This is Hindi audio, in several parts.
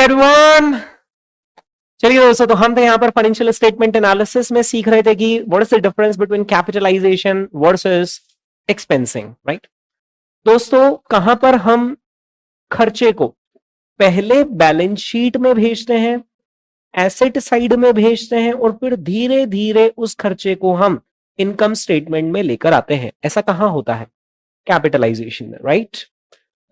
एवरीवन, चलिए दोस्तों, तो हम थे यहाँ पर फाइनेंशियल स्टेटमेंट एनालिसिस में सीख रहे थे कि what is the difference between capitalization versus expensing, right. दोस्तों, कहां पर हम खर्चे को पहले बैलेंस शीट में भेजते हैं, एसेट साइड में भेजते हैं और फिर धीरे धीरे उस खर्चे को हम इनकम स्टेटमेंट में लेकर आते हैं। ऐसा कहां होता है? कैपिटलाइजेशन में, राइट।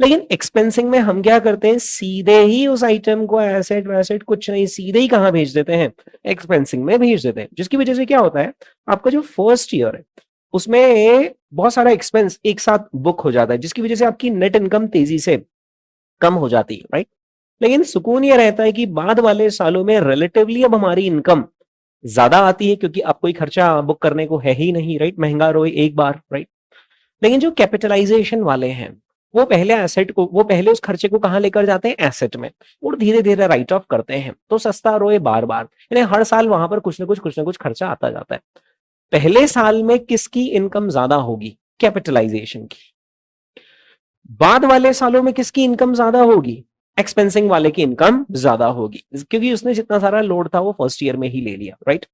लेकिन एक्सपेंसिंग में हम क्या करते हैं? सीधे ही उस आइटम को एसेट वैसेट कुछ नहीं, सीधे ही कहां भेज देते हैं? एक्सपेंसिंग में भेज देते हैं। जिसकी वजह से क्या होता है, आपका जो फर्स्ट ईयर है उसमें बहुत सारा एक्सपेंस एक साथ बुक हो जाता है, जिसकी वजह से आपकी नेट इनकम तेजी से कम हो जाती है, राइट। लेकिन सुकून यह रहता है कि बाद वाले सालों में रिलेटिवली अब हमारी इनकम ज्यादा आती है, क्योंकि अब कोई खर्चा बुक करने को है ही नहीं, राइट। महंगा रोए एक बार, राइट। लेकिन जो कैपिटलाइजेशन वाले हैं वो पहले उस खर्चे को कहां लेकर जाते हैं? एसेट में, और धीरे धीरे राइट ऑफ करते हैं। तो सस्ता रोए बार बार, यानी हर साल वहां पर कुछ ना कुछ खर्चा आता जाता है। पहले साल में किसकी इनकम ज्यादा होगी? कैपिटलाइजेशन की। बाद वाले सालों में किसकी इनकम ज्यादा होगी? एक्सपेंसिंग वाले की इनकम ज्यादा होगी, क्योंकि उसने जितना सारा लोड था वो फर्स्ट ईयर में ही ले लिया, राइट।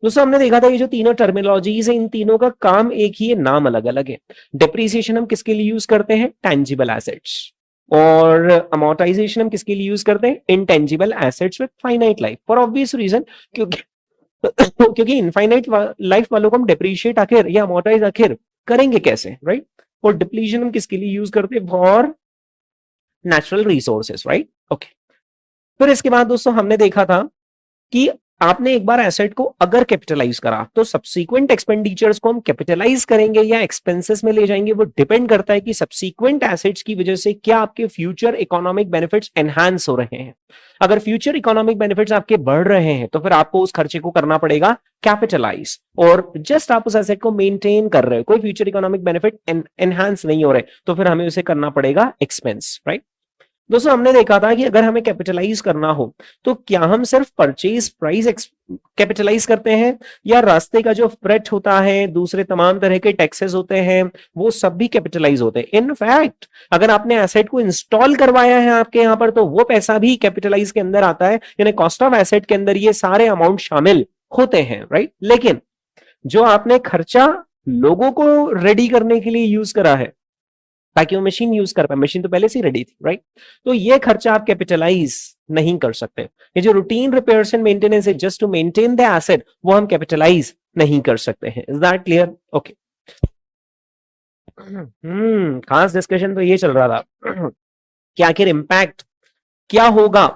दोस्तों, हमने देखा था ये जो तीनों टर्मिनोलॉजीज है, इन तीनों का काम एक ही है, नाम अलग अलग है। डिप्रिसिएशन हम किसके लिए यूज करते हैं? Tangible assets. और अमोर्टाइजेशन हम किसके लिए यूज करते हैं? Intangible assets with finite life, for obvious reason, क्योंकि क्योंकि इनफाइनाइट लाइफ वालों को हम डिप्रिशिएट आखिर या अमोर्टाइज आखिर करेंगे कैसे, राइट। और डिप्लीशन हम किसके लिए यूज करते हैं? For natural resources, right. Okay. फिर इसके बाद दोस्तों हमने देखा था कि आपने एक बार एसेट को अगर कैपिटलाइज करा तो सब्सीक्वेंट एक्सपेंडिचर्स को हम कैपिटलाइज करेंगे या एक्सपेंसेस में ले जाएंगे, वो डिपेंड करता है कि सब्सीक्वेंट एसेट्स की वजह से क्या आपके फ्यूचर इकोनॉमिक बेनिफिट्स एनहांस हो रहे हैं। अगर फ्यूचर इकोनॉमिक बेनिफिट्स आपके बढ़ रहे हैं तो फिर आपको उस खर्चे को करना पड़ेगा कैपिटलाइज। और जस्ट आप उस एसेट को मेंटेन कर रहे हो, कोई फ्यूचर इकोनॉमिक बेनिफिट एनहांस नहीं हो रहे, तो फिर हमें उसे करना पड़ेगा एक्सपेंस, राइट। दोस्तों, हमने देखा था कि अगर हमें कैपिटलाइज करना हो तो क्या हम सिर्फ परचेज प्राइस कैपिटलाइज करते हैं, या रास्ते का जो फ्रेट होता है, दूसरे तमाम तरह के टैक्सेस होते हैं, वो सब भी कैपिटलाइज होते हैं। इनफैक्ट अगर आपने एसेट को इंस्टॉल करवाया है आपके यहां पर, तो वो पैसा भी कैपिटलाइज के अंदर आता है, यानी कॉस्ट ऑफ एसेट के अंदर ये सारे अमाउंट शामिल होते हैं, राइट। लेकिन जो आपने खर्चा लोगों को रेडी करने के लिए यूज करा है ताकि वो मशीन यूज कर पाए, मशीन तो पहले से ही रेडी थी, राइट। तो ये खर्चा आप कैपिटलाइज नहीं कर सकते। ये जो रूटीन रिपेयर्स एंड मेंटेनेंस है just to maintain the asset, वो हम कैपिटलाइज नहीं कर सकते हैं। Is that clear? ओके। खास डिस्कशन तो ये चल रहा था कि आखिर इंपैक्ट क्या होगा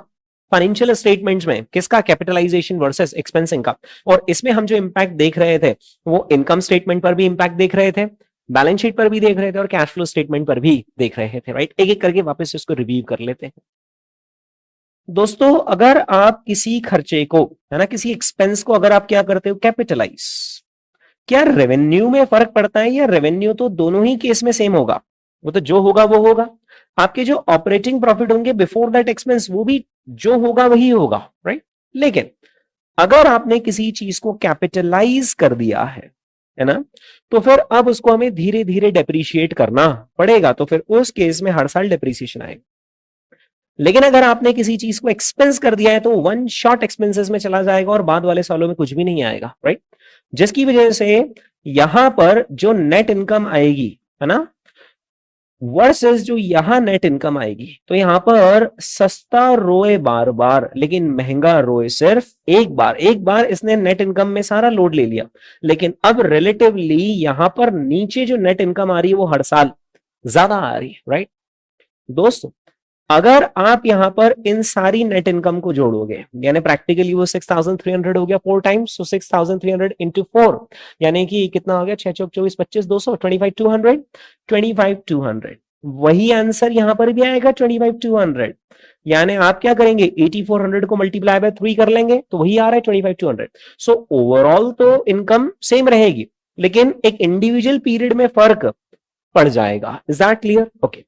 फाइनेंशियल स्टेटमेंट्स में, किसका? कैपिटलाइजेशन वर्सेस एक्सपेंसिंग का। और इसमें हम जो इंपैक्ट देख रहे थे वो इनकम स्टेटमेंट पर भी इंपैक्ट देख रहे थे, बैलेंस शीट पर भी देख रहे थे, और कैश फ्लो स्टेटमेंट पर भी देख रहे थे, राइट। एक एक करके वापस इसको रिव्यू कर लेते हैं। दोस्तों, अगर आप किसी खर्चे को, है ना, किसी एक्सपेंस को अगर आप क्या करते हो? कैपिटलाइज, क्या रेवेन्यू में फर्क पड़ता है? या रेवेन्यू तो दोनों ही केस में सेम होगा, वो तो जो होगा वो होगा। आपके जो ऑपरेटिंग प्रॉफिट होंगे बिफोर दैट एक्सपेंस, वो भी जो होगा वही होगा, राइट। लेकिन अगर आपने किसी चीज को कैपिटलाइज कर दिया है ना, तो फिर अब उसको हमें धीरे धीरे डेप्रिशिएट करना पड़ेगा, तो फिर उस केस में हर साल डेप्रिसिएशन आएगा। लेकिन अगर आपने किसी चीज को एक्सपेंस कर दिया है तो वन शॉट एक्सपेंसेस में चला जाएगा और बाद वाले सालों में कुछ भी नहीं आएगा, राइट। जिसकी वजह से यहां पर जो नेट इनकम आएगी, है ना, वर्सेस जो यहां नेट इनकम आएगी, तो यहां पर सस्ता रोए बार बार लेकिन महंगा रोए सिर्फ एक बार। एक बार इसने नेट इनकम में सारा लोड ले लिया, लेकिन अब रिलेटिवली यहां पर नीचे जो नेट इनकम आ रही है वो हर साल ज्यादा आ रही है, राइट। दोस्तों, अगर आप यहां पर इन सारी नेट इनकम को जोड़ोगे, यानी प्रैक्टिकली वो 6,300 हो गया 4 टाइम्स, सो 6,300 इंटू 4, यानी कि कितना हो गया? 6 चौक 24 25 200, 25,200, 25,200। वही आंसर यहां पर भी आएगा 25,200। यानी आप क्या करेंगे? 8400 को मल्टीप्लाई बाय 3 कर लेंगे तो वही आ रहा है 25,200। सो ओवरऑल तो इनकम सेम रहेगी, लेकिन एक इंडिविजुअल पीरियड में फर्क पड़ जाएगा। Is that clear? ओके।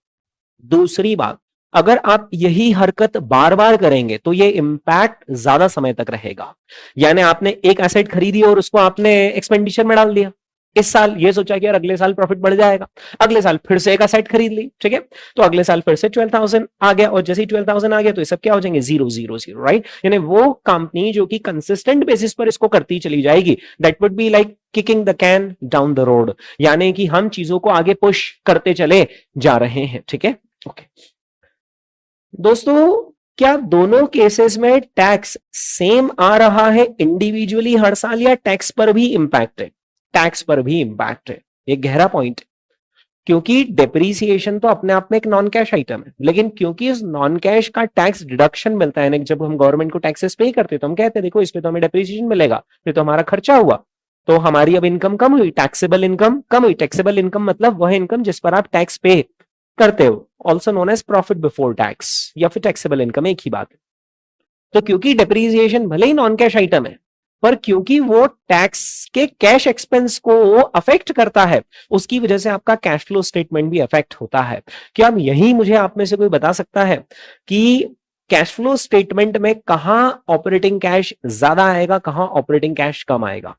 दूसरी बात, अगर आप यही हरकत बार बार करेंगे तो ये इंपैक्ट ज्यादा समय तक रहेगा। यानी आपने एक एसेट खरीदी और उसको आपने एक्सपेंडिचर में डाल दिया, इस साल ये सोचा कि यार अगले साल प्रॉफिट बढ़ जाएगा, अगले साल फिर से एक असेट खरीद ली, ठीक है, तो अगले साल फिर से 12,000 आ गया, और जैसे ही 12,000 आ गया तो ये सब क्या हो जाएंगे, 0 0 0, राइट। यानी वो कंपनी जो कि कंसिस्टेंट बेसिस पर इसको करती चली जाएगी, that would be like kicking the can down the road, यानी कि हम चीजों को आगे पुश करते चले जा रहे हैं, ठीक है। ओके दोस्तों, क्या दोनों केसेस में टैक्स सेम आ रहा है इंडिविजुअली हर साल, या टैक्स पर भी इंपैक्ट है? टैक्स पर भी इंपैक्ट है, ये गहरा पॉइंट है, क्योंकि डेप्रीसिएशन तो अपने आप में एक नॉन कैश आइटम है, लेकिन क्योंकि इस नॉन कैश का टैक्स डिडक्शन मिलता है ना, जब हम गवर्नमेंट को टैक्सेस पे करते हैं तो हम कहते हैं देखो इस पे तो हमें डेप्रीसिएशन मिलेगा, फिर तो हमारा खर्चा हुआ, तो हमारी अब इनकम कम हुई, टैक्सेबल इनकम कम हुई। टैक्सेबल इनकम मतलब वह इनकम जिस पर आप टैक्स पे करते हो, also known as profit before tax या फिर टैक्सेबल इनकम, एक ही बात है। तो क्योंकि डेप्रीसिएशन भले ही नॉन कैश आइटम है, पर क्योंकि वो टैक्स के कैश एक्सपेंस को अफेक्ट करता है, उसकी वजह से आपका कैश फ्लो स्टेटमेंट भी अफेक्ट होता है। क्या हम यही, मुझे आप में से कोई बता सकता है कि कैश फ्लो स्टेटमेंट में कहां ऑपरेटिंग कैश ज्यादा आएगा, कहां ऑपरेटिंग कैश कम आएगा?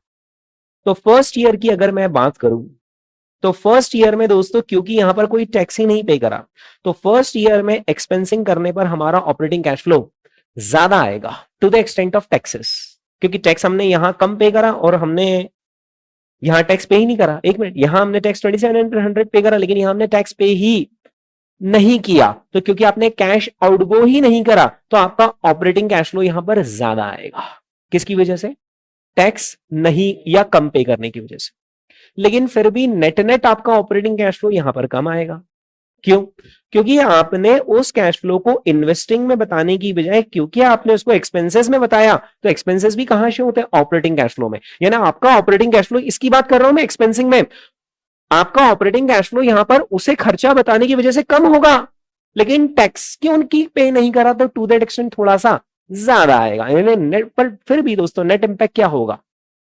तो फर्स्ट ईयर की अगर मैं बात करूं, तो फर्स्ट ईयर में दोस्तों क्योंकि यहां पर कोई टैक्स ही नहीं पे करा, तो फर्स्ट ईयर में एक्सपेंसिंग करने पर हमारा ऑपरेटिंग कैश फ्लो ज्यादा आएगा to the extent of taxes, क्योंकि टैक्स हमने यहां कम पे करा और हमने यहां टैक्स पे ही नहीं करा। एक मिनट, यहां हमने टैक्स 2700 पे करा, लेकिन यहां हमने टैक्स पे ही नहीं किया, तो क्योंकि आपने कैश आउटगो ही नहीं करा, तो आपका ऑपरेटिंग कैश फ्लो यहां पर ज्यादा आएगा। किसकी वजह से? टैक्स नहीं या कम पे करने की वजह से। लेकिन फिर भी नेट नेट आपका ऑपरेटिंग कैश फ्लो यहां पर कम आएगा। क्यों? क्योंकि आपने उस कैश फ्लो को इन्वेस्टिंग में बताने की बजाय क्योंकि आपने उसको एक्सपेंसेस में बताया, तो एक्सपेंसेस भी कहां से होते हैं? ऑपरेटिंग कैश फ्लो में। यानी आपका ऑपरेटिंग कैश फ्लो, इसकी बात कर रहा हूं मैं एक्सपेंसिंग में, आपका ऑपरेटिंग कैश फ्लो यहां पर उसे खर्चा बताने की वजह से कम होगा, लेकिन टैक्स क्यों उनकी पे नहीं करा तो टू दैट एक्सटेंट थोड़ा सा ज्यादा आएगा। यानी नेट पर फिर भी दोस्तों नेट इंपैक्ट क्या होगा?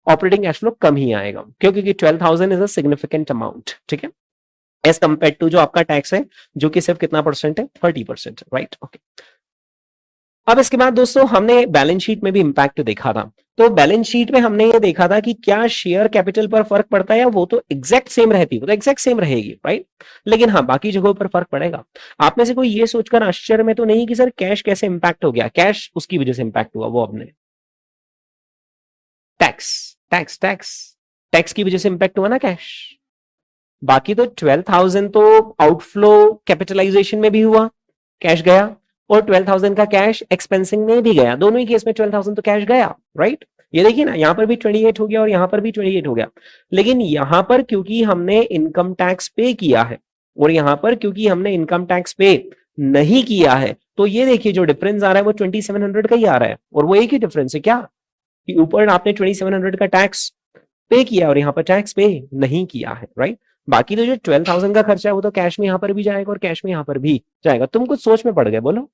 ऑपरेटिंग कैश फ्लो कम ही आएगा, क्योंकि 12,000 इज अ सिग्निफिकेंट अमाउंट, ठीक है, एज कंपेयर टू जो आपका टैक्स है जो कि सिर्फ कितना परसेंट है? 30%, राइट। ओके, अब इसके बाद दोस्तों हमने बैलेंस शीट में भी इंपैक्ट देखा था। तो बैलेंस शीट में हमने ये देखा था कि क्या शेयर कैपिटल पर फर्क पड़ता है, या वो तो एग्जैक्ट सेम रहती, वो तो एग्जैक्ट सेम रहेगी, राइट, लेकिन हाँ बाकी जगहों पर फर्क पड़ेगा। आप में से कोई ये सोचकर आश्चर्य में तो नहीं कि सर कैश कैसे इंपैक्ट हो गया? कैश उसकी वजह से इंपैक्ट हुआ, वो अपने टैक्स टैक्स टैक्स टैक्स की वजह से इंपैक्ट हुआ ना कैश। बाकी तो 12,000 तो आउटफ्लो कैपिटलाइजेशन में भी हुआ, कैश गया, और 12,000 का कैश एक्सपेंसिंग में भी गया, दोनों ही केस में 12,000 तो कैश गया, राइट। ये देखिए ना, यहां पर भी 28 हो गया और यहां पर भी 28 हो गया, लेकिन यहां पर क्योंकि हमने इनकम टैक्स पे किया है और यहां पर क्योंकि हमने इनकम टैक्स पे नहीं किया है, तो ये देखिए जो डिफरेंस आ रहा है वो 2700 का ही आ रहा है, और वो एक ही डिफरेंस है क्या, कि ऊपर आपने 2700 का टैक्स पे किया और यहां पर टैक्स पे नहीं किया है, राइट। बाकी तो जो 12,000 का खर्चा है वो तो कैश में यहां पर भी जाएगा और कैश में यहां पर भी जाएगा। तुम कुछ सोच में पड़ गए, बोलो।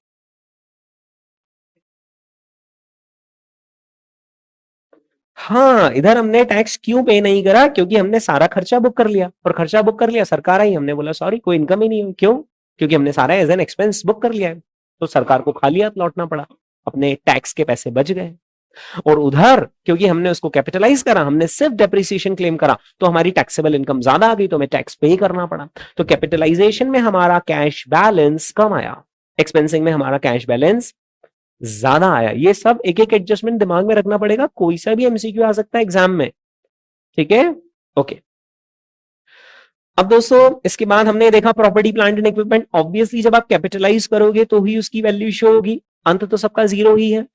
हाँ, इधर हमने टैक्स क्यों पे नहीं करा? क्योंकि हमने सारा खर्चा बुक कर लिया, और खर्चा बुक कर लिया, सरकार आई, हमने बोला सॉरी कोई इनकम ही नहीं हुई। क्यों? क्योंकि हमने सारा एज एन एक्सपेंस बुक कर लिया है, तो सरकार को खाली हाथ लौटना पड़ा, अपने टैक्स के पैसे बच गए। और उधर क्योंकि हमने उसको कैपिटलाइज करा, हमने सिर्फ डेप्रिसिएशन क्लेम करा, तो हमारी टैक्सेबल इनकम ज्यादा आ गई, तो हमें टैक्स पे करना पड़ा। तो कैपिटलाइजेशन में हमारा कैश बैलेंस कम आया, एक्सपेंसिंग में हमारा कैश बैलेंस ज्यादा आया। ये सब एक एक एडजस्टमेंट दिमाग में रखना पड़ेगा, कोई सा भी एमसीक्यू आ सकता है एग्जाम में, ठीक है। ओके, अब दोस्तों इसके बाद हमने देखा property plant and equipment. Obviously जब आप कैपिटलाइज करोगे तो ही उसकी वैल्यू शो होगी, अंत तो सबका जीरो ही है।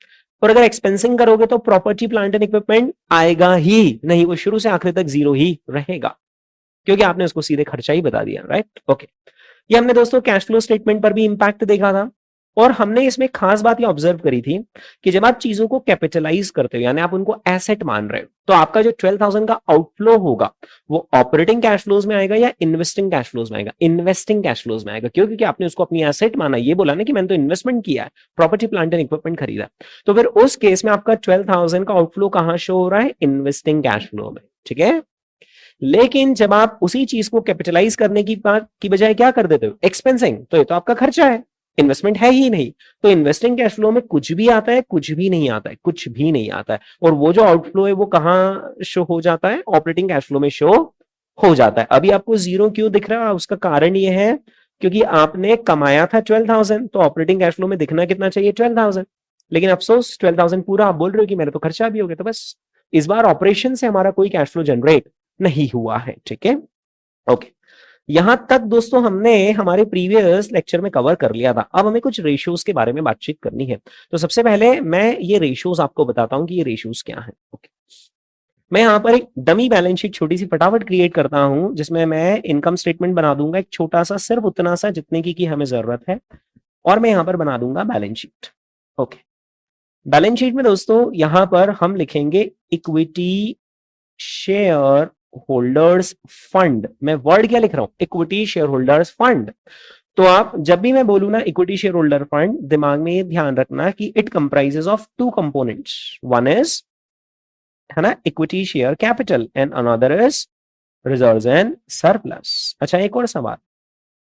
और अगर एक्सपेंसिंग करोगे तो प्रॉपर्टी प्लांट एंड इक्विपमेंट आएगा ही नहीं, वो शुरू से आखिर तक जीरो ही रहेगा, क्योंकि आपने उसको सीधे खर्चा ही बता दिया, राइट। ओके, ये हमने दोस्तों कैश फ्लो स्टेटमेंट पर भी इंपैक्ट देखा था, और हमने इसमें खास बात ये ऑब्जर्व करी थी कि जब आप चीजों को कैपिटलाइज करते हो, यानी आप उनको एसेट मान रहे हो, तो आपका जो 12,000 का आउटफ्लो होगा वो ऑपरेटिंग कैश फ्लोज में आएगा या इन्वेस्टिंग कैश फ्लोज में आएगा? इन्वेस्टिंग कैश फ्लोज में आएगा। क्यों? क्योंकि आपने उसको अपनी एसेट माना, ये बोला ना कि मैंने तो इन्वेस्टमेंट किया है, प्रॉपर्टी प्लांट एंड इक्विपमेंट खरीदा, तो फिर उस केस में आपका 12,000 का आउटफ्लो कहां शो हो रहा है? इन्वेस्टिंग कैश फ्लो में, ठीक है। लेकिन जब आप उसी चीज को कैपिटलाइज करने की बात की बजाय क्या कर देते हो? एक्सपेंसिंग, तो ये तो आपका खर्चा है, इन्वेस्टमेंट है ही नहीं। तो इन्वेस्टिंग कैश फ्लो में कुछ भी आता है, कुछ भी नहीं आता है, कुछ भी नहीं आता है, और वो जो आउटफ्लो है वो कहां शो हो जाता है? ऑपरेटिंग कैश फ्लो में शो हो जाता है। अभी आपको जीरो क्यों दिख रहा है? उसका कारण ये है क्योंकि आपने कमाया था 12,000, तो ऑपरेटिंग कैश फ्लो में दिखना कितना चाहिए? 12,000। लेकिन अफसोस 12,000 पूरा आप बोल रहे हो कि मेरे तो खर्चा भी हो गया, तो बस इस बार ऑपरेशन से हमारा कोई कैश फ्लो जनरेट नहीं हुआ है। ठीक है, ओके। यहां तक दोस्तों हमने हमारे प्रीवियस लेक्चर में कवर कर लिया था। अब हमें कुछ रेशियोज के बारे में बातचीत करनी है। तो सबसे पहले मैं ये रेशियोज आपको बताता हूं कि ये रेशियोज क्या है। ओके, मैं यहां पर एक डमी बैलेंस शीट छोटी सी फटाफट क्रिएट करता हूं, जिसमें मैं इनकम स्टेटमेंट बना दूंगा एक छोटा सा, सिर्फ उतना सा जितने की हमें जरूरत है, और मैं यहां पर बना दूंगा balance sheet. Okay, balance sheet में दोस्तों यहां पर हम लिखेंगे इक्विटी शेयर होल्डर्स फंड। मैं वर्ड क्या लिख रहा हूं? Equity share holders fund. तो आप जब भी मैं बोलूं ना इक्विटी शेयर होल्डर फंड, दिमाग में ये ध्यान रखना कि it comprises of two components. One is, है ना, equity share capital, and another is reserves and surplus. अच्छा, एक और सवाल,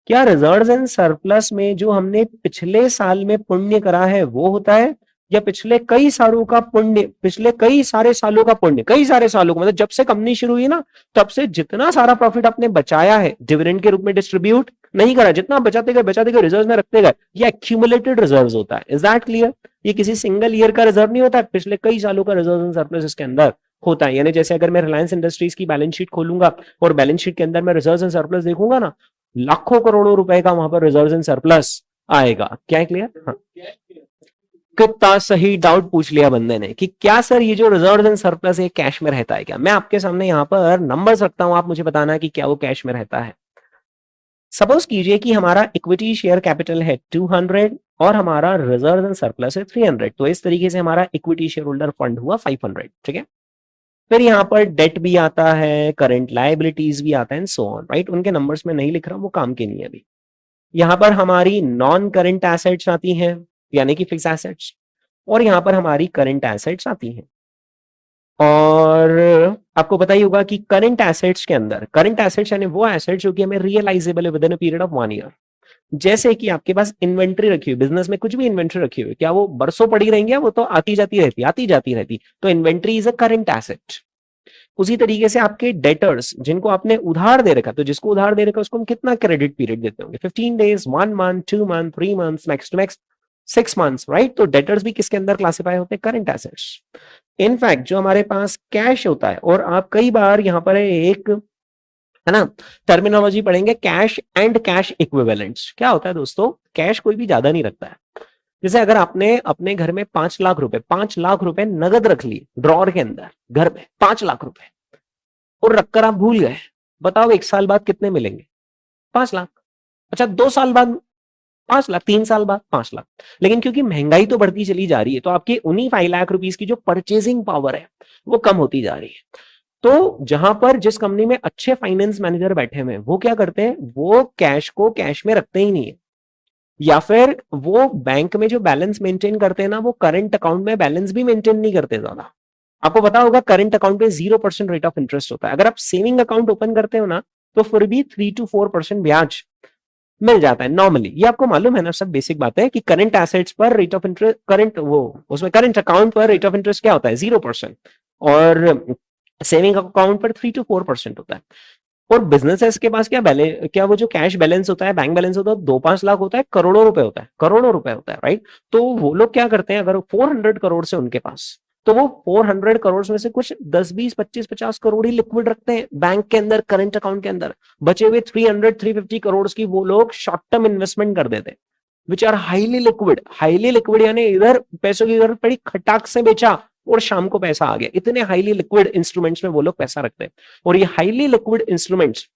क्या रिजर्व्स एंड सरप्लस में जो हमने पिछले साल में पुण्य करा है वो होता है, या पिछले कई सालों का पुण्य, पिछले कई सारे सालों का पुण्य, कई सारे सालों का मतलब जब से कंपनी शुरू हुई ना तब से जितना सारा प्रॉफिट आपने बचाया है डिविडेंड के रूप में डिस्ट्रीब्यूट नहीं करा, जितना बचाते गए रिजर्व में रखते गए, ये एक्यूमुलेटेड रिजर्व होता है। Is that clear? ये किसी सिंगल ईयर का रिजर्व नहीं होता है, पिछले कई सालों का रिजर्व एंड सरप्लस इसके अंदर होता है। यानी जैसे अगर मैं रिलायंस इंडस्ट्रीज की बैलेंस शीट खोलूंगा और बैलेंस शीट के अंदर मैं रिजर्व एंड सरप्लस देखूंगा ना, लाखों करोड़ों रुपए का वहां पर रिजर्व एंड सरप्लस आएगा। क्या है क्लियर? हाँ, कितना सही डाउट पूछ लिया बंदे ने कि क्या सर ये जो रिजर्व एंड सरप्लस है कैश में रहता है क्या? मैं आपके सामने यहां पर नंबर्स रखता हूं, आप मुझे बताना कि क्या वो कैश में रहता है। सपोज कीजिए कि हमारा इक्विटी शेयर कैपिटल है 200 और हमारा रिजर्व एंड सरप्लस है 300, तो इस तरीके से हमारा इक्विटी शेयर होल्डर फंड हुआ 500। ठीक है, फिर यहाँ पर डेट भी आता है, करंट लायबिलिटीज भी आता है, एंड सो ऑन, राइट। उनके नंबर्स में नहीं लिख रहा हूं, वो काम के नहीं है अभी। यहाँ पर हमारी नॉन करंट एसेट्स आती हैं, यानी कि फिक्स एसेट्स, और यहाँ पर हमारी करंट एसेट्स आती हैं। और आपको पता ही होगा कि करंट एसेट्स के अंदर, करंट एसेट्स यानी वो एसेट्स जो कि हमें रियलाइजेबल है with in a period of 1 year. जैसे कि आपके पास इन्वेंट्री रखी हुई, बिजनेस में कुछ भी इन्वेंट्री रखी हुई, क्या वो बरसों पड़ी रहेंगी? वो तो आती जाती रहती, आती जाती रहती। तो inventory is a current asset. उसी तरीके से आपके डेटर्स जिनको आपने उधार दे रखा, तो जिसको उधार दे रखा उसको हम कितना क्रेडिट पीरियड देते होंगे? 15 days, 1 month, 2 month, 3 months, max to max 6 months, right. तो डेटर्स भी किसके अंदर क्लासिफाई होते हैं? Current assets. इनफैक्ट जो हमारे पास कैश होता है, और आप कई बार यहां पर एक, है ना, टर्मिनोलॉजी पढ़ेंगे, कैश एंड कैश इक्विवेलेंट्स। क्या होता है दोस्तों? कैश कोई भी ज्यादा नहीं रखता है। जैसे अगर आपने अपने घर में 5 लाख रुपए नगद रख लिए ड्रॉर के अंदर, घर में 5 लाख रुपए, और रखकर आप भूल गए, बताओ 1 साल बाद कितने मिलेंगे? 5 लाख। अच्छा, 2 साल बाद 5 लाख, 3 साल बाद 5 लाख। लेकिन क्योंकि महंगाई तो बढ़ती चली जा रही है, तो आपके उन्हीं 5 लाख रुपीज की जो परचेजिंग पावर है वो कम होती जा रही है। तो जहां पर जिस कंपनी में अच्छे फाइनेंस मैनेजर बैठे हुए हैं, वो क्या करते हैं? वो कैश को कैश में रखते ही नहीं है, या फिर वो बैंक में जो बैलेंस मेंटेन करते हैं ना, वो करंट अकाउंट में बैलेंस भी मेंटेन नहीं करते ज्यादा। आपको पता होगा करंट अकाउंट पे 0% रेट ऑफ इंटरेस्ट होता है। अगर आप सेविंग अकाउंट ओपन करते हो ना, तो फिर भी 3 to 4% ब्याज मिल जाता है नॉर्मली। ये आपको मालूम है ना, सब बेसिक बात है कि करंट एसेट्स पर रेट ऑफ इंटरेस्ट, करंट वो उसमें करंट अकाउंट पर रेट ऑफ इंटरेस्ट क्या होता है? 0%। और सेविंग अकाउंट पर 3 to 4% होता है। और बिजनेसेस के पास क्या बैलेंस, क्या वो जो कैश बैलेंस होता है, बैंक बैलेंस होता है, 2-5 लाख होता है, करोड़ों रुपए होता है, करोड़ों रुपए होता है, राइट। तो वो लोग क्या करते हैं, अगर 400 करोड़ से उनके पास, तो वो 400 करोड़ में से कुछ 10, 20, 25, 50 करोड़ ही लिक्विड रखते हैं बैंक के अंदर, करंट अकाउंट के अंदर। बचे हुए 300-350 करोड़ की वो लोग शॉर्ट टर्म इन्वेस्टमेंट कर देते हैं, which are highly liquid. Highly liquid यानी इधर पैसों की जरूरत पड़ी, खटाक से बेचा और शाम को पैसा आ गया। इतने हाईली लिक्विड इंस्ट्रूमेंट्स में वो लोग पैसा रखते हैं। और ये हाईली लिक्विड इंस्ट्रूमेंट्स,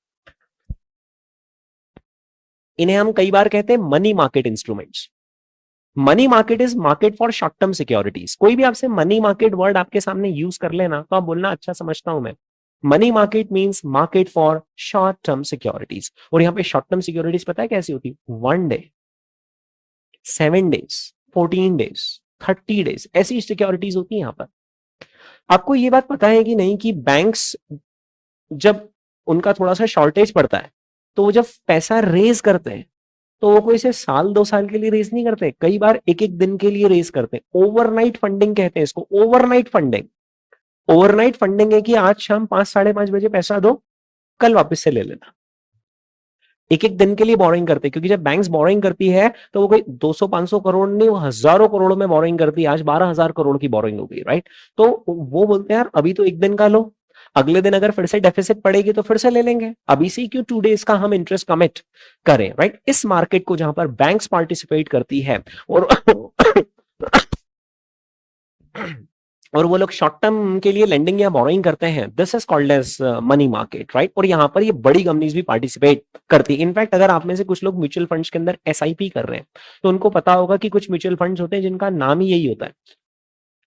इन्हें हम कई बार कहते हैं money market instruments. Money market is market for short term securities. कोई भी आपसे मनी मार्केट वर्ड आपके सामने यूज कर लेना, तो आप बोलना अच्छा समझता हूं मैं। Money market means market for short term securities. और यहां पे शॉर्ट टर्म सिक्योरिटीज पता है कैसी होती? 1 डे, 7 डेज, 14 डेज, 30 डेज, ऐसी सिक्योरिटीज होती है यहां पर। आपको ये बात पता है कि नहीं कि बैंक्स जब उनका थोड़ा सा शॉर्टेज पड़ता है, तो वो जब पैसा रेज करते हैं, तो वो कोई से 1-2 साल के लिए रेज नहीं करते, कई बार 1-1 दिन के लिए रेज करते हैं। ओवरनाइट फंडिंग कहते हैं इसको, ओवरनाइट फंडिंग। ओवरनाइट फंडिंग है कि आज शाम 5-5:30 बजे पैसा दो, कल वापस से ले लेना। एक एक दिन के लिए बोरिंग करते हैं, क्योंकि जब बैंक्स बोरिंग करती है तो वो कोई 200-500 करोड़ नहीं, वो हजारों करोड़ों में बोरिंग करती है। आज 12,000 करोड़ की बोरिंग हो गई, राइट? तो वो बोलते हैं यार अभी तो एक दिन का लो, अगले दिन अगर फिर से डेफिसिट पड़ेगी तो फिर से ले लेंगे, अभी से क्यों 2 डेज का हम इंटरेस्ट कमिट करें, राइट? इस मार्केट को जहां पर बैंक्स पार्टिसिपेट करती है और और वो लोग शॉर्ट टर्म के लिए लेंडिंग या बोरोइंग करते हैं, this is called as money market, right? और यहाँ पर ये बड़ी कंपनीज भी पार्टिसिपेट करती है। इनफैक्ट अगर आप में से कुछ लोग म्यूचुअल फंड्स के अंदर एसआईपी कर रहे हैं तो उनको पता होगा कि कुछ म्यूचुअल फंड्स होते हैं जिनका नाम ही यही होता है,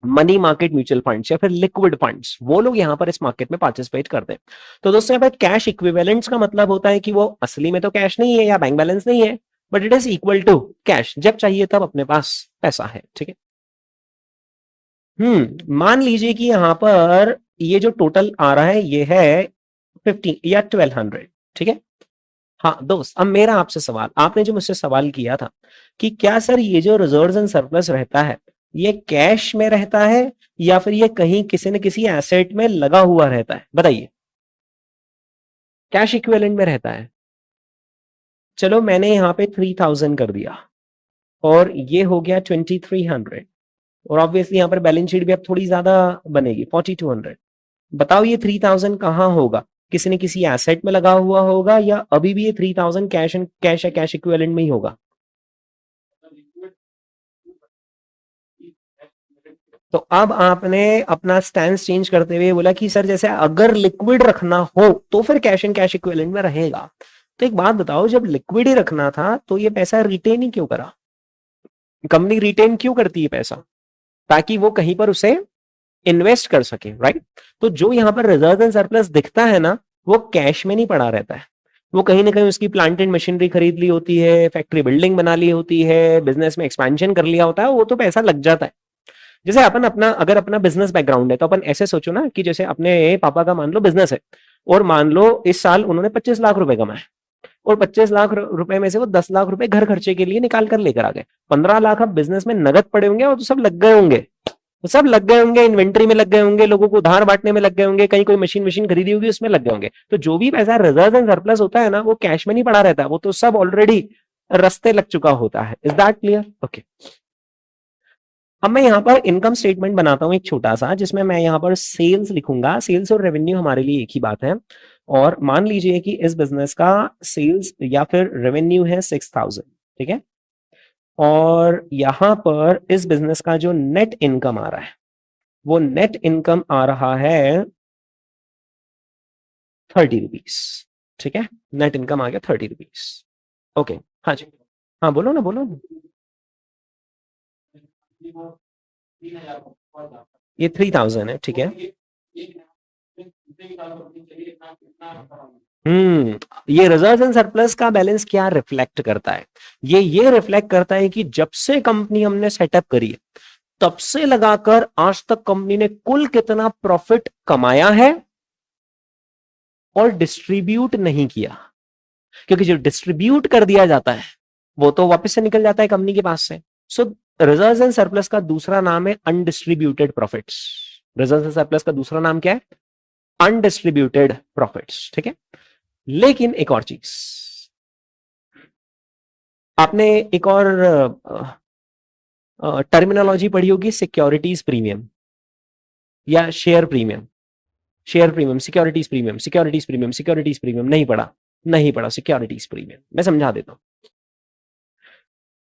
मनी मार्केट म्यूचुअल फंड्स या फिर लिक्विड फंड्स। वो लोग यहाँ पर इस मार्केट में पार्टिसिपेट करते हैं। तो दोस्तों यहाँ पर कैश इक्विवेलेंट्स का मतलब होता है कि वो असली में तो कैश नहीं है या बैंक बैलेंस नहीं है, but it is equal to cash, जब चाहिए तब अपने पास पैसा है, ठीक है? मान लीजिए कि यहां पर ये जो टोटल आ रहा है ये है 15 या 1200, ठीक है? हाँ दोस्त, अब मेरा आपसे सवाल, आपने जो मुझसे सवाल किया था कि क्या सर ये जो रिजर्व्स एंड सरप्लस रहता है ये कैश में रहता है या फिर ये कहीं किसी न किसी एसेट में लगा हुआ रहता है, बताइए। कैश इक्विवेलेंट में रहता है। चलो मैंने यहाँ पे 3000 कर दिया और ये हो गया 2300, और ऑब्वियसली यहाँ पर बैलेंस शीट भी अब थोड़ी ज्यादा बनेगी 4200। बताओ ये 3000 कहाँ होगा, किसी ने किसी एसेट में लगा हुआ होगा या अभी भी ये 3000 कैश या कैश इक्विवेलेंट में ही होगा? तो अब आपने अपना स्टैंड चेंज करते हुए बोला कि सर जैसे अगर लिक्विड रखना हो तो फिर कैश एंड कैश इक्विवेलेंट में रहेगा। तो एक बात बताओ, जब लिक्विड ही रखना था तो ये पैसा रिटेन ही क्यों करा? कंपनी रिटेन क्यों करती है पैसा? ताकि वो कहीं पर उसे इन्वेस्ट कर सके, राइट? तो जो यहां पर रिजर्व एंड सरप्लस दिखता है ना, वो कैश में नहीं पड़ा रहता है, वो कहीं ना कहीं उसकी प्लांट एंड मशीनरी खरीद ली होती है, फैक्ट्री बिल्डिंग बना ली होती है, बिजनेस में एक्सपेंशन कर लिया होता है, वो तो पैसा लग जाता है। जैसे अपन अपना अगर अपना बिजनेस बैकग्राउंड है तो अपन ऐसे सोचो ना कि जैसे अपने पापा का मान लो बिजनेस है और मान लो इस साल उन्होंने 25 लाख रुपए कमाए और 25 लाख रुपए में से वो 10 लाख रुपए घर खर्चे के लिए निकाल कर लेकर आ गए, 15 लाख अब बिजनेस में नगद पड़े होंगे और तो सब लग गए होंगे, तो सब लग गए होंगे, इन्वेंट्री में लग गए होंगे, लोगों को उधार बांटने में लग गए होंगे, कहीं कोई मशीन मशीन खरीदी होगी उसमें लग गए होंगे। तो जो भी पैसा रिजर्व एंड सरप्लस होता है ना वो कैश में नहीं पड़ा रहता, वो तो सब ऑलरेडी रस्ते लग चुका होता है। Is that clear? ओके। अब मैं यहाँ पर इनकम स्टेटमेंट बनाता हूँ एक छोटा सा, जिसमें मैं यहाँ पर सेल्स लिखूंगा। सेल्स और रेवेन्यू हमारे लिए एक ही बात है। और मान लीजिए कि इस बिजनेस का सेल्स या फिर रेवेन्यू है 6000, ठीक है? और यहां पर इस बिजनेस का जो नेट इनकम आ रहा है वो नेट इनकम आ रहा है 30 रुपीज, ठीक है? नेट इनकम आ गया 30 रुपीज। ओके। हाँ जी, हाँ बोलो ना, बोलो ना। ये 3000 है, ठीक है? ये रिजर्व एंड सरप्लस का बैलेंस क्या रिफ्लेक्ट करता है? ये रिफ्लेक्ट करता है कि जब से कंपनी हमने सेटअप करी है तब से लगाकर आज तक कंपनी ने कुल कितना प्रॉफिट कमाया है और डिस्ट्रीब्यूट नहीं किया। क्योंकि जो डिस्ट्रीब्यूट कर दिया जाता है वो तो वापस से निकल जाता है कंपनी के पास से। सो रिजर्व एंड सरप्लस का दूसरा नाम है undistributed profits. Reserve and surplus का दूसरा नाम क्या है? अनडिस्ट्रीब्यूटेड प्रॉफिट्स, ठीक है? लेकिन एक और चीज, आपने एक और टर्मिनोलॉजी पढ़ी होगी, सिक्योरिटीज प्रीमियम या share premium. Share premium, securities premium, securities premium, securities premium. नहीं पढ़ा? नहीं पढ़ा सिक्योरिटीज प्रीमियम। मैं समझा देता हूं।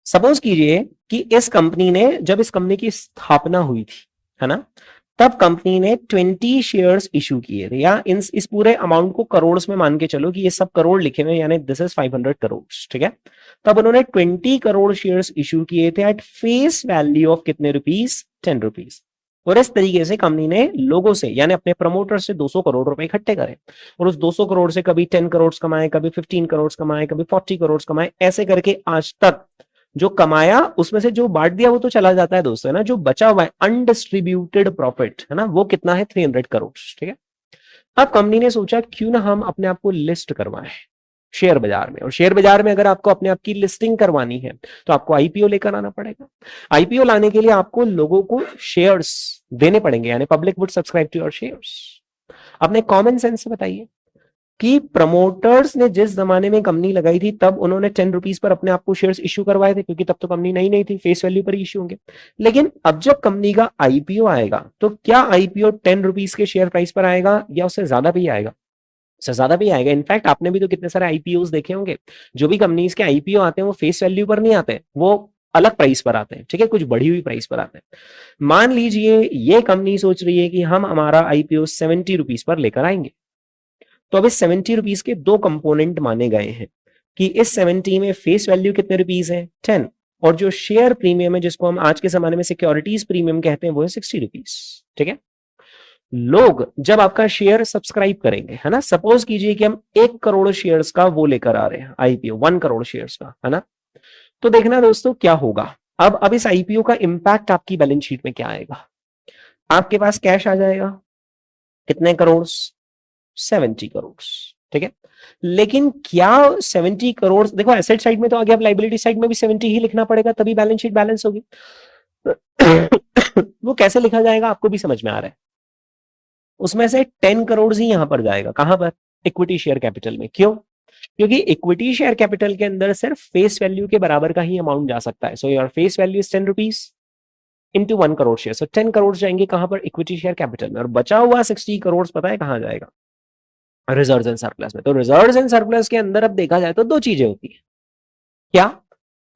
सपोज कीजिए कि इस कंपनी ने, जब इस कंपनी की स्थापना हुई थी, है ना, तब कंपनी ने 20 शेयर्स इशू किए थे, या इस पूरे अमाउंट को करोड़ में मान के चलो कि ये सब करोड़ लिखे हुए, यानी दिस इज 500 करोड़, ठीक है? तब उन्होंने 20 करोड़ शेयर्स इशू किए थे एट फेस वैल्यू ऑफ कितने रुपीस? 10 रुपीस। और इस तरीके से कंपनी ने लोगों से, यानी अपने प्रमोटर से 200 करोड़ रुपए इकट्ठे करे और उस 200 करोड़ से कभी 10 करोड़ कमाए, कभी 15 करोड़ कमाए, कभी 40 करोड़ कमाए, ऐसे करके आज तक जो कमाया उसमें से जो बांट दिया वो तो चला जाता है दोस्तों, है ना? जो बचा हुआ है अनडिस्ट्रीब्यूटेड प्रॉफिट, है ना, वो कितना है? 300 करोड़, ठीक है? अब कंपनी ने सोचा क्यों ना हम अपने आप को लिस्ट करवाएं शेयर बाजार में। और शेयर बाजार में अगर आपको अपने आप की लिस्टिंग करवानी है तो आपको आईपीओ लेकर आना पड़ेगा। आईपीओ लाने के लिए आपको लोगों को शेयर्स देने पड़ेंगे, यानी public would subscribe to your shares. अपने कॉमन सेंस से बताइए, कि प्रमोटर्स ने जिस जमाने में कंपनी लगाई थी तब उन्होंने 10 रुपीज पर अपने आप को शेयर्स इश्यू करवाए थे, क्योंकि तब तो कंपनी नई नहीं थी, फेस वैल्यू पर इश्यू होंगे। लेकिन अब जब कंपनी का आईपीओ आएगा तो क्या आईपीओ 10 रुपीज के शेयर प्राइस पर आएगा या उससे ज्यादा भी आएगा? उससे ज्यादा भी आएगा। इनफैक्ट आपने भी तो कितने सारे आईपीओ देखे होंगे, जो भी कंपनीज के आईपीओ आते हैं वो फेस वैल्यू पर नहीं आते, वो अलग प्राइस पर आते हैं, ठीक है, कुछ बढ़ी हुई प्राइस पर आते हैं। मान लीजिए ये कंपनी सोच रही है कि हम हमारा आईपीओ 70 रुपीज पर लेकर आएंगे, तो अब इस 70 रुपीज के दो कंपोनेंट माने गए हैं कि इस 70 में फेस वैल्यू कितने रुपीज है, 10, और जो शेयर प्रीमियम है जिसको हम आज के जमाने में सिक्योरिटीज प्रीमियम कहते हैं वो है 60 रुपीज, ठीक है। लोग जब आपका शेयर सब्सक्राइब करेंगे, है ना, सपोज कीजिए कि हम 1 करोड़ शेयर्स का वो लेकर आ रहे हैं आईपीओ, 1 करोड़ शेयर्स का, है ना, तो देखना दोस्तों क्या होगा। अब इस आईपीओ का इंपैक्ट आपकी बैलेंस शीट में क्या आएगा? आपके पास कैश आ जाएगा कितने करोड़? 70 करोड़, ठीक है। लेकिन क्या 70 करोड़, देखो एसेट साइड में तो आगे, अब लाइबिलिटी साइड में भी 70 ही लिखना पड़ेगा तभी बैलेंस शीट बैलेंस होगी। वो कैसे लिखा जाएगा आपको भी समझ में आ रहा है। उसमें से 10 करोड़ ही यहां पर जाएगा, कहां पर? इक्विटी शेयर कैपिटल में। क्यों? क्योंकि इक्विटी शेयर कैपिटल के अंदर सिर्फ फेस वैल्यू के बराबर का ही अमाउंट जा सकता है। So your face value is 10 rupees into 1 crore share, so 10 crore जाएंगे कहां पर? इक्विटी शेयर कैपिटल में। और बचा हुआ 60 करोड़ पता है कहां जाएगा? रिजर्व्स एंड सरप्लस में। तो रिजर्व्स एंड सरप्लस के अंदर अब देखा जाए तो दो चीजें होती है। क्या?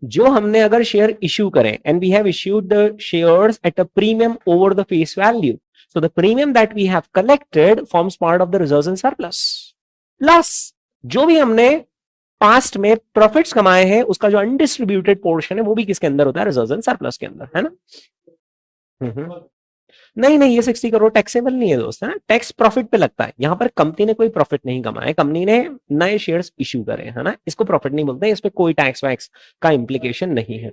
जो हमने अगर शेयर इश्यू करें, and we have issued the shares at a premium over the face value, so the premium that we have collected forms part of the reserves and surplus, plus जो भी हमने पास्ट में प्रॉफिट्स कमाए हैं उसका जो अनडिस्ट्रीब्यूटेड पोर्शन है वो भी किसके अंदर होता है? रिजर्व्स एंड सरप्लस के अंदर, है ना। नहीं नहीं, ये 60 करोड़ टैक्सेबल नहीं है दोस्त, है ना, टैक्स प्रॉफिट पे लगता है। यहां पर कंपनी ने कोई प्रॉफिट नहीं कमाया, कंपनी ने नए शेयर्स इश्यू करे, है ना, इसको प्रॉफिट नहीं बोलते, इस पे कोई टैक्स वैक्स का इंप्लीकेशन नहीं है।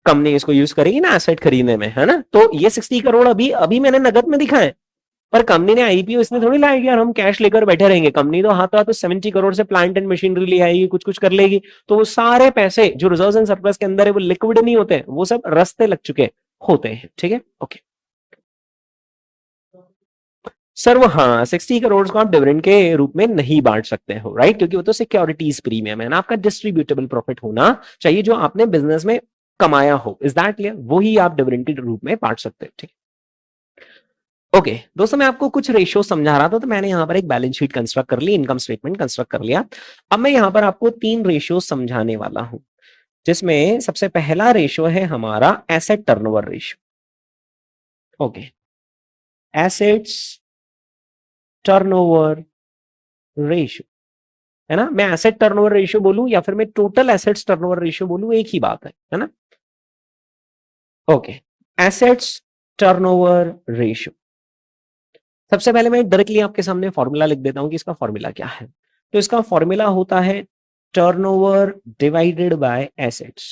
कंपनी इसको यूज करेगी ना एसेट खरीदने में, है ना। तो ये 60 करोड़ अभी अभी मैंने नगद में दिखा है, पर कंपनी ने आईपीओ इसने थोड़ी लाया कि यार हम कैश लेकर बैठे रहेंगे। कंपनी तो हाथों हाथ 70 करोड़ से प्लांट एंड मशीनरी ले आएगी, कुछ कुछ कर लेगी, तो वो सारे पैसे जो रिजर्व्स एंड सरप्लस के अंदर है वो लिक्विड नहीं होते, वो सब रस्ते लग चुके होते हैं, ठीक है, ओके। सर वो हाँ 60 करोड़ को आप डिविडेंड के रूप में नहीं बांट सकते हो, राइट, क्योंकि वो तो सिक्योरिटीज प्रीमियम है ना, आपका डिस्ट्रीब्यूटेबल प्रॉफिट होना चाहिए जो आपने बिजनेस में कमाया हो। Is that clear? वो ही आप डिविडेंड के रूप में बांट सकते हैं, ठीक है। ओके दोस्तों, मैं आपको कुछ रेशियो समझा रहा था, तो मैंने यहां पर एक बैलेंस शीट कंस्ट्रक्ट कर ली, इनकम स्टेटमेंट कंस्ट्रक्ट कर लिया। अब मैं यहां पर आपको 3 रेशियो समझाने वाला हूं, जिसमें सबसे पहला रेशियो है हमारा asset turnover ratio. Okay, assets turnover ratio, है ना। मैं एसेट टर्नओवर रेशियो बोलूं या फिर मैं टोटल एसेट्स टर्नओवर रेशियो बोलूं, एक ही बात है ना। Okay, assets turnover ratio. सबसे पहले मैं डायरेक्टली आपके सामने फॉर्मूला लिख देता हूं कि इसका फॉर्मूला क्या है। तो इसका फॉर्मूला होता है टर्नओवर डिवाइडेड बाय एसेट्स।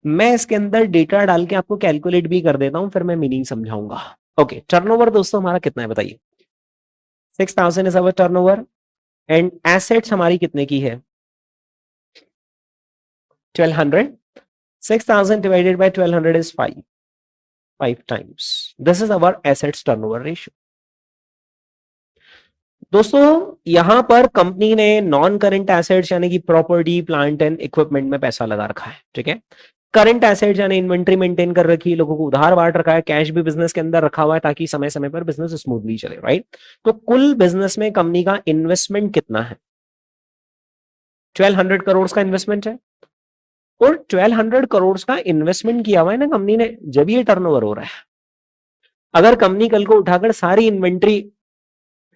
मैं इसके अंदर डेटा डाल के आपको कैलकुलेट भी कर देता हूं, फिर मैं मीनिंग समझाऊंगा। ओके, टर्नओवर दोस्तों हमारा कितना है बताइए? 6000 is our turnover, and assets हमारी कितने की है? 1200। 6000 divided by 1200 is 5 times. This is our assets turnover ratio. दोस्तों यहां पर कंपनी ने नॉन करंट एसेट्स यानी कि प्रॉपर्टी प्लांट एंड इक्विपमेंट में पैसा लगा रखा है, ठीक है। करंट एसेट्स यानी इन्वेंट्री मेंटेन कर रखी है, लोगों को उधार बांट रखा है, कैश भी बिजनेस के अंदर रखा हुआ है ताकि समय समय पर बिजनेस स्मूथली चले, राइट। तो कुल बिजनेस में कंपनी का इन्वेस्टमेंट कितना है? 1200 करोड़ का इन्वेस्टमेंट है, और 1200 करोड़ का इन्वेस्टमेंट किया हुआ है ना कंपनी ने, जब ये टर्नओवर हो रहा है। अगर कंपनी कल को उठाकर सारी इन्वेंट्री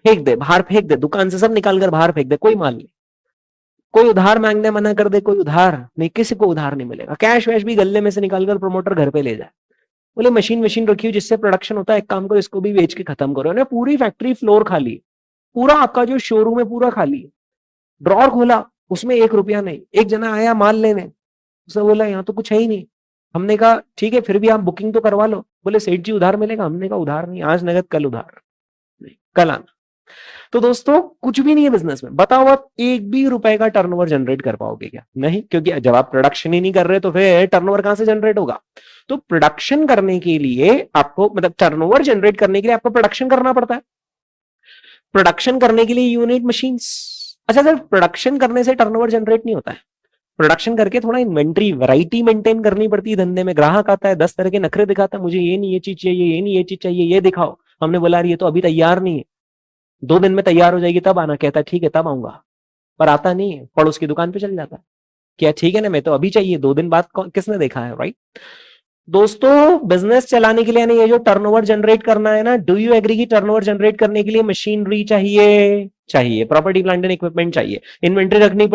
फेंक दे, बाहर फेंक दे, दुकान से सब निकाल कर बाहर फेंक दे, कोई माल नहीं, कोई उधार मांगने मना कर दे, कोई उधार नहीं, किसी को उधार नहीं मिलेगा, कैश वैश भी गले में से निकालकर प्रमोटर घर पे ले जाए, बोले मशीन मशीन रखी हो जिससे प्रोडक्शन होता है, एक काम करो इसको भी बेच के खत्म करो ना। पूरी फैक्ट्री फ्लोर खाली, पूरा आपका जो शोरूम है पूरा खाली, ड्रॉर खोला उसमें 1 रुपया नहीं। एक जना आया माल लेने, उसने बोला यहाँ तो कुछ है ही नहीं। हमने कहा ठीक है फिर भी आप बुकिंग तो करवा लो, बोले सेठ जी उधार मिलेगा। हमने कहा उधार नहीं, आज नगद कल उधार नहीं, कल आना। तो दोस्तों कुछ भी नहीं है बिजनेस में, बताओ आप 1 भी रुपए का टर्नओवर जनरेट कर पाओगे क्या? नहीं, क्योंकि जब आप प्रोडक्शन ही नहीं कर रहे तो फिर टर्नओवर कहां से जनरेट होगा? तो प्रोडक्शन करने के लिए आपको, मतलब टर्नओवर जनरेट करने के लिए आपको प्रोडक्शन करना पड़ता है। प्रोडक्शन करने के लिए यूनिट मशीन्स। अच्छा सर, प्रोडक्शन करने से टर्नओवर जनरेट नहीं होता है। प्रोडक्शन करके थोड़ा इन्वेंट्री वैरायटी मेंटेन करनी पड़ती है धंधे में। ग्राहक आता है 10 तरह के नखरे दिखाता है, मुझे ये नहीं ये चीज चाहिए, ये नहीं ये चीज चाहिए, ये दिखाओ। हमने बोला ये तो अभी तैयार नहीं है, 2 दिन में तैयार हो जाएगी तब आना। कहता है ठीक है तब आऊंगा, पर आता नहीं है, पड़ोस की दुकान पे चल जाता है। क्या ठीक है ना, मैं तो अभी चाहिए, 2 दिन बाद किसने देखा है, राइट। दोस्तों बिजनेस चलाने के लिए नहीं, ये जो टर्नओवर जनरेट करना है ना, डू यू एग्री कि टर्नओवर जनरेट करने के लिए मशीनरी चाहिए, प्रॉपर्टी प्लांट एंड इक्विपमेंट चाहिए, इन्वेंट्री रखनी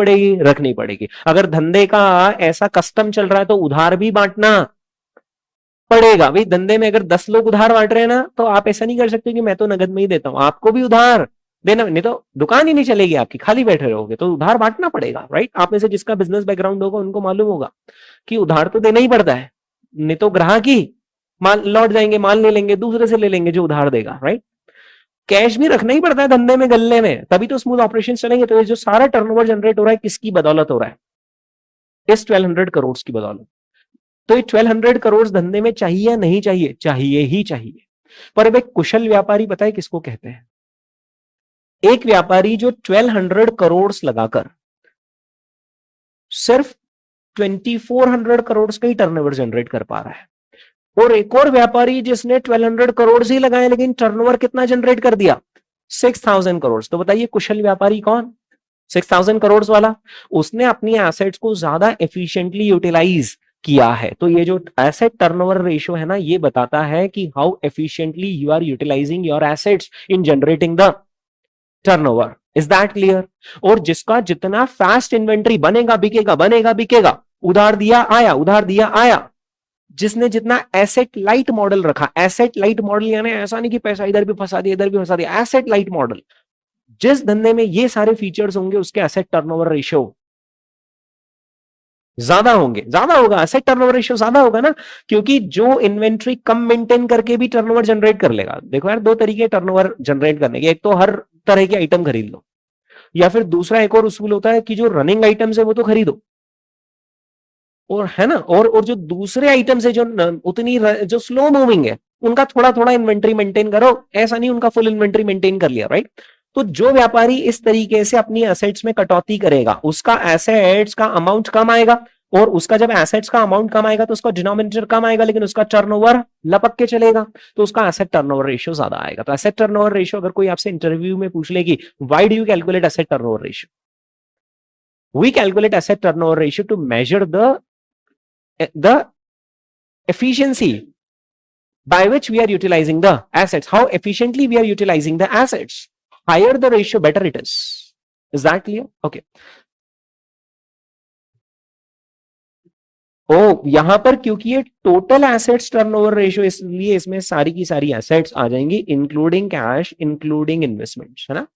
पड़ेगी। अगर धंधे का ऐसा कस्टम चल रहा है तो उधार भी बांटना पड़ेगा भाई। धंधे में अगर 10 लोग उधार बांट रहे हैं ना, तो आप ऐसा नहीं कर सकते कि मैं तो नगद में ही देता हूं, आपको भी उधार देना, नहीं तो दुकान ही नहीं चलेगी आपकी, खाली बैठे रहोगे। तो उधार बांटना पड़ेगा, राइट। आप में से जिसका बिजनेस बैकग्राउंड होगा उनको मालूम होगा कि उधार तो देना ही पड़ता है, नहीं तो ग्राहक ही माल लौट जाएंगे, माल नहीं लेंगे, दूसरे से ले लेंगे जो उधार देगा, राइट। कैश भी रखना ही पड़ता है धंधे में, गल्ले में, तभी तो स्मूथ ऑपरेशन चलेंगे। तो ये जो सारा टर्नओवर जनरेट हो रहा है किसकी बदौलत हो रहा है? इस 1200 करोड़ की बदौलत। तो ये 1200 करोड़ धंधे में चाहिए या नहीं चाहिए? चाहिए ही चाहिए। पर अब एक कुशल व्यापारी पता है किसको कहते हैं? एक व्यापारी जो 1200 करोड़ लगाकर सिर्फ 2400 करोड़ का ही टर्नओवर जनरेट कर पा रहा है, और एक और व्यापारी जिसने 1200 करोड़ ही लगाए लेकिन टर्नओवर कितना जनरेट कर दिया? 6000 करोड़। तो बताइए कुशल व्यापारी कौन? 6000 करोड़ वाला। उसने अपनी एसेट्स को ज्यादा एफिशिएंटली यूटिलाइज किया है। तो ये जो एसेट टर्नओवर रेशियो है ना, ये बताता है कि how efficiently you are utilising your assets in generating the turnover. Is that clear? और जिसका जितना फास्ट इन्वेंट्री बनेगा बिकेगा, उधार दिया आया। जिसने जितना एसेट लाइट मॉडल रखा, एसेट लाइट मॉडल यानी ऐसा नहीं कि पैसा इधर भी फंसा दिया इधर भी फंसा दिया, एसेट लाइट मॉडल। जिस धंधे में ये सारे फीचर्स होंगे उसके एसेट टर्नओवर रेशियो ज्यादा होगा, एसेट टर्नओवर रेशियो ज्यादा होगा ना, क्योंकि जो इन्वेंट्री कम मेंटेन करके भी टर्नओवर जनरेट कर लेगा। देखो यार, 2 तरीके टर्नओवर जनरेट करने के, एक तो हर तरह के आइटम खरीद लो, या फिर दूसरा एक और उसूल होता है कि जो रनिंग आइटम्स है वो तो खरीदो, और है ना, और जो दूसरे आइटम्स है जो उतनी जो स्लो मूविंग है उनका थोड़ा थोड़ा इन्वेंट्री मेंटेन करो। ऐसा नहीं उनका फुल इन्वेंट्री मेंटेन कर लिया, राइट। तो जो व्यापारी इस तरीके से अपनी एसेट्स में कटौती करेगा उसका एसेट्स का अमाउंट कम आएगा, और उसका जब एसेट्स का अमाउंट कम आएगा तो उसका डिनोमिनेटर कम आएगा, लेकिन उसका टर्नओवर लपक के चलेगा, तो उसका एसेट टर्नओवर रेशियो ज्यादा आएगा। तो एसेट टर्नओवर रेशियो अगर कोई आपसे इंटरव्यू में पूछ लेगी, why do you calculate asset turnover ratio? We calculate asset turnover ratio to measure the efficiency by which we are utilizing the assets, how efficiently we are utilizing the assets. Higher the ratio, better it is. Is that clear? Okay. यहां पर क्योंकि ये टोटल एसेट्स टर्नओवर रेशियो, इसलिए इसमें सारी की सारी एसेट्स आ जाएंगी, इंक्लूडिंग कैश, इंक्लूडिंग इन्वेस्टमेंट्स, है ना।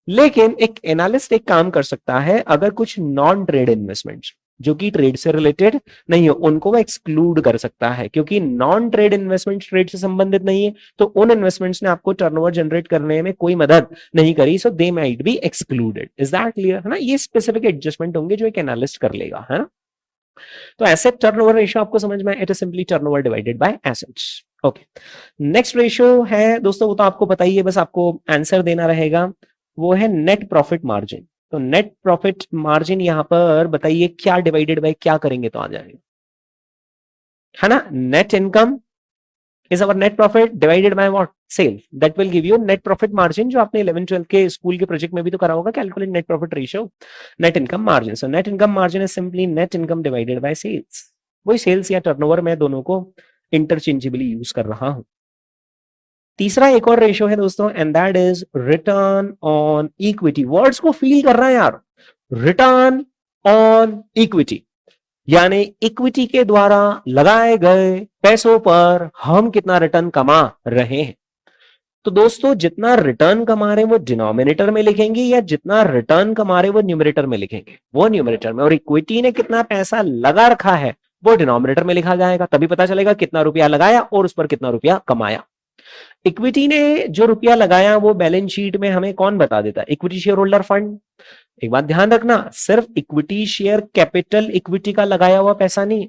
लेकिन एक एनालिस्ट एक काम कर सकता है, अगर कुछ नॉन ट्रेड इन्वेस्टमेंट्स जो कि ट्रेड से रिलेटेड नहीं हो उनको वो एक्सक्लूड कर सकता है, क्योंकि नॉन ट्रेड इन्वेस्टमेंट ट्रेड से संबंधित नहीं है, तो उन इन्वेस्टमेंट्स ने आपको टर्नओवर जनरेट करने में कोई मदद नहीं करी, so they might be excluded. Is that clear? है ना, ये स्पेसिफिक एडजस्टमेंट होंगे जो एक एनालिस्ट कर लेगा, है ना। तो एसेट टर्नओवर रेशियो आपको समझ में, it is simply turnover divided by assets. Okay, next ratio है दोस्तों, वो तो आपको पता ही है, बस आपको आंसर देना रहेगा, वो है नेट प्रॉफिट मार्जिन। तो नेट प्रॉफिट मार्जिन यहां पर बताइए क्या डिवाइडेड बाय क्या करेंगे तो आ जाएगा, है ना। Net income is our net profit divided by what? Sale. That will give you net profit margin, जो आपने 11-12 के स्कूल के प्रोजेक्ट में भी तो करा होगा, calculate net profit ratio, net income margin. So net income margin is simply net income divided by sales. वही सेल्स या टर्नओवर, मैं दोनों को इंटरचेंजेबली यूज कर रहा हूं। तीसरा एक और रेशियो है दोस्तों, and that is return on equity. Words को फील कर रहा है यार, रिटर्न ऑन इक्विटी, यानी इक्विटी के द्वारा लगाए गए पैसों पर हम कितना रिटर्न कमा रहे हैं। तो दोस्तों जितना रिटर्न कमा रहे हैं वो डिनोमिनेटर में लिखेंगे, या जितना रिटर्न कमा रहे हैं वो न्यूमरेटर में लिखेंगे? वो न्यूमरेटर में। और इक्विटी ने कितना पैसा लगा रखा है वो डिनोमिनेटर में लिखा जाएगा, तभी पता चलेगा कितना रुपया लगाया और उस पर कितना रुपया कमाया। इक्विटी ने जो रुपया लगाया वो बैलेंस शीट में हमें कौन बता देता है? Equity share holder fund. एक बात ध्यान रखना, सिर्फ इक्विटी शेयर कैपिटल इक्विटी का लगाया हुआ पैसा नहीं,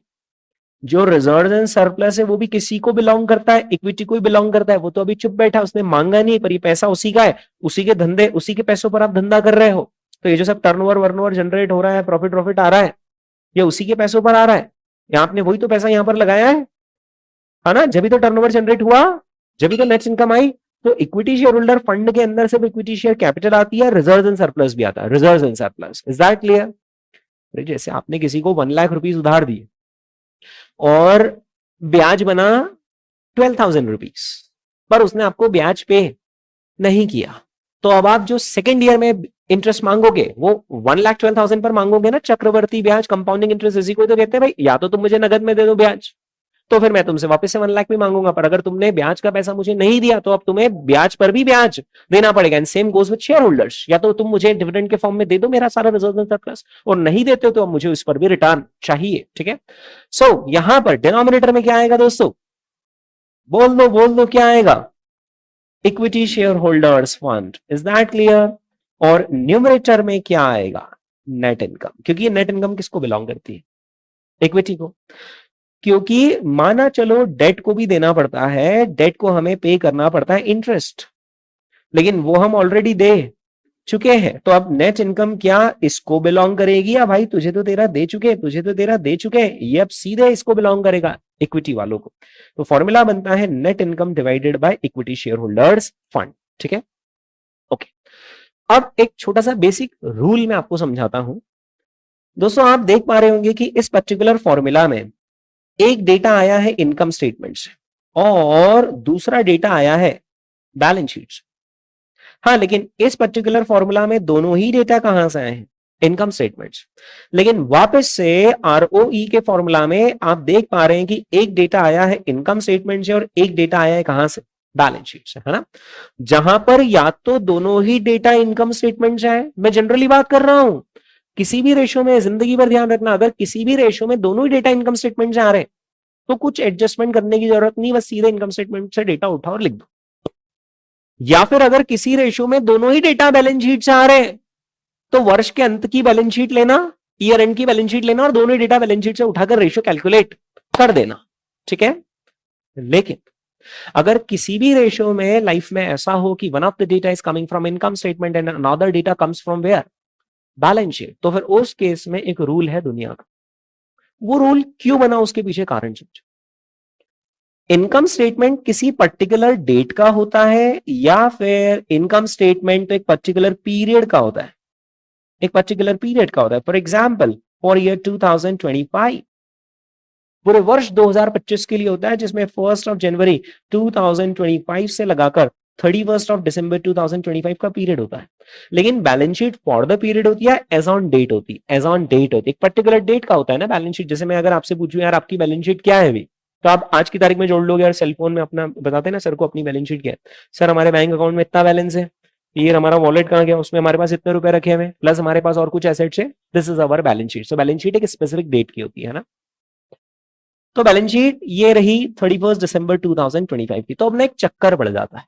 जो रिजर्व एंड सरप्लस है वो भी किसी को बिलोंग करता है, इक्विटी को ही बिलोंग करता है। वो तो अभी चुप बैठा, उसने मांगा नहीं, पर ये पैसा उसी का है, उसी के धंधे, उसी के पैसों पर आप धंधा कर रहे हो। तो ये जो सब टर्नओवर वर्नओवर जनरेट हो रहा है, प्रॉफिट आ रहा है, ये उसी के पैसों पर आ रहा है। यहाँ आपने वही तो पैसा यहाँ पर लगाया है ना, जब भी तो टर्नओवर जनरेट हुआ, जब भी तो नेट इनकम आई। तो इक्विटी शेयर होल्डर फंड के अंदर सिर्फ इक्विटी शेयर कैपिटल आती है, रिजर्व एंड सरप्लस भी आता है, reserve and surplus. Is that clear? जैसे आपने किसी को 1 लाख रुपीज उधार दिए और ब्याज बना 12,000 रुपीज, पर उसने आपको ब्याज पे नहीं किया, तो अब आप जो सेकेंड ईयर में इंटरेस्ट मांगोगे वो 1,12,000 पर मांगोगे ना, चक्रवर्ती ब्याज, कंपाउंडिंग इंटरेस्ट, इसी को तो कहते हैं भाई, या तो तुम मुझे नगद में दे दो ब्याज, तो फिर मैं तुमसे वापस से 1 लाख भी मांगूंगा, पर अगर तुमने ब्याज का पैसा मुझे नहीं दिया तो अब तुम्हें ब्याज पर भी ब्याज देना पड़ेगा। And same goes with share holders, या तो तुम मुझे डिविडेंड के फॉर्म में दे दो मेरा सारा रिजर्व एंड सरप्लस, और नहीं देते हो तो अब मुझे उस पर भी रिटर्न चाहिए। ठीक है, सो यहां पर डिनोमिनेटर में क्या आएगा दोस्तों, बोल दो क्या आएगा, equity share holders fund. Is that clear? और न्यूमरेटर में क्या आएगा, नेट इनकम, क्योंकि ये नेट इनकम किसको बिलोंग करती है, इक्विटी को। क्योंकि माना चलो डेट को भी देना पड़ता है, डेट को हमें पे करना पड़ता है इंटरेस्ट, लेकिन वो हम ऑलरेडी दे चुके हैं, तो अब नेट इनकम क्या इसको बिलोंग करेगी, या भाई तुझे तो तेरा दे चुके, ये अब सीधे इसको बिलोंग करेगा, इक्विटी वालों को। तो फॉर्मूला बनता है net income divided by equity share holders fund. ठीक है, ओके। अब एक छोटा सा बेसिक रूल मैं आपको समझाता हूं। दोस्तों आप देख पा रहे होंगे कि इस पर्टिकुलर फॉर्मूला में एक डेटा आया है इनकम स्टेटमेंट से और दूसरा डेटा आया है बैलेंस शीट से। हाँ, लेकिन इस पर्टिकुलर फॉर्मूला में दोनों ही डेटा कहां से आए हैं, इनकम स्टेटमेंट। लेकिन वापस से आरओई के फॉर्मूला में आप देख पा रहे हैं कि एक डेटा आया है इनकम स्टेटमेंट से और एक डेटा आया है कहां से, बैलेंस शीट से, है ना। जहां पर या तो दोनों ही डेटा इनकम स्टेटमेंट से आए, मैं जनरली बात कर रहा हूं, किसी भी रेशो में जिंदगी भर ध्यान रखना, अगर किसी भी रेशो में दोनों ही डेटा इनकम स्टेटमेंट से आ रहे हैं तो कुछ एडजस्टमेंट करने की जरूरत नहीं, बस सीधे इनकम स्टेटमेंट से डेटा उठाओ और लिख दो। या फिर अगर किसी रेशो में दोनों ही डेटा बैलेंस शीट से आ रहे हैं तो वर्ष के अंत की बैलेंस शीट लेना, ईयर एंड की बैलेंस शीट लेना और दोनों ही डेटा बैलेंस शीट से उठाकर रेशो कैलकुलेट कर देना। ठीक है, लेकिन अगर किसी भी रेशो में लाइफ में ऐसा हो कि one of the data is coming from income statement and another data comes from where, balance sheet, तो फिर उस केस में एक रूल है दुनिया का। वो रूल क्यों बना, उसके पीछे कारण समझो। इनकम स्टेटमेंट किसी पर्टिकुलर डेट का होता है या फिर इनकम स्टेटमेंट तो एक पर्टिकुलर पीरियड का होता है, एक पर्टिकुलर पीरियड का होता है। फॉर एग्जाम्पल फॉर ईयर 2025, पूरे वर्ष 2025 के लिए होता है, जिसमें 1 जनवरी 2025 से लगाकर 31 दिसंबर 2025 का पीरियड होता है। लेकिन balance sheet for the period होती है, एज ऑन डेट होती है, एज ऑन डेट होती है, एक पर्टिकुलर डेट का होता है ना बैलेंस शीट। जैसे मैं अगर आपसे पूछूं यार आपकी बैलेंस शीट क्या है अभी, तो आप आज की तारीख में जोड़ लोगे, यार सेलफोन में अपना बताते हैं ना सर को अपनी बैलेंस शीट क्या है, सर हमारे बैंक अकाउंट में इतना बैलेंस है, ये हमारा वॉलेट कहाँ गया, उसमें हमारे पास इतने रुपए रखे हुए, प्लस हमारे पास और कुछ एसेट्स है, this is our balance sheet. So balance sheet एक स्पेसिफिक डेट की होती है ना। तो बैलेंस शीट ये रही 31 दिसंबर 2025 की। तो अब ना एक चक्कर पड़ जाता है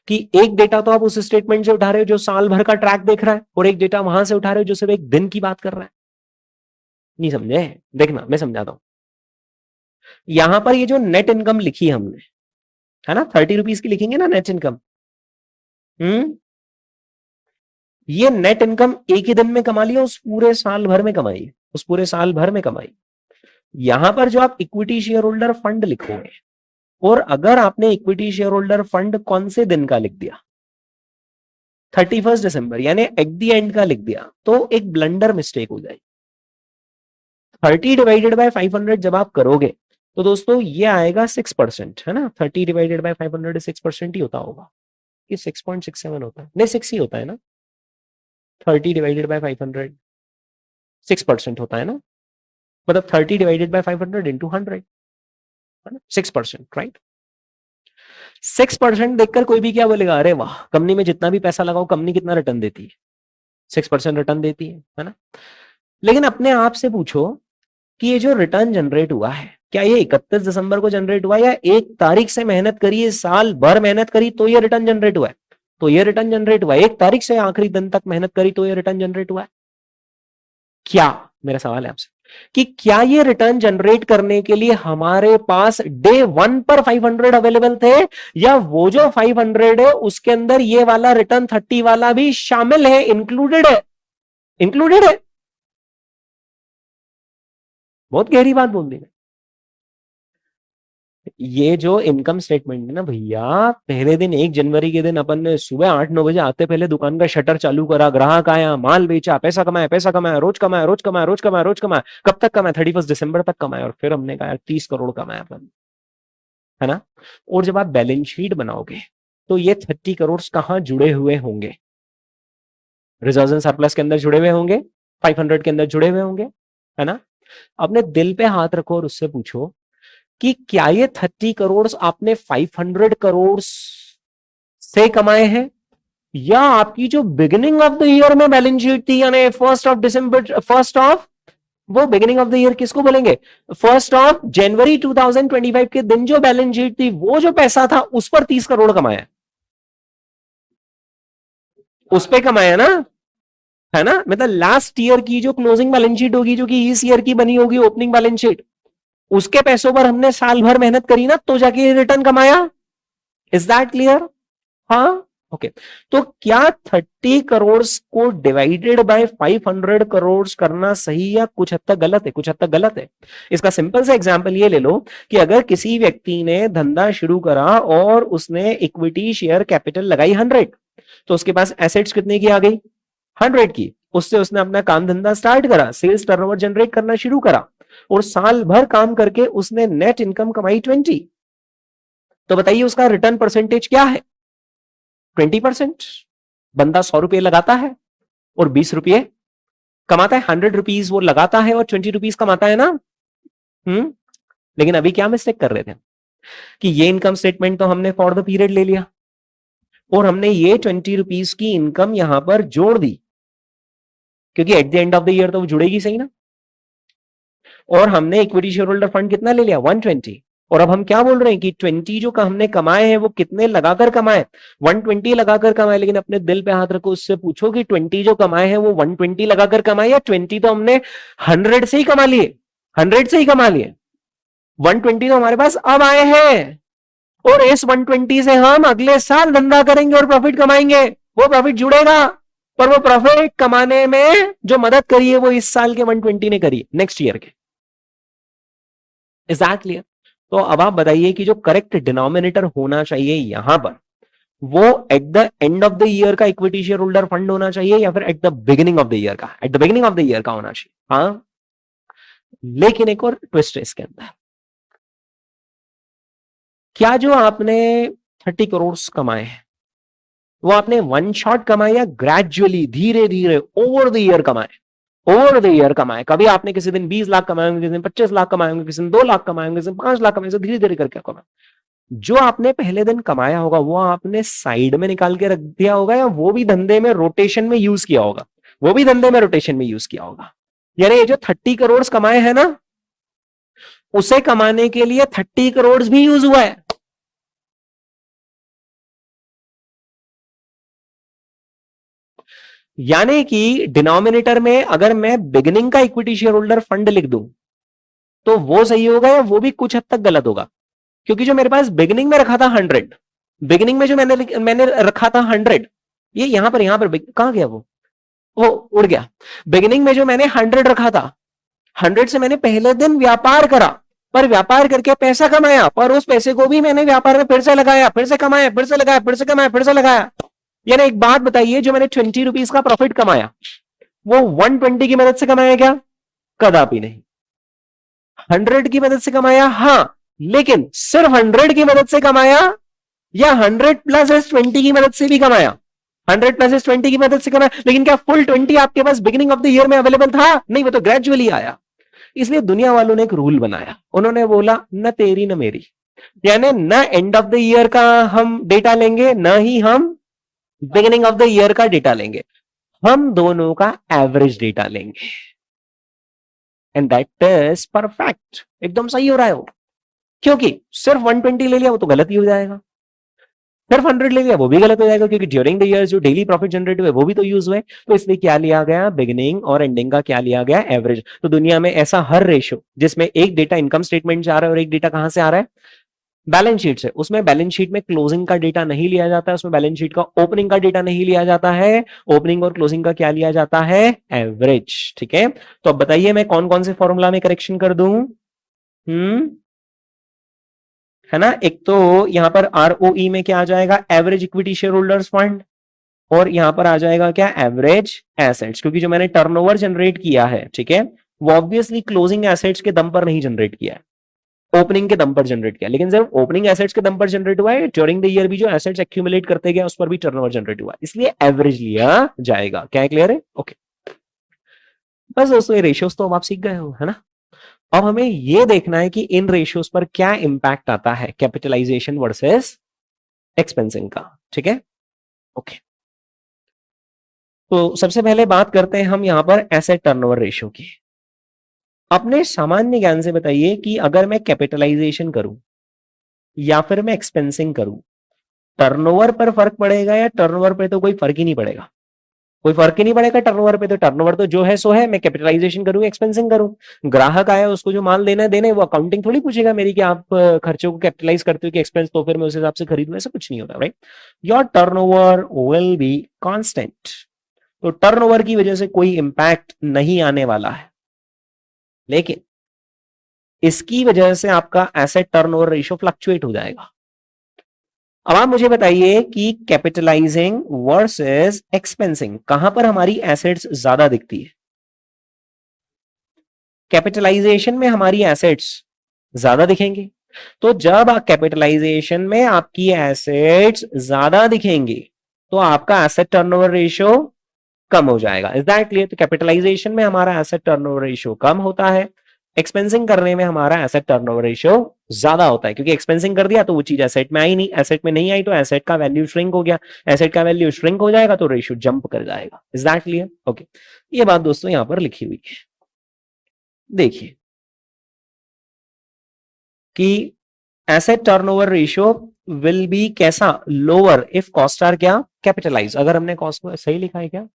कि एक डेटा तो आप उस स्टेटमेंट से उठा रहे हो जो साल भर का ट्रैक देख रहा है, और एक डेटा वहां से उठा रहे हो जो सिर्फ एक दिन की बात कर रहा है। नहीं समझे? देखना मैं समझाता हूं। यहां पर ये जो नेट इनकम लिखी हमने, है ना, 30 रुपीज की लिखेंगे ना नेट इनकम। ये नेट इनकम एक ही दिन में कमा लिया, उस पूरे साल भर में कमाई, उस पूरे साल भर में कमाई। यहां पर जो आप इक्विटी शेयर होल्डर फंड लिखोगे, और अगर आपने इक्विटी शेयर होल्डर फंड कौन से दिन का लिख दिया, 31 दिसंबर यानी एट द एंड का लिख दिया, तो एक ब्लंडर मिस्टेक हो जाएगी। 30 डिवाइडेड बाय 500 जब आप करोगे तो दोस्तों ये आएगा 6%, है ना। 30 डिवाइडेड बाय 500 6% ही होता होगा, कि 6.67 होता है, नहीं 6 ही होता है ना। 30 डिवाइडेड बाय 500 6% होता है ना, मतलब 30 डिवाइडेड बाय 500 इंटू 100, 6%, राइट। 6% देखकर कोई भी क्या बोलेगा, अरे वाह कंपनी में जितना भी पैसा लगाओ कंपनी कितना रिटर्न देती है, 6% रिटर्न देती है ना। लेकिन अपने आप से पूछो कि ये जो रिटर्न जनरेट हुआ है, क्या ये 31 दिसंबर को जनरेट हुआ या 1 तारीख से मेहनत करी, साल भर मेहनत करी तो ये रिटर्न जनरेट हुआ है? तो ये रिटर्न जनरेट हुआ 1 तारीख से आखिरी दिन तक मेहनत करी तो ये रिटर्न जनरेट हुआ है क्या? मेरा सवाल है आपसे। कि क्या ये रिटर्न जनरेट करने के लिए हमारे पास डे 1 पर 500 अवेलेबल थे, या वो जो 500 है उसके अंदर ये वाला रिटर्न 30 वाला भी शामिल है, इंक्लूडेड है, इंक्लूडेड है। बहुत गहरी बात बोल दी। ये जो इनकम स्टेटमेंट है ना भैया, पहले दिन 1 जनवरी के दिन अपन ने सुबह 8-9 बजे आते पहले दुकान का शटर चालू करा, ग्राहक आया, माल बेचा, पैसा कमाया, पैसा कमाया, रोज कमाया, रोज कमाया, रोज कमाया, रोज कमाया, कब तक कमाया? 31 दिसंबर तक कमाया। और फिर हमने कहा 30 करोड़ कमाया अपन, है ना। और जब आप बैलेंस शीट बनाओगे तो ये 30 करोड़ कहां जुड़े हुए होंगे? रिजर्व एंड सरप्लस के अंदर जुड़े हुए होंगे, 500 के अंदर जुड़े हुए होंगे, है ना। अपने दिल पे हाथ रखो और उससे पूछो कि क्या ये 30 करोड़ आपने 500 करोड़ से कमाए हैं, या आपकी जो बिगिनिंग ऑफ द ईयर में बैलेंस शीट थी, यानी 1 दिसंबर, वो बिगिनिंग ऑफ द ईयर किसको बोलेंगे? 1 जनवरी 2025 के दिन जो बैलेंस शीट थी, वो जो पैसा था उस पर 30 करोड़ कमाया, उस पे कमाया ना, है ना। मतलब लास्ट ईयर की जो क्लोजिंग बैलेंस शीट होगी, जो कि इस ईयर की बनी होगी ओपनिंग बैलेंस शीट, उसके पैसों पर हमने साल भर मेहनत करी ना, तो जाके रिटर्न कमाया। Is that clear? हाँ, ओके। तो क्या 30 करोड़ को डिवाइडेड बाय 500 करोड़ करना सही या कुछ हद तक गलत है? कुछ हद तक गलत है। इसका सिंपल सा एग्जांपल ये ले लो कि अगर किसी व्यक्ति ने धंधा शुरू करा और उसने इक्विटी शेयर कैपिटल लगाई 100, तो उसके पास एसेट्स कितने की आ गई? 100 की। उससे उसने अपना काम धंधा स्टार्ट करा, सेल्स टर्नओवर जनरेट करना शुरू करा, और साल भर काम करके उसने नेट इनकम कमाई 20। तो बताइए उसका रिटर्न परसेंटेज क्या है? 20%। बंदा 100 रुपए लगाता है और 20 रुपए कमाता है। 100 रुपीज वो लगाता है और 20 रुपीज कमाता है ना। लेकिन अभी क्या मिस्टेक कर रहे थे कि ये इनकम स्टेटमेंट तो हमने फॉर द पीरियड ले लिया, और हमने ये 20 रुपीज की इनकम यहां पर जोड़ दी, क्योंकि eight the end of the year तो वो जुड़ेगी सही ना। और हमने इक्विटी शेयर होल्डर फंड कितना ले लिया? 120। और अब हम क्या बोल रहे हैं कि 20 जो हमने कमाए हैं वो कितने लगाकर कमाए? 120 लगाकर कमाए। लेकिन अपने दिल पे हाथ रखो, उससे पूछो कि 20 जो कमाए हैं वो 120 लगाकर कमाए, या 20 तो हमने 100 से ही कमा लिए, 100 से ही कमा लिए। 120 तो हमारे पास अब आए हैं, और इस 120 से हम अगले साल धंधा करेंगे और प्रॉफिट कमाएंगे। वो प्रॉफिट जुड़ेगा, पर वो प्रॉफिट कमाने में जो मदद करी है वो इस साल के 120 ने करी, नेक्स्ट ईयर के। Is that clear? तो अब आप बताइए कि जो करेक्ट डिनोमिनेटर होना चाहिए यहां पर, वो at the end of the year का इक्विटी शेयर होल्डर फंड होना चाहिए, या फिर at the beginning of the year का? At the beginning of the year का होना चाहिए। हाँ, लेकिन एक और ट्विस्ट है इसके अंदर। क्या जो आपने 30 करोड़ कमाए हैं वो आपने वन शॉट कमाए, या ग्रेजुअली धीरे धीरे ओवर द ईयर कमाए? ओवर द ईयर कमाए। कभी आपने किसी दिन 20 लाख कमाए होंगे, किसी दिन 25 लाख कमाए होंगे, किसी दिन 2 लाख कमाए होंगे, किसी दिन 5 लाख कमाए, धीरे धीरे करके कमाए। जो आपने पहले दिन कमाया होगा वो आपने साइड में निकाल के रख दिया होगा, या वो भी धंधे में रोटेशन में यूज किया होगा? वो भी धंधे में रोटेशन में यूज किया होगा। यानी ये जो 30 करोड़ कमाए हैं ना, उसे कमाने के लिए 30 करोड़ भी यूज हुआ है। यानी कि डिनोमिनेटर में अगर मैं बिगिनिंग का इक्विटी शेयर होल्डर फंड लिख दूं तो वो सही होगा, या वो भी कुछ हद तक गलत होगा? क्योंकि जो मेरे पास बिगिनिंग में रखा था 100, बिगिनिंग में जो मैंने रखा था 100, ये यहां पर कहां गया? वो उड़ गया। बिगिनिंग में जो मैंने 100 रखा था, 100 से मैंने पहले दिन व्यापार करा, पर व्यापार करके पैसा कमाया, पर उस पैसे को भी मैंने व्यापार में फिर से लगाया, फिर से कमाया, फिर से लगाया, फिर से कमाया, फिर से लगाया। यानी एक बात बताइए, जो मैंने 20 रुपीज का प्रॉफिट कमाया वो 120 की मदद से कमाया क्या? कदापि नहीं। 100 की मदद से कमाया, हां, लेकिन सिर्फ 100 की मदद से कमाया, या 100 प्लस एस 20 की मदद से भी कमाया? 100 प्लस एस 20 की मदद से कमाया, लेकिन क्या फुल 20 आपके पास बिगिनिंग ऑफ द ईयर में अवेलेबल था? नहीं, वो तो ग्रेजुअली आया। इसलिए दुनिया वालों ने एक रूल बनाया, उन्होंने बोला न तेरी न मेरी, यानी न एंड ऑफ द ईयर का हम डेटा लेंगे, न ही हम बिगिनिंग ऑफ द ईयर का डेटा लेंगे, हम दोनों का एवरेज डेटा लेंगे। एंड दैट इज परफेक्ट, एकदम सही हो रहा है वो। क्योंकि सिर्फ 120 ले लिया वो तो गलत ही हो जाएगा। सिर्फ 100 ले लिया वो भी गलत हो जाएगा, क्योंकि ड्यूरिंग द ईयर जो डेली प्रॉफिट जनरेट हुए वो भी तो यूज हुए, तो इसलिए क्या लिया गया, बिगिनिंग और एंडिंग का क्या लिया गया, एवरेज। तो दुनिया में ऐसा हर रेशियो जिसमें एक डेटा इनकम स्टेटमेंट से आ रहा है और एक डेटा कहां से आ रहा है, बैलेंस शीट से, उसमें बैलेंस शीट में क्लोजिंग का डेटा नहीं लिया जाता है, उसमें बैलेंस शीट का ओपनिंग का डेटा नहीं लिया जाता है, ओपनिंग और क्लोजिंग का क्या लिया जाता है, एवरेज। ठीक है, तो अब बताइए मैं कौन कौन से फॉर्मूला में करेक्शन कर दूं। है ना, एक तो यहां पर आरओई में क्या आ जाएगा, average equity share holders fund, और यहां पर आ जाएगा क्या, एवरेज एसेट्स, क्योंकि जो मैंने टर्नओवर जनरेट किया है, ठीक है, वो ऑब्वियसली क्लोजिंग एसेट्स के दम पर नहीं जनरेट किया है, ओपनिंग के दम पर जनरेट किया, लेकिन जब ओपनिंग एसेट्स के दम पर जनरेट हुआ है, ड्यूरिंग द ईयर भी जो एसेट्स एक्यूमुलेट करते गए उस पर भी टर्नओवर जनरेट हुआ, इसलिए एवरेज लिया जाएगा। क्या क्लियर है, ओके। बस दोस्तों ये रेशियोज तो अब आप सीख गए हो, है ना। अब हमें यह देखना है कि इन रेशियोज पर क्या इंपैक्ट आता है कैपिटलाइजेशन वर्सेस एक्सपेंसिंग का। ठीक है, ओके। तो सबसे पहले बात करते हैं हम यहां पर एसेट टर्नओवर रेशियो की। अपने सामान्य ज्ञान से बताइए कि अगर मैं कैपिटलाइजेशन करूं या फिर मैं एक्सपेंसिंग करूं, टर्नओवर पर फर्क पड़ेगा या टर्नओवर पे तो कोई फर्क ही नहीं पड़ेगा, कोई फर्क ही नहीं पड़ेगा टर्नओवर पे, तो टर्नओवर तो जो है सो है, मैं कैपिटलाइजेशन करूं एक्सपेंसिंग करूं, ग्राहक आया उसको जो माल देना है देने, वो अकाउंटिंग थोड़ी पूछेगा मेरी कि आप खर्चों को कैपिटलाइज करते हो कि एक्सपेंस, तो फिर मैं उस हिसाब से खरीदूं, ऐसा कुछ नहीं होता, right. Your turnover will be constant, तो टर्नओवर की वजह से कोई इंपैक्ट नहीं आने वाला है, लेकिन इसकी वजह से आपका एसेट टर्नओवर रेशियो फ्लक्चुएट हो जाएगा। अब आप मुझे बताइए कि कैपिटलाइजिंग वर्सेस एक्सपेंसिंग कहां पर हमारी एसेट्स ज्यादा दिखती है। कैपिटलाइजेशन में हमारी एसेट्स ज्यादा दिखेंगे, तो जब कैपिटलाइजेशन में आपकी एसेट्स ज्यादा दिखेंगे तो आपका एसेट टर्नओवर रेशियो कम हो जाएगा। Is that clear. तो कैपिटलाइजेशन में हमारा एसेट टर्नओवर रेशियो कम होता है, एक्सपेंसिंग करने में हमारा एसेट टर्नओवर रेशियो ज्यादा होता है, क्योंकि एक्सपेंसिंग कर दिया तो वो चीज एसेट में आई नहीं, एसेट में नहीं आई तो एसेट का वैल्यू श्रिंक हो गया, एसेट का वैल्यू श्रिंक हो जाएगा तो रेशियो जंप कर जाएगा। Is that clear, okay. ये बात दोस्तों यहां पर लिखी हुई है, देखिए कि asset turnover ratio will be कैसा, लोअर इफ कॉस्ट आर क्या, कैपिटलाइज। अगर हमने कॉस्ट को सही लिखा है क्या,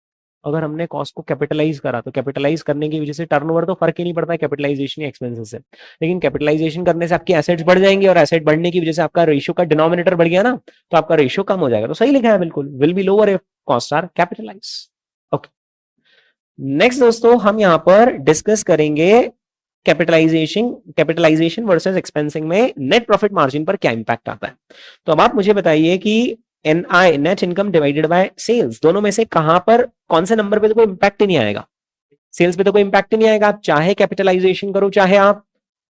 अगर हमने कॉस्ट को कैपिटलाइज करा तो कैपिटलाइज करने की वजह से टर्नओवर तो फर्क ही नहीं पड़ता है कैपिटलाइजेशन या एक्सपेंसेस से, लेकिन कैपिटलाइजेशन करने से आपकी एसेट्स बढ़ जाएंगे और एसेट बढ़ने की वजह से आपका रेशियो का डिनोमिनेटर बढ़ गया ना, तो आपका रेशियो कम हो जाएगा। तो सही लिखा है बिल्कुल, will be lower if cost are capitalise, okay. Next दोस्तों हम यहां पर डिस्कस करेंगे कैपिटलाइजेशन वर्सेस एक्सपेंसिंग में नेट प्रॉफिट मार्जिन पर क्या इंपैक्ट आता है। तो अब आप मुझे बताइए कि NI, net income divided by sales, दोनों में से कहां पर कौन से नंबर पे तो कोई इंपैक्ट ही नहीं आएगा, सेल्स पे तो कोई इंपैक्ट ही नहीं आएगा। आप चाहे कैपिटलाइजेशन करो चाहे आप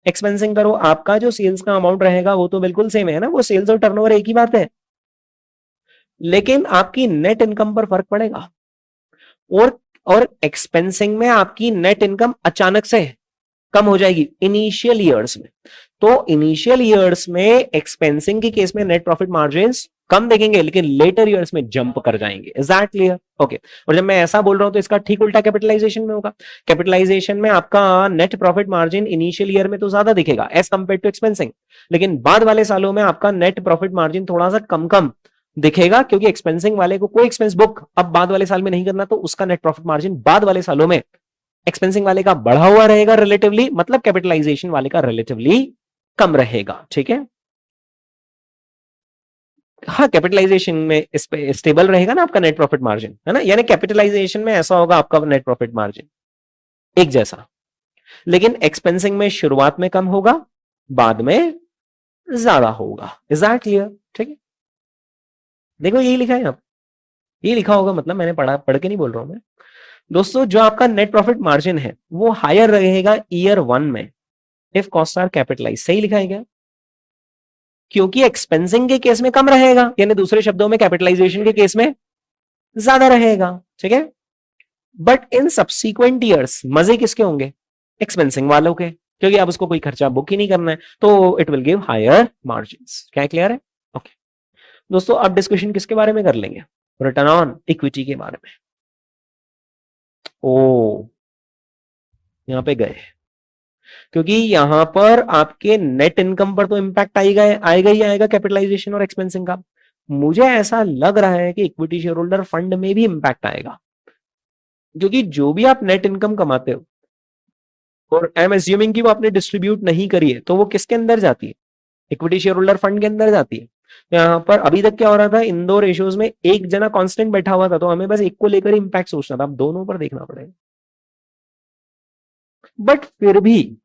एक्सपेंसिंग करो, आपका जो सेल्स का अमाउंट रहेगा वो तो बिल्कुल सेम है ना, वो सेल्स और टर्नओवर एक ही बात है, लेकिन आपकी नेट इनकम पर फर्क पड़ेगा। और एक्सपेंसिंग में आपकी नेट इनकम अचानक से कम हो जाएगी इनिशियल ईयर्स में, तो इनिशियल ईयर्स में एक्सपेंसिंग के केस में नेट प्रॉफिट मार्जिन कम देखेंगे, लेकिन लेटर ईयर्स में जंप कर जाएंगे। Is that clear, okay. और जब मैं ऐसा बोल रहा हूं तो इसका ठीक उल्टा कैपिटलाइजेशन में होगा। कैपिटलाइजेशन में आपका net profit margin initial year में तो ज्यादा दिखेगा एज कंपेयर टू एक्सपेंसिंग, लेकिन बाद वाले सालों में आपका नेट प्रॉफिट मार्जिन थोड़ा सा कम कम दिखेगा, क्योंकि एक्सपेंसिंग वाले को कोई एक्सपेंस बुक अब बाद वाले साल में नहीं करना, तो उसका नेट प्रॉफिट मार्जिन बाद वाले सालों में एक्सपेंसिंग वाले का बढ़ा हुआ रहेगा रिलेटिवली, मतलब कैपिटलाइजेशन वाले का रिलेटिवली कम रहेगा। ठीक है, हाँ कैपिटलाइजेशन में इस पे स्टेबल रहेगा ना आपका नेट प्रॉफिट मार्जिन, है ना, यानी कैपिटलाइजेशन में ऐसा होगा आपका नेट प्रॉफिट मार्जिन एक जैसा, लेकिन एक्सपेंसिंग में शुरुआत में कम होगा बाद में ज्यादा होगा। इज दैट क्लियर, ठीक है। देखो यही लिखा है, आप ये लिखा होगा, मतलब मैंने पढ़ के नहीं बोल रहा हूं मैं दोस्तों। जो आपका नेट प्रॉफिट मार्जिन है वो हायर रहेगा ईयर 1 में इफ कॉस्ट आर कैपिटलाइज। सही लिखा है क्या, क्योंकि एक्सपेंसिंग के केस में कम रहेगा, यानी दूसरे शब्दों में कैपिटलाइजेशन के केस में ज्यादा रहेगा। ठीक है, बट इन सब्सीक्वेंट ईयर्स मजे किसके होंगे, एक्सपेंसिंग वालों के, क्योंकि अब उसको कोई खर्चा बुक ही नहीं करना है, तो it will give higher margin. क्या क्लियर है, ओके। दोस्तों अब डिस्कशन किसके बारे में कर लेंगे, रिटर्न ऑन इक्विटी के बारे में। ओ यहां पे गए, क्योंकि यहां पर आपके नेट इनकम पर तो इंपैक्ट आएगा ही आएगा कैपिटलाइजेशन और एक्सपेंसिंग का, मुझे ऐसा लग रहा है कि इक्विटी शेयर होल्डर फंड में भी इंपैक्ट आएगा, क्योंकि जो भी आप नेट इनकम कमाते हो और आई एम एज्यूमिंग कि वो आपने डिस्ट्रीब्यूट नहीं करी है, तो वो किसके अंदर जाती है? इक्विटी शेयर होल्डर फंड के अंदर जाती है। यहाँ पर अभी तक क्या हो रहा था, इन दो रेशियोज में एक जना कांस्टेंट बैठा हुआ था, तो हमें बस एक को लेकर इंपैक्ट सोचना था, अब दोनों पर देखना पड़ेगा। बट फिर भी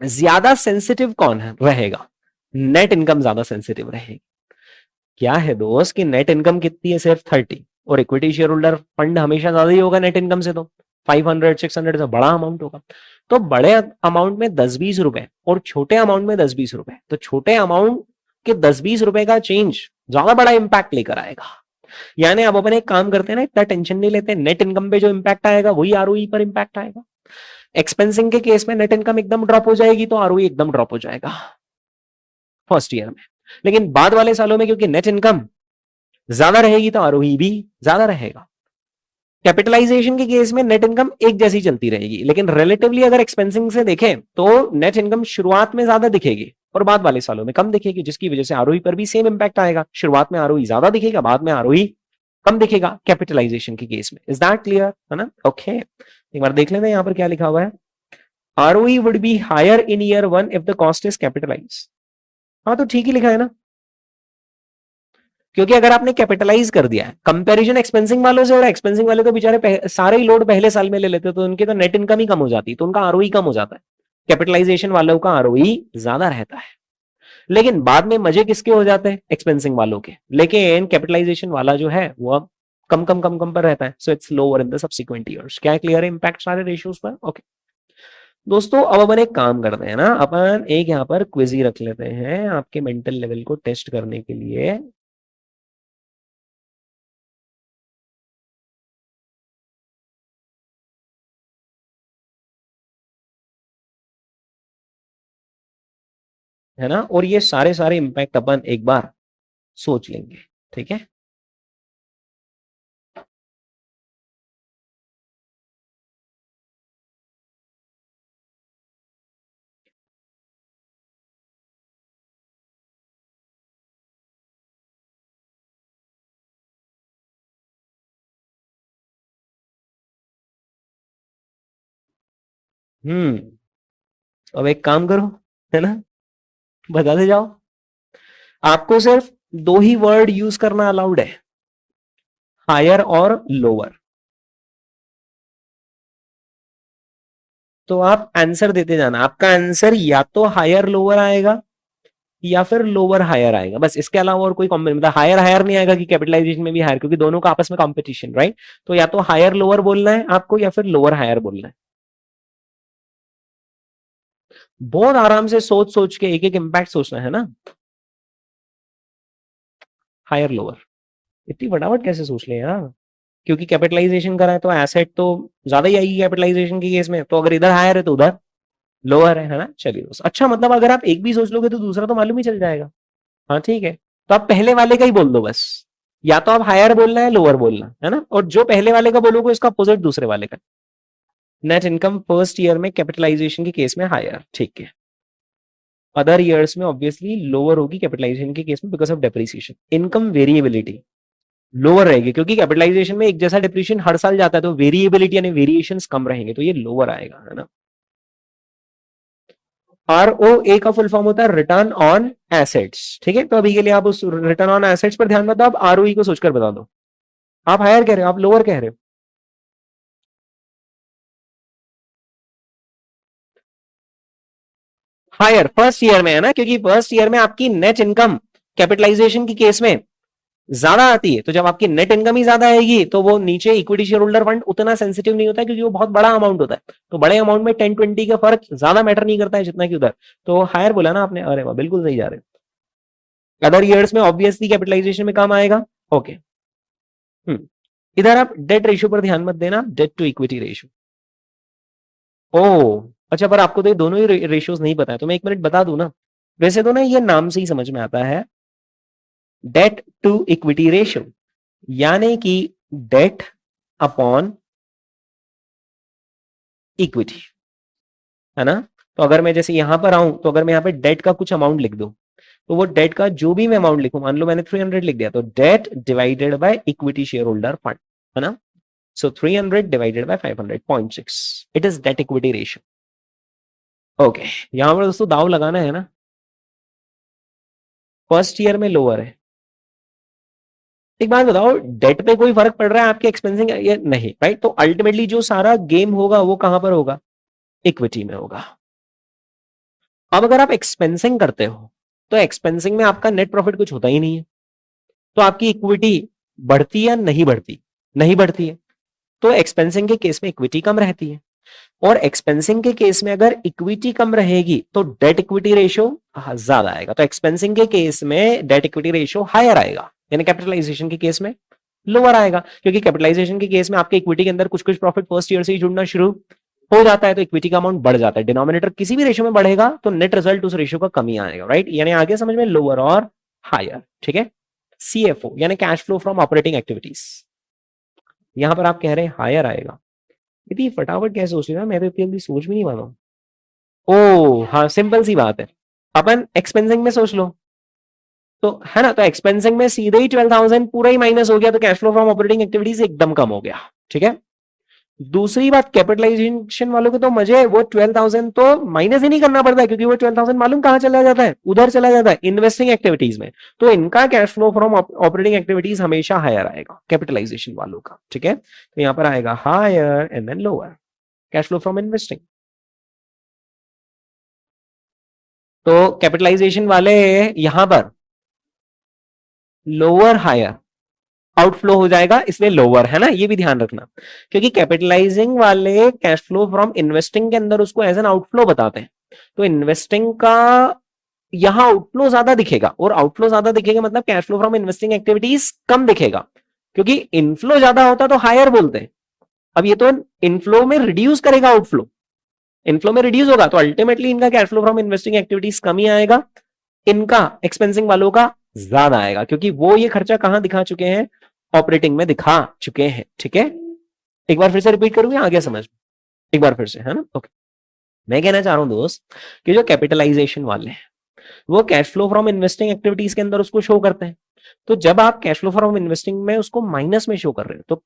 ज्यादा सेंसिटिव कौन है रहेगा? नेट इनकम ज्यादा सेंसिटिव रहेगी। क्या है दोस्त कि नेट इनकम कितनी है? सिर्फ 30, और इक्विटी शेयर होल्डर फंड हमेशा ज्यादा ही होगा नेट इनकम से, तो 500 600 से बड़ा अमाउंट होगा। तो बड़े अमाउंट में 10-20 रुपए और छोटे अमाउंट में 10-20 रुपए, तो छोटे अमाउंट के 10-20 रुपए का चेंज ज्यादा बड़ा इंपैक्ट लेकर आएगा। यानी अब अपन एक काम करते हैं ना, इतना टेंशन नहीं लेते, नेट इनकम पे जो इंपैक्ट आएगा वही आरओई पर इंपैक्ट आएगा। एक्सपेंसिंग के केस में नेट इनकम एकदम ड्रॉप हो जाएगी तो आरओई एकदम ड्रॉप हो जाएगा फर्स्ट ईयर में। लेकिन बाद वाले सालों में क्योंकि नेट इनकम ज्यादा रहेगी तो आरओई भी ज्यादा रहेगा। कैपिटलाइजेशन के केस में नेट इनकम एक जैसी चलती रहेगी, लेकिन रिलेटिवली अगर एक्सपेंसिंग से देखें तो नेट इनकम शुरुआत में ज्यादा दिखेगी और बाद वाले सालों में कम दिखेगी, जिसकी वजह से आरओई पर भी सेम इंपैक्ट आएगा। शुरुआत में आरओई ज्यादा दिखेगा, बाद में आरओई कम दिखेगा कैपिटलाइजेशन के केस में। Is that clear? है ना? ओके, एक बार देख लेते हैं यहां पर क्या लिखा हुआ है। ROE would be higher in year 1 if the cost is capitalise. हाँ तो ठीक ही लिखा है ना, क्योंकि अगर आपने कैपिटलाइज कर दिया है, कंपैरिजन एक्सपेंसिंग वालों से हो रहा है, एक्सपेंसिंग वाले तो बेचारे सारे ही लोड पहले साल में ले लेते, तो उनकी तो नेट इनकम ही कम हो जाती, तो उनका आरओई कम हो जाता है। कैपिटलाइजेशन वालों का आरओई ज्यादा रहता है, लेकिन बाद में मजे किसके हो जाते हैं? एक्सपेंसिंग वालों के। लेकिन कैपिटलाइजेशन वाला जो है वो अब कम कम कम कम पर रहता है, so it's lower in the subsequent years. क्या क्लियर है इंपैक्ट सारे रेशियोज पर? ओके दोस्तों, अब अपन एक काम करते हैं ना, अपन एक यहाँ पर क्विज ही रख लेते हैं आपके मेंटल लेवल को टेस्ट करने के लिए। है ना? और ये सारे सारे इंपैक्ट अपन एक बार सोच लेंगे, ठीक है? अब एक काम करो, है ना, बताते जाओ। आपको सिर्फ दो ही वर्ड यूज करना अलाउड है, हायर और लोअर। तो आप आंसर देते जाना, आपका आंसर या तो हायर लोअर आएगा या फिर लोअर हायर आएगा, बस। इसके अलावा और कोई कॉम्बिनेशन, मतलब हायर हायर नहीं आएगा कि कैपिटलाइजेशन में भी हायर, क्योंकि दोनों का आपस में कॉम्पिटिशन, राइट? तो या तो हायर लोअर बोलना है आपको या फिर लोअर हायर बोलना है। बहुत आराम से सोच सोच के एक एक इंपैक्ट सोचना है ना। हायर लोअर, इतनी फटाफट कैसे सोच ले यार? क्योंकि कैपिटलाइजेशन करा है तो एसेट तो ज्यादा ही आएगी कैपिटलाइजेशन के केस में, तो अगर इधर हायर है तो उधर लोअर है ना? चलिए दोस्त, अच्छा मतलब अगर आप एक भी सोच लोगे तो दूसरा तो मालूम ही चल जाएगा। हाँ ठीक है, तो आप पहले वाले का ही बोल दो बस। या तो आप हायर बोलना है लोअर बोलना है ना, और जो पहले वाले का बोलोगे उसका अपोजिट दूसरे वाले का। नेट इनकम फर्स्ट ईयर में कैपिटलाइजेशन के केस में हायर, ठीक है। अदर ईयर्स में ऑब्वियसली लोअर होगी कैपिटलाइजेशन के केस में because of depreciation. Income variability lower रहेगी, क्योंकि कैपिटलाइजेशन में एक जैसा डिप्रिशिएशन हर साल जाता है, तो वेरिएबिलिटी यानी वेरिएशंस कम रहेंगे, तो ये लोअर आएगा, है ना। ROA का फुल फॉर्म होता है रिटर्न ऑन एसेट्स, ठीक है। तो अभी के लिए आप उस रिटर्न ऑन एसेट्स पर ध्यान मत दो, आप ROE को सोचकर बता दो। आप हायर कह रहे हो, आप लोअर कह रहे हो? हायर फर्स्ट ईयर में है ना, क्योंकि फर्स्ट ईयर में आपकी नेट इनकम कैपिटलाइजेशन की केस में ज्यादा आती है, तो जब आपकी नेट इनकम ही ज्यादा आएगी तो वो नीचे इक्विटी शेयर होल्डर फंड उतना सेंसिटिव नहीं होता है, क्योंकि वो बहुत बड़ा अमाउंट होता है। तो बड़े अमाउंट में 10-20 का फर्क ज्यादा मैटर नहीं करता है जितना कि उधर। तो हायर बोला ना आपने, अरे वाह बिल्कुल सही जा रहे हो। अदर ईयर्स में ऑब्वियसली कैपिटलाइजेशन में कम आएगा, ओके। इधर आप डेट रेशियो पर ध्यान मत देना, डेट टू इक्विटी रेशियो। ओ अच्छा, पर आपको तो ये दोनों ही रेशियोज नहीं पता है, तो मैं एक मिनट बता दूं ना। वैसे तो ना ये नाम से ही समझ में आता है, डेट टू इक्विटी रेशियो, यानी कि डेट अपॉन इक्विटी, है ना। तो अगर मैं जैसे यहां पर आऊं, तो अगर मैं यहाँ पे डेट का कुछ अमाउंट लिख दूं, तो वो डेट का जो भी मैं अमाउंट लिखूं, मान लो मैंने 300 लिख दिया, तो date divided by equity share holder fund, है ना। सो 300 divided by 500, 0.6, it is debt equity ratio. Okay, यहां पर दोस्तों दाव लगाना है ना, फर्स्ट ईयर में लोअर है। एक बात बताओ, डेट पे कोई फर्क पड़ रहा है आपके एक्सपेंसिंग या नहीं, राइट। तो अल्टीमेटली जो सारा गेम होगा वो कहां पर होगा, इक्विटी में होगा। अब अगर आप एक्सपेंसिंग करते हो तो एक्सपेंसिंग में आपका नेट प्रॉफिट कुछ होता ही नहीं है, तो आपकी इक्विटी बढ़ती या नहीं बढ़ती, नहीं बढ़ती है। तो एक्सपेंसिंग के केस में इक्विटी कम रहती है, और एक्सपेंसिंग के केस में अगर इक्विटी कम रहेगी तो डेट इक्विटी रेशियो ज्यादा आएगा। तो एक्सपेंसिंग के केस में डेट इक्विटी रेशियो हायर आएगा, यानी कैपिटलाइजेशन के केस में लोअर आएगा, क्योंकि कैपिटलाइजेशन के केस में आपके इक्विटी के अंदर कुछ कुछ प्रॉफिट फर्स्ट ईयर से ही जुड़ना शुरू हो जाता है, तो इक्विटी का अमाउंट बढ़ जाता है। डिनोमिनेटर किसी भी रेशियो में बढ़ेगा तो नेट रिजल्ट उस रेशियो का कमी आएगा, राइट। यानी आगे समझ में, लोअर और हायर, ठीक है। सीएफओ यानी cash flow from operating activities, यहां पर आप कह रहे हैं हायर आएगा। इतनी फटाफट कैसे सोच लिया, मैं तो इतनी जल्दी सोच भी नहीं पाता हूं। ओ हाँ, सिंपल सी बात है, अपन एक्सपेंसिंग में सोच लो तो, है ना। तो एक्सपेंसिंग में सीधे ही 12,000 पूरा ही माइनस हो गया, तो cash flow from operating activities एकदम कम हो गया, ठीक है। दूसरी बात, कैपिटलाइजेशन वालों के तो मजे है, वो 12,000 तो माइनस ही नहीं करना पड़ता है, क्योंकि वो 12,000 मालूम कहां चला जाता है, उधर चला जाता है इन्वेस्टिंग एक्टिविटीज में। तो इनका cash flow from operating activities हमेशा हायर आएगा कैपिटलाइजेशन वालों का, ठीक है। तो यहां पर आएगा higher and then lower cash flow from investing. तो कैपिटलाइजेशन वाले यहां पर लोअर हायर आउटफ्लो हो जाएगा, इसलिए लोअर, है ना, ये भी ध्यान रखना, क्योंकि कैपिटलाइजिंग वाले कैश फ्लो फ्रॉम इन्वेस्टिंग के अंदर उसको एज एन आउटफ्लो बताते हैं। तो इन्वेस्टिंग का यहां आउटफ्लो ज्यादा दिखेगा, और आउटफ्लो ज्यादा दिखेगा मतलब cash flow from investing activities कम दिखेगा, क्योंकि इनफ्लो ज्यादा होता तो हायर बोलते हैं। अब ये तो इनफ्लो में रिड्यूस करेगा आउटफ्लो, इनफ्लो में रिड्यूस होगा, तो अल्टीमेटली इनका cash flow from investing activities कम ही आएगा, इनका एक्सपेंसिंग वालों का ज्यादा आएगा, क्योंकि वो ये खर्चा कहां दिखा चुके हैं, ऑपरेटिंग में दिखा चुके हैं, ठीक है। एक बार फिर से रिपीट करूंगा, आ गया समझ, एक बार फिर से, है ना। ओके, मैं कहना चाह रहा हूं दोस्त कि जो कैपिटलाइजेशन वाले हैं वो cash flow from investing activities के अंदर उसको शो करते हैं। तो जब आप कैश फ्लो फ्रॉम इन्वेस्टिंग में उसको माइनस में शो कर रहे हो, तो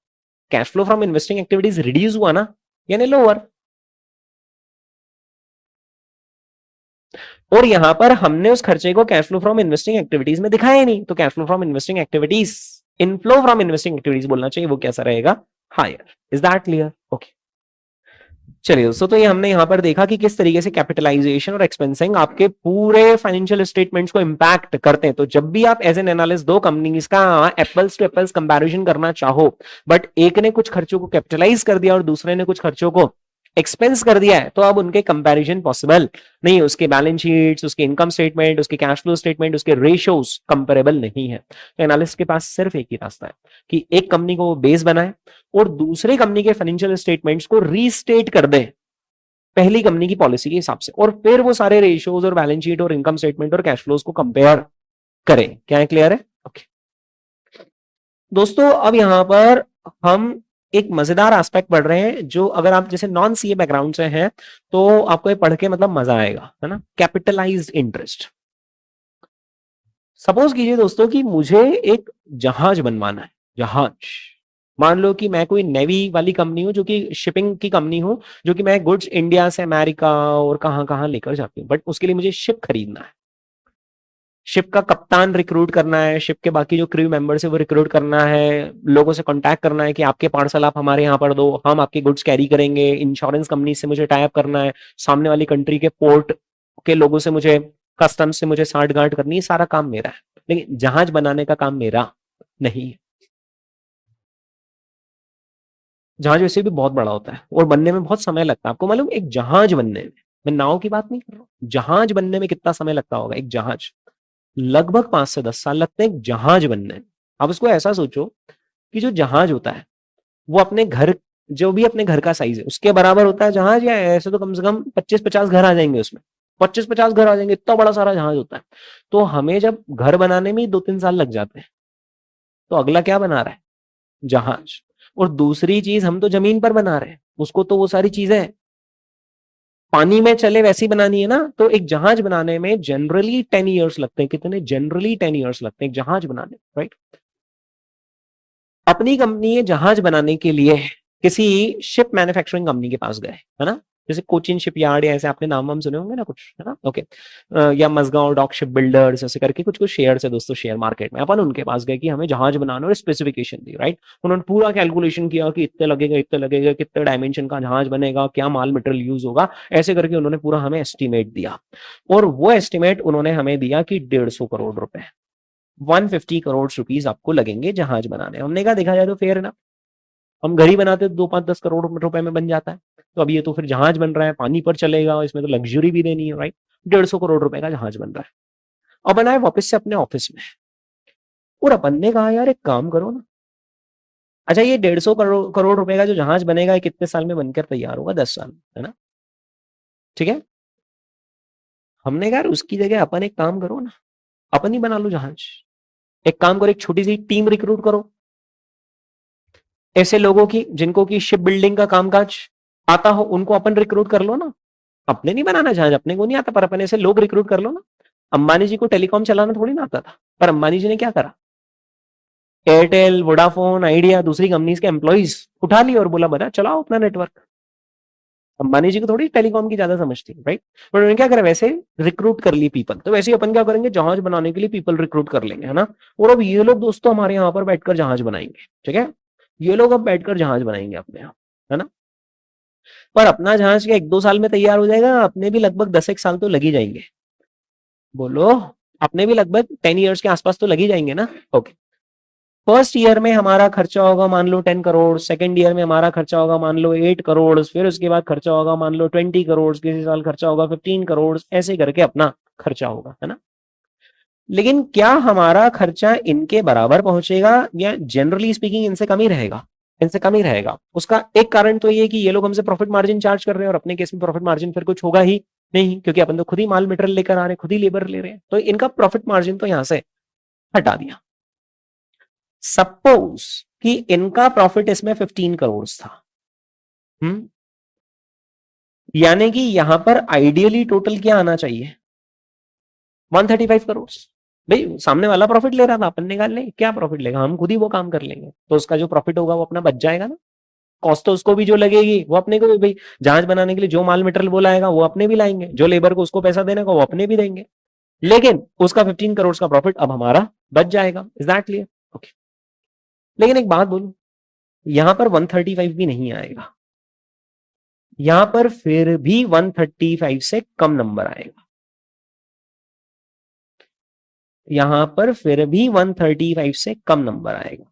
cash flow from investing activities reduce हुआ ना, यानी लोअर। और यहां पर हमने उस खर्चे को cash flow from investing activities में दिखाया ही नहीं, तो cash flow from investing activities, inflow from investing activities बोलना चाहिए, वो कैसा रहेगा, higher. Is that clear? Okay, चलिए दोस्तों, तो ये हमने यहां पर देखा कि किस तरीके से कैपिटलाइजेशन और एक्सपेंसिंग आपके पूरे फाइनेंशियल स्टेटमेंट्स को इंपैक्ट करते हैं। तो जब भी आप एज एन एनालिस्ट दो कंपनीज का एप्पल्स टू एप्पल्स कंपैरिजन करना चाहो, बट एक ने कुछ खर्चों को कैपिटलाइज कर दिया और दूसरे ने कुछ खर्चों को एक्सपेंस कर दिया है, तो अब उनके कंपैरिजन पॉसिबल नहीं, उसके बैलेंस शीट्स, उसके इनकम स्टेटमेंट, उसके कैश फ्लो स्टेटमेंट, उसके रेशियोज कंपेरेबल नहीं है। तो एनालिस्ट के पास सिर्फ एक ही रास्ता है कि एक कंपनी को बेस बनाए और दूसरे कंपनी के फाइनेंशियल स्टेटमेंट्स को रीस्टेट कर दे पहली कंपनी की पॉलिसी के हिसाब से, और फिर वो सारे रेशियोज और बैलेंस शीट और इनकम स्टेटमेंट और कैश फ्लोज को कंपेयर करें। क्या है, क्लियर है? ओके दोस्तों, अब यहां पर हम एक मजेदार एस्पेक्ट पढ़ रहे हैं, जो अगर आप जैसे नॉन सीए बैकग्राउंड से हैं तो आपको ये पढ़ के मतलब मजा आएगा, है ना। Capitalised interest. सपोज कीजिए दोस्तों कि मुझे एक जहाज बनवाना है, जहाज। मान लो कि मैं कोई नेवी वाली कंपनी हूं, जो कि शिपिंग की कंपनी हूं, जो कि मैं गुड्स इंडिया से अमेरिका और कहां कहां लेकर जाती हूँ, बट उसके लिए मुझे शिप खरीदना है, शिप का कप्तान रिक्रूट करना है, शिप के बाकी जो क्रू मेंबर्स है वो रिक्रूट करना है, लोगों से कांटेक्ट करना है कि आपके पार्सल आप हमारे यहाँ पर दो, हम आपके गुड्स कैरी करेंगे, इंश्योरेंस कंपनी से मुझे टाई अप करना है, सामने वाली कंट्री के पोर्ट के लोगों से मुझे, कस्टम्स से मुझे साठ गांठ करनी है, सारा काम मेरा है। लेकिन जहाज बनाने का काम मेरा नहीं है। जहाज वैसे भी बहुत बड़ा होता है और बनने में बहुत समय लगता है। आपको मालूम, एक जहाज बनने में, मैं नाव की बात नहीं कर रहा हूं, जहाज बनने में कितना समय लगता होगा, एक जहाज लगभग 5 से 10 साल लगते हैं एक जहाज बनने में। आप उसको ऐसा सोचो कि जो जहाज होता है वो अपने घर, जो भी अपने घर का साइज है उसके बराबर होता है जहाज, या ऐसे तो कम से कम 25-50 घर आ जाएंगे उसमें, 25-50 घर आ जाएंगे, इतना बड़ा सारा जहाज होता है। तो हमें जब घर बनाने में ही 2-3 साल लग जाते हैं, तो अगला क्या बना रहा है, जहाज। और दूसरी चीज, हम तो जमीन पर बना रहे हैं उसको, तो वो सारी चीजें पानी में चले वैसी बनानी है ना, तो एक जहाज बनाने में जनरली 10 ईयर्स लगते हैं। कितने? जनरली 10 ईयर्स लगते हैं एक जहाज बनाने, राइट। अपनी कंपनी ये जहाज बनाने के लिए किसी शिप मैन्युफैक्चरिंग कंपनी के पास गए, है ना, जैसे कोचिन शिप यार्ड या ऐसे आपने नाम वाम सुने होंगे ना कुछ, है ना, ओके। या मजगांव डॉक शिप बिल्डर्स ऐसे करके कुछ कुछ शेयर है दोस्तों शेयर मार्केट में। अपन उनके पास गए कि हमें जहाज बनाना और स्पेसिफिकेशन दी, राइट। उन्होंने पूरा कैलकुलेशन किया कि इतने लगेगा इतने लगेगा, कितने डायमेंशन का जहाज बनेगा, क्या माल मटेरियल यूज होगा, ऐसे करके उन्होंने पूरा हमें एस्टिमेट दिया। और वो एस्टिमेट उन्होंने हमें दिया कि 150 करोड़ रुपए, 150 करोड़ रुपीज आपको लगेंगे जहाज बनाने। हमने कहा देखा जाए तो फेयर ना, हम घर ही बनाते तो 2-5-10 करोड़ रुपए में बन जाता है। तो अब ये तो फिर जहाज बन रहा है, पानी पर चलेगा, इसमें तो लग्जरी भी देनी है, राइट। 150 करोड़ रुपए का जहाज बन रहा है। अब बनाए वापस से अपने ऑफिस में, और अपन ने कहा यार एक काम करो ना, अच्छा ये 150 करोड़ करोड़ रुपए का जो जहाज बनेगा ये कितने साल में बनकर तैयार होगा? 10 साल, है ना, ठीक है। हमने कहा उसकी जगह अपन एक काम करो ना, अपन ही बना लो जहाज। एक काम करो, एक छोटी सी टीम रिक्रूट करो, ऐसे लोगों की जिनको की शिप बिल्डिंग का कामकाज आता हो, उनको अपन रिक्रूट कर लो ना। अपने नहीं बनाना जहाज, अपने को नहीं आता, पर अपन ऐसे लोग रिक्रूट कर लो ना। अंबानी जी को टेलीकॉम चलाना थोड़ी ना आता था, पर अंबानी जी ने क्या करा, एयरटेल, वोडाफोन, आइडिया, दूसरी कंपनीज के एम्प्लॉइज उठा लिए और बोला बना चलाओ अपना नेटवर्क। अंबानी जी को थोड़ी टेलीकॉम की ज्यादा समझ थी, राइट। पर उन्होंने क्या करा, वैसे रिक्रूट कर ली पीपल। तो वैसे ही अपन क्या करेंगे, जहाज बनाने के लिए पीपल रिक्रूट कर लेंगे, है ना। और अब ये लोग दोस्तों हमारे यहाँ पर बैठकर जहाज बनाएंगे, ठीक है। ये लोग अब बैठकर जहाज बनाएंगे अपने यहाँ, है ना। पर अपना जहाज क्या 1-2 साल में तैयार हो जाएगा? अपने भी लगभग 10 एक साल तो लगी जाएंगे। बोलो, अपने भी लगभग 10 ईयर्स के आसपास तो लगी जाएंगे ना, ओके। फर्स्ट ईयर में हमारा खर्चा होगा मान लो 10 करोड़, सेकंड ईयर में हमारा खर्चा होगा मान लो 8 करोड़, फिर उसके बाद खर्चा होगा मान लो 20 करोड़, किसी साल खर्चा होगा 15 करोड़, ऐसे करके अपना खर्चा होगा, है ना। लेकिन क्या हमारा खर्चा इनके बराबर पहुंचेगा, या जनरली स्पीकिंग इनसे कम ही रहेगा? इनसे कम ही रहेगा। उसका एक कारण तो ये कि ये लोग हमसे प्रॉफिट मार्जिन चार्ज कर रहे हैं, और अपने केस में प्रॉफिट मार्जिन फिर कुछ होगा ही नहीं, क्योंकि अपन तो खुद ही माल मटेरियल लेकर आ रहे हैं, खुद ही लेबर ले रहे हैं, तो इनका प्रॉफिट मार्जिन तो यहां से हटा दिया। सपोज कि इनका प्रॉफिट इसमें 15 करोड़ था, यानी कि यहां पर आइडियली टोटल क्या आना चाहिए, 135 करोड़। भाई सामने वाला प्रॉफिट ले रहा था, अपन ने कहा ले क्या प्रॉफिट लेगा, हम खुद ही वो काम कर लेंगे, तो उसका जो प्रॉफिट होगा वो अपना बच जाएगा ना। कॉस्ट तो उसको भी जो लगेगी वो अपने को भी, भाई जहाज बनाने के लिए जो माल मटेरियल वो लाएगा वो अपने भी लाएंगे, जो लेबर को उसको पैसा देने का वो अपने भी देंगे, लेकिन उसका 15 करोड़ का प्रॉफिट अब हमारा बच जाएगा। Is that clear? ओके। लेकिन एक बात बोलूं, यहां पर 135 भी नहीं आएगा, यहां पर फिर भी 135 से कम नंबर आएगा, यहां पर फिर भी 135 से कम नंबर आएगा।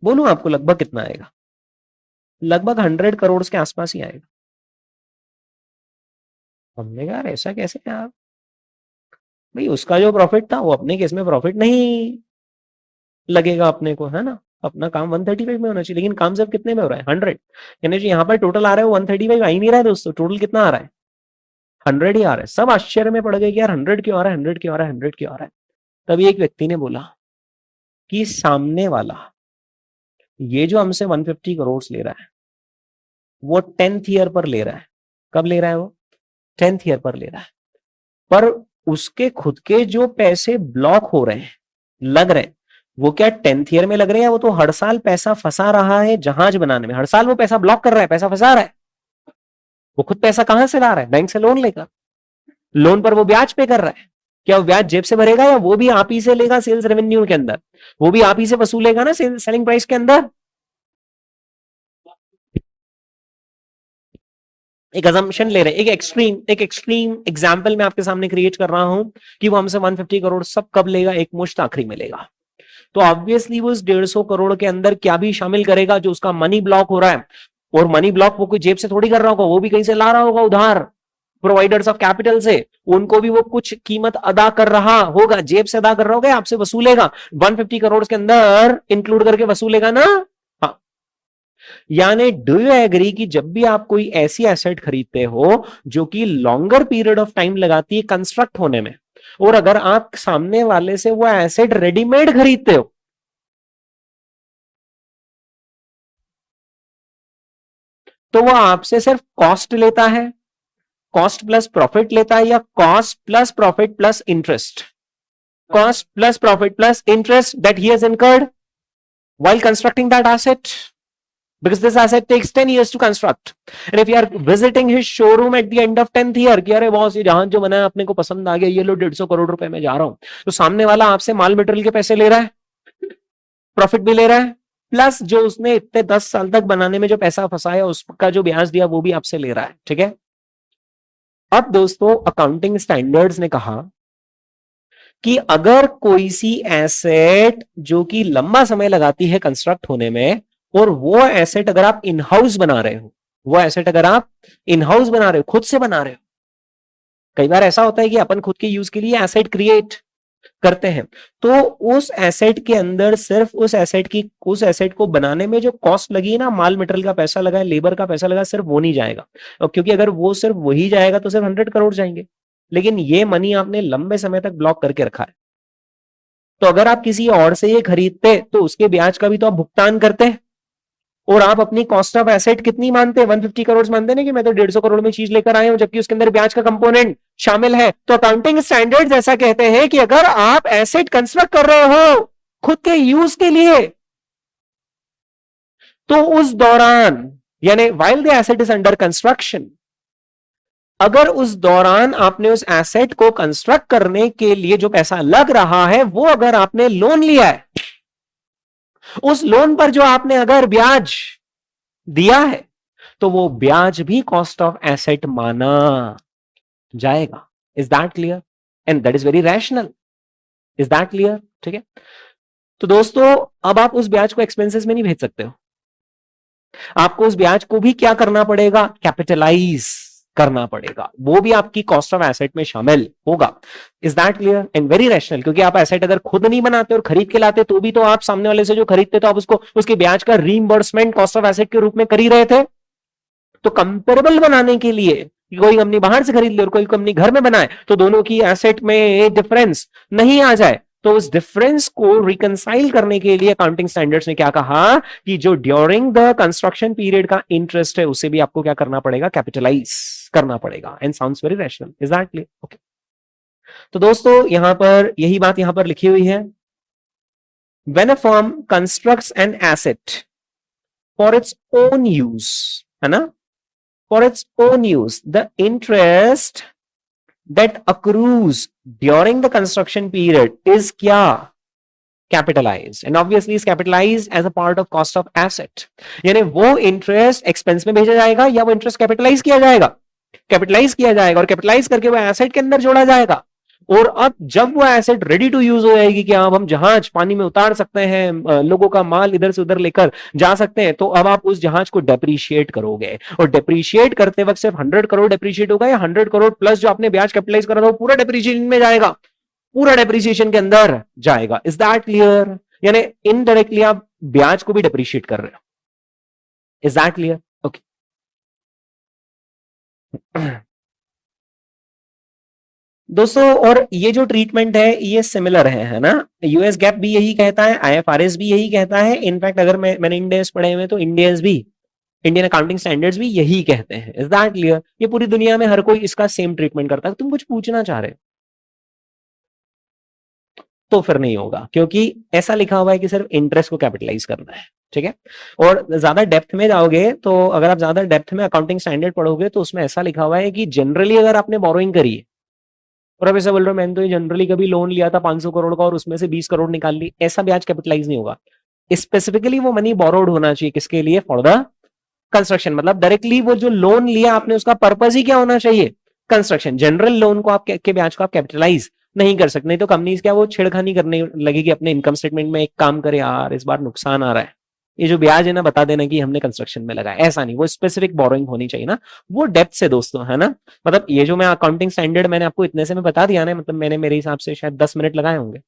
बोलूं आपको लगभग कितना आएगा? लगभग 100 करोड़ के आसपास ही आएगा। हमने कहा ऐसा कैसे यार, भाई उसका जो प्रॉफिट था वो अपने केस में प्रॉफिट नहीं लगेगा अपने को, है ना। अपना काम 135 में होना चाहिए, लेकिन काम सब कितने में हो रहा है? 100। यानी जो यहाँ पर टोटल आ रहा है वो 135 आ ही नहीं रहा है दोस्तों, टोटल कितना आ रहा है? 100 ही आ रहा है। सब आश्चर्य में पड़ गए कि यार 100 क्यों आ रहा है, 100 क्यों आ रहा है, 100 क्यों आ रहा है। तभी एक व्यक्ति ने बोला कि सामने वाला ये जो हमसे 150 करोड़ ले रहा है वो 10th ईयर पर ले रहा है। कब ले रहा है वो? 10th ईयर पर ले रहा है। पर उसके खुद के जो पैसे ब्लॉक हो रहे हैं, लग रहे हैं, वो क्या 10th ईयर में लग रहे हैं? वो तो हर साल पैसा फंसा रहा है जहाज बनाने में, हर साल वो पैसा ब्लॉक कर रहा है, पैसा फंसा रहा है। वो खुद पैसा कहां से ला रहा है? बैंक से लोन लेकर, लोन पर वो ब्याज पे कर रहा है। क्या वो ब्याज जेब से भरेगा, या वो भी आप ही से लेगा सेल्स रेवेन्यू के अंदर, वो भी आप ही से वसूलेगा ना सेलिंग प्राइस के अंदर। एक अजम्पशन ले रहे हैं, एक एक्सट्रीम एग्जांपल मैं आपके सामने क्रिएट कर रहा हूं कि वो हमसे 150 करोड़ सब कब लेगा? एक मुश्त आखिरी में लेगा। तो ऑब्वियसली वो उस 150 करोड़ के अंदर क्या भी शामिल करेगा जो उसका मनी ब्लॉक हो रहा है। और मनी ब्लॉक वो कोई जेब से थोड़ी कर रहा होगा, वो भी कहीं से ला रहा होगा उधार, प्रोवाइडर्स ऑफ कैपिटल से। उनको भी वो कुछ कीमत अदा कर रहा होगा, जेब से अदा कर रहा होगा, आपसे वसूलेगा 150 करोड़ के अंदर इंक्लूड करके वसूलेगा ना। हाँ, यानी डू यू एग्री कि जब भी आप कोई ऐसी एसेट खरीदते हो जो कि लॉन्गर पीरियड ऑफ टाइम लगाती है कंस्ट्रक्ट होने में, और अगर आप सामने वाले से वो एसेट रेडीमेड खरीदते हो, तो वो आपसे सिर्फ कॉस्ट लेता है, कॉस्ट प्लस प्रॉफिट लेता है, या cost plus profit plus interest? Cost plus profit plus interest that he has incurred while constructing that asset, because this asset takes 10 years to construct. And if you are visiting his showroom at the end of 10th year कि अरे बॉस ये जहाज जो बना है अपने को पसंद आ गया, ये लो 150 करोड़ रुपए में जा रहा हूं, तो सामने वाला आपसे माल मटेरियल के पैसे ले रहा है, प्रॉफिट भी ले रहा है, प्लस जो उसने इतने 10 साल तक बनाने में जो पैसा फंसाया उसका जो ब्याज दिया वो भी आपसे ले रहा है, ठीक है। अब दोस्तों अकाउंटिंग स्टैंडर्ड्स ने कहा कि अगर कोई सी एसेट जो कि लंबा समय लगाती है कंस्ट्रक्ट होने में, और वो एसेट अगर आप इन हाउस बना रहे हो, वो एसेट अगर आप इन हाउस बना रहे हो, खुद से बना रहे हो, कई बार ऐसा होता है कि अपन खुद के यूज के लिए एसेट क्रिएट करते हैं, तो उस एसेट के अंदर सिर्फ उस एसेट को बनाने में जो कॉस्ट लगी ना, माल मटेरियल का पैसा लगा, लेबर का पैसा लगा, सिर्फ वो नहीं जाएगा। और क्योंकि अगर वो सिर्फ वही जाएगा तो सिर्फ 100 करोड़ जाएंगे, लेकिन ये मनी आपने लंबे समय तक ब्लॉक करके रखा है। तो अगर आप किसी और से ये खरीदते तो उसके ब्याज का भी तो आप भुगतान करते, और आप अपनी कॉस्ट ऑफ एसेट कितनी मानते हैं? 150 करोड़ मानते ना कि मैं तो 150 करोड़ में चीज लेकर आया हूं, जबकि उसके अंदर ब्याज का कंपोनेंट शामिल है। तो अकाउंटिंग स्टैंडर्ड्स ऐसा कहते हैं कि अगर आप एसेट कंस्ट्रक्ट कर रहे हो खुद के यूज के लिए, तो उस दौरान, यानी while the asset is under construction, अगर उस दौरान आपने उस एसेट को कंस्ट्रक्ट करने के लिए जो पैसा लग रहा है, वो अगर आपने लोन लिया है, उस लोन पर जो आपने अगर ब्याज दिया है, तो वो ब्याज भी कॉस्ट ऑफ एसेट माना जाएगा। Is that clear? And that is very rational. Is that clear? ठीक है। तो दोस्तों अब आप उस ब्याज को एक्सपेंसेस में नहीं भेज सकते हो, आपको उस ब्याज को भी क्या करना पड़ेगा? कैपिटलाइज करना पड़ेगा, वो भी आपकी कॉस्ट ऑफ एसेट में शामिल होगा। Is that clear? And very rational, क्योंकि आप एसेट अगर खुद नहीं बनाते और खरीद के लाते तो भी तो आप सामने वाले से जो खरीदते तो आप उसको उसके ब्याज का रीइंबर्समेंट कॉस्ट ऑफ एसेट के रूप में कर ही रहे थे। तो कंपेरेबल बनाने के लिए कोई कंपनी बाहर से खरीद ले और कोई कंपनी घर में बनाए, तो दोनों की एसेट में डिफरेंस नहीं आ जाए, तो उस डिफरेंस को रिकंसाइल करने के लिए अकाउंटिंग स्टैंडर्ड्स ने क्या कहा कि जो ड्यूरिंग द कंस्ट्रक्शन पीरियड का इंटरेस्ट है उसे भी आपको क्या करना पड़ेगा? कैपिटलाइज करना पड़ेगा। And sounds very rational. Is that clear? Okay. तो दोस्तों यहां पर यही बात यहां पर लिखी हुई है, when a firm constructs an asset for its own use, है ना, for its own use, the interest that accrues during the construction period is क्या? Capitalized, and obviously is capitalized as a part of cost of asset। यानी वो इंटरेस्ट एक्सपेंस में भेजा जाएगा या वो इंटरेस्ट कैपिटलाइज किया जाएगा? कैपिटलाइज किया जाएगा, और कैपिटलाइज करके वो एसेट के अंदर जोड़ा जाएगा। और अब जब वो एसेट रेडी टू यूज हो जाएगी कि अब हम जहाज पानी में उतार सकते हैं, लोगों का माल इधर से उधर लेकर जा सकते हैं, तो अब आप उस जहाज को डेप्रीशिएट करोगे, और डेप्रीशिएट करते वक्त सिर्फ 100 करोड़ डेप्रीशिएट होगा या 100 करोड़ प्लस जो आपने ब्याज कैपिटलाइज करा था वो पूरा डेप्रीशिएशन में जाएगा, पूरा डेप्रीशिएशन के अंदर जाएगा। Is that clear? यानी इनडायरेक्टली आप ब्याज को भी डेप्रीशिएट कर रहे हो। Is that clear? ओके। दोस्तों और ये जो ट्रीटमेंट है ये सिमिलर है ना, यूएस गैप भी यही कहता है, आईएफआरएस भी यही कहता है, इनफैक्ट अगर मैंने इंडियस पढ़े हुए तो इंडियस भी, इंडियन अकाउंटिंग स्टैंडर्ड्स भी यही कहते हैं। Is that clear? ये पूरी दुनिया में हर कोई इसका सेम ट्रीटमेंट करता है। तुम कुछ पूछना चाह रहे हो तो फिर नहीं होगा, क्योंकि ऐसा लिखा हुआ है कि सिर्फ इंटरेस्ट को कैपिटलाइज करना है, ठीक है। और ज्यादा डेप्थ में जाओगे तो अगर आप ज्यादा डेप्थ में अकाउंटिंग स्टैंडर्ड पढ़ोगे तो उसमें ऐसा लिखा हुआ है कि जनरली अगर आपने बोरोइंग करी है और अब ऐसा बोल रहे हो मैंने तो जनरली कभी लोन लिया था 500 करोड़ का और उसमें से 20 करोड़ निकाल ली, ऐसा ब्याज कैपिटलाइज नहीं होगा। स्पेसिफिकली वो मनी बोरोड होना चाहिए, किसके लिए? For the construction. मतलब डायरेक्टली वो जो लोन लिया आपने उसका पर्पज ही क्या होना चाहिए? कंस्ट्रक्शन। जनरल लोन को आप के ब्याज को आप कैपिटलाइज नहीं कर सकते, नहीं तो कंपनीज क्या वो छेड़खानी करने लगेगी अपने इनकम स्टेटमेंट में, एक काम करे यार इस बार नुकसान आ रहा है, ये जो ब्याज है ना बता देना कि हमने कंस्ट्रक्शन में लगाया। ऐसा नहीं, वो स्पेसिफिक बोरोइंग होनी चाहिए ना, वो डेप्थ से दोस्तों, है ना। मतलब ये जो मैं अकाउंटिंग स्टैंडर्ड मैंने आपको इतने से में बता दिया ना, मतलब मैंने मेरे हिसाब से शायद 10 मिनट लगाए होंगे,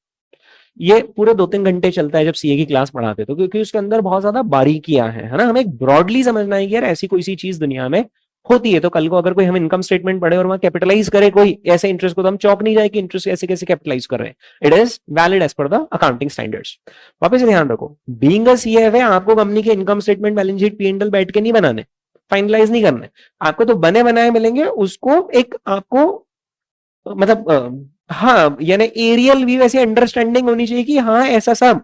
ये पूरे 2-3 घंटे चलता है जब सीए की क्लास पढ़ाते तो, क्योंकि उसके अंदर बहुत ज्यादा बारीकियां हैं, है ना। हमें ब्रॉडली समझना है कि यार ऐसी कोई सी चीज दुनिया में होती है, तो कल को अगर कोई हम इनकम स्टेटमेंट पढ़े और वहां कैपिटलाइज करे कोई ऐसे इंटरेस्ट को, तो हम चौक नहीं जाए कि इंटरेस्ट ऐसे कैसे कैपिटलाइज कर रहे हैं। It is valid as per the accounting standards. वापस से ध्यान रखो, बीइंग अ सीएफए आपको कंपनी के income statement, balance sheet, P and L बैठ के नहीं बनाने, फाइनलाइज नहीं करना है आपको, तो बने बनाए मिलेंगे, उसको एक आपको मतलब हाँ यानी एरियल व्यू ऐसी अंडरस्टैंडिंग होनी चाहिए कि हाँ ऐसा सब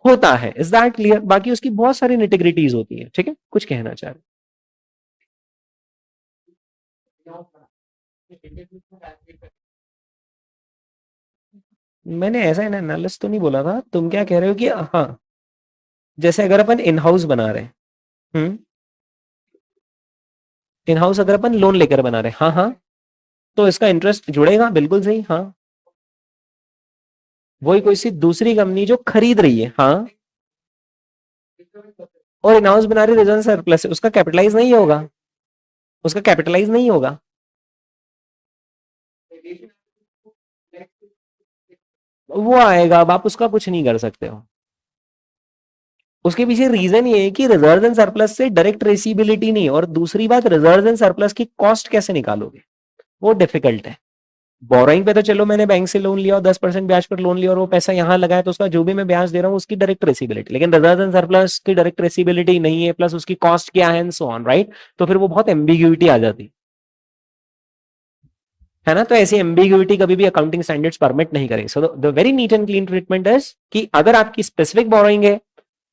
होता है। Is that clear? बाकी उसकी बहुत सारी निटिग्रिटीज होती है। ठीक है, कुछ कहना चाह रहे? मैंने ऐसा एनालिस्ट तो नहीं बोला था, तुम क्या कह रहे हो कि हाँ जैसे अगर अपन इन हाउस बना रहे हैं, इन हाउस अगर अपन लोन लेकर बना रहे हैं, हाँ हाँ, तो इसका इंटरेस्ट जुड़ेगा, बिल्कुल सही। हाँ, वही कोई सी दूसरी कंपनी जो खरीद रही है, हाँ, और इन हाउस बना रही रिजर्व सरप्लस, उसका कैपिटलाइज नहीं होगा, उसका कैपिटलाइज नहीं होगा। वो आएगा, अब आप उसका कुछ नहीं कर सकते हो। उसके पीछे रीजन ये है कि रिजर्व एंड सरप्लस से डायरेक्ट रेसिबिलिटी नहीं, और दूसरी बात रिजर्व एंड सरप्लस की कॉस्ट कैसे निकालोगे, वो डिफिकल्ट है। बोरोइंग पे तो चलो मैंने बैंक से लोन लिया और 10% ब्याज पर लोन लिया और वो पैसा यहां लगाया, तो उसका जो भी मैं ब्याज दे रहा हूँ उसकी डायरेक्ट रेसिबिलिटी, लेकिन रिजर्व एंड सरप्लस की डायरेक्ट रेसिबिलिटी नहीं है, प्लस उसकी कॉस्ट क्या है एंड सो ऑन, राइट? तो फिर वो बहुत एम्बिग्यूटी आ जाती है ना। तो ऐसी एम्बिग्यूटी कभी भी अकाउंटिंग स्टैंडर्ड्स परमिट नहीं करेंगे। So the very neat and clean treatment is कि अगर आपकी स्पेसिफिक बोरोइंग है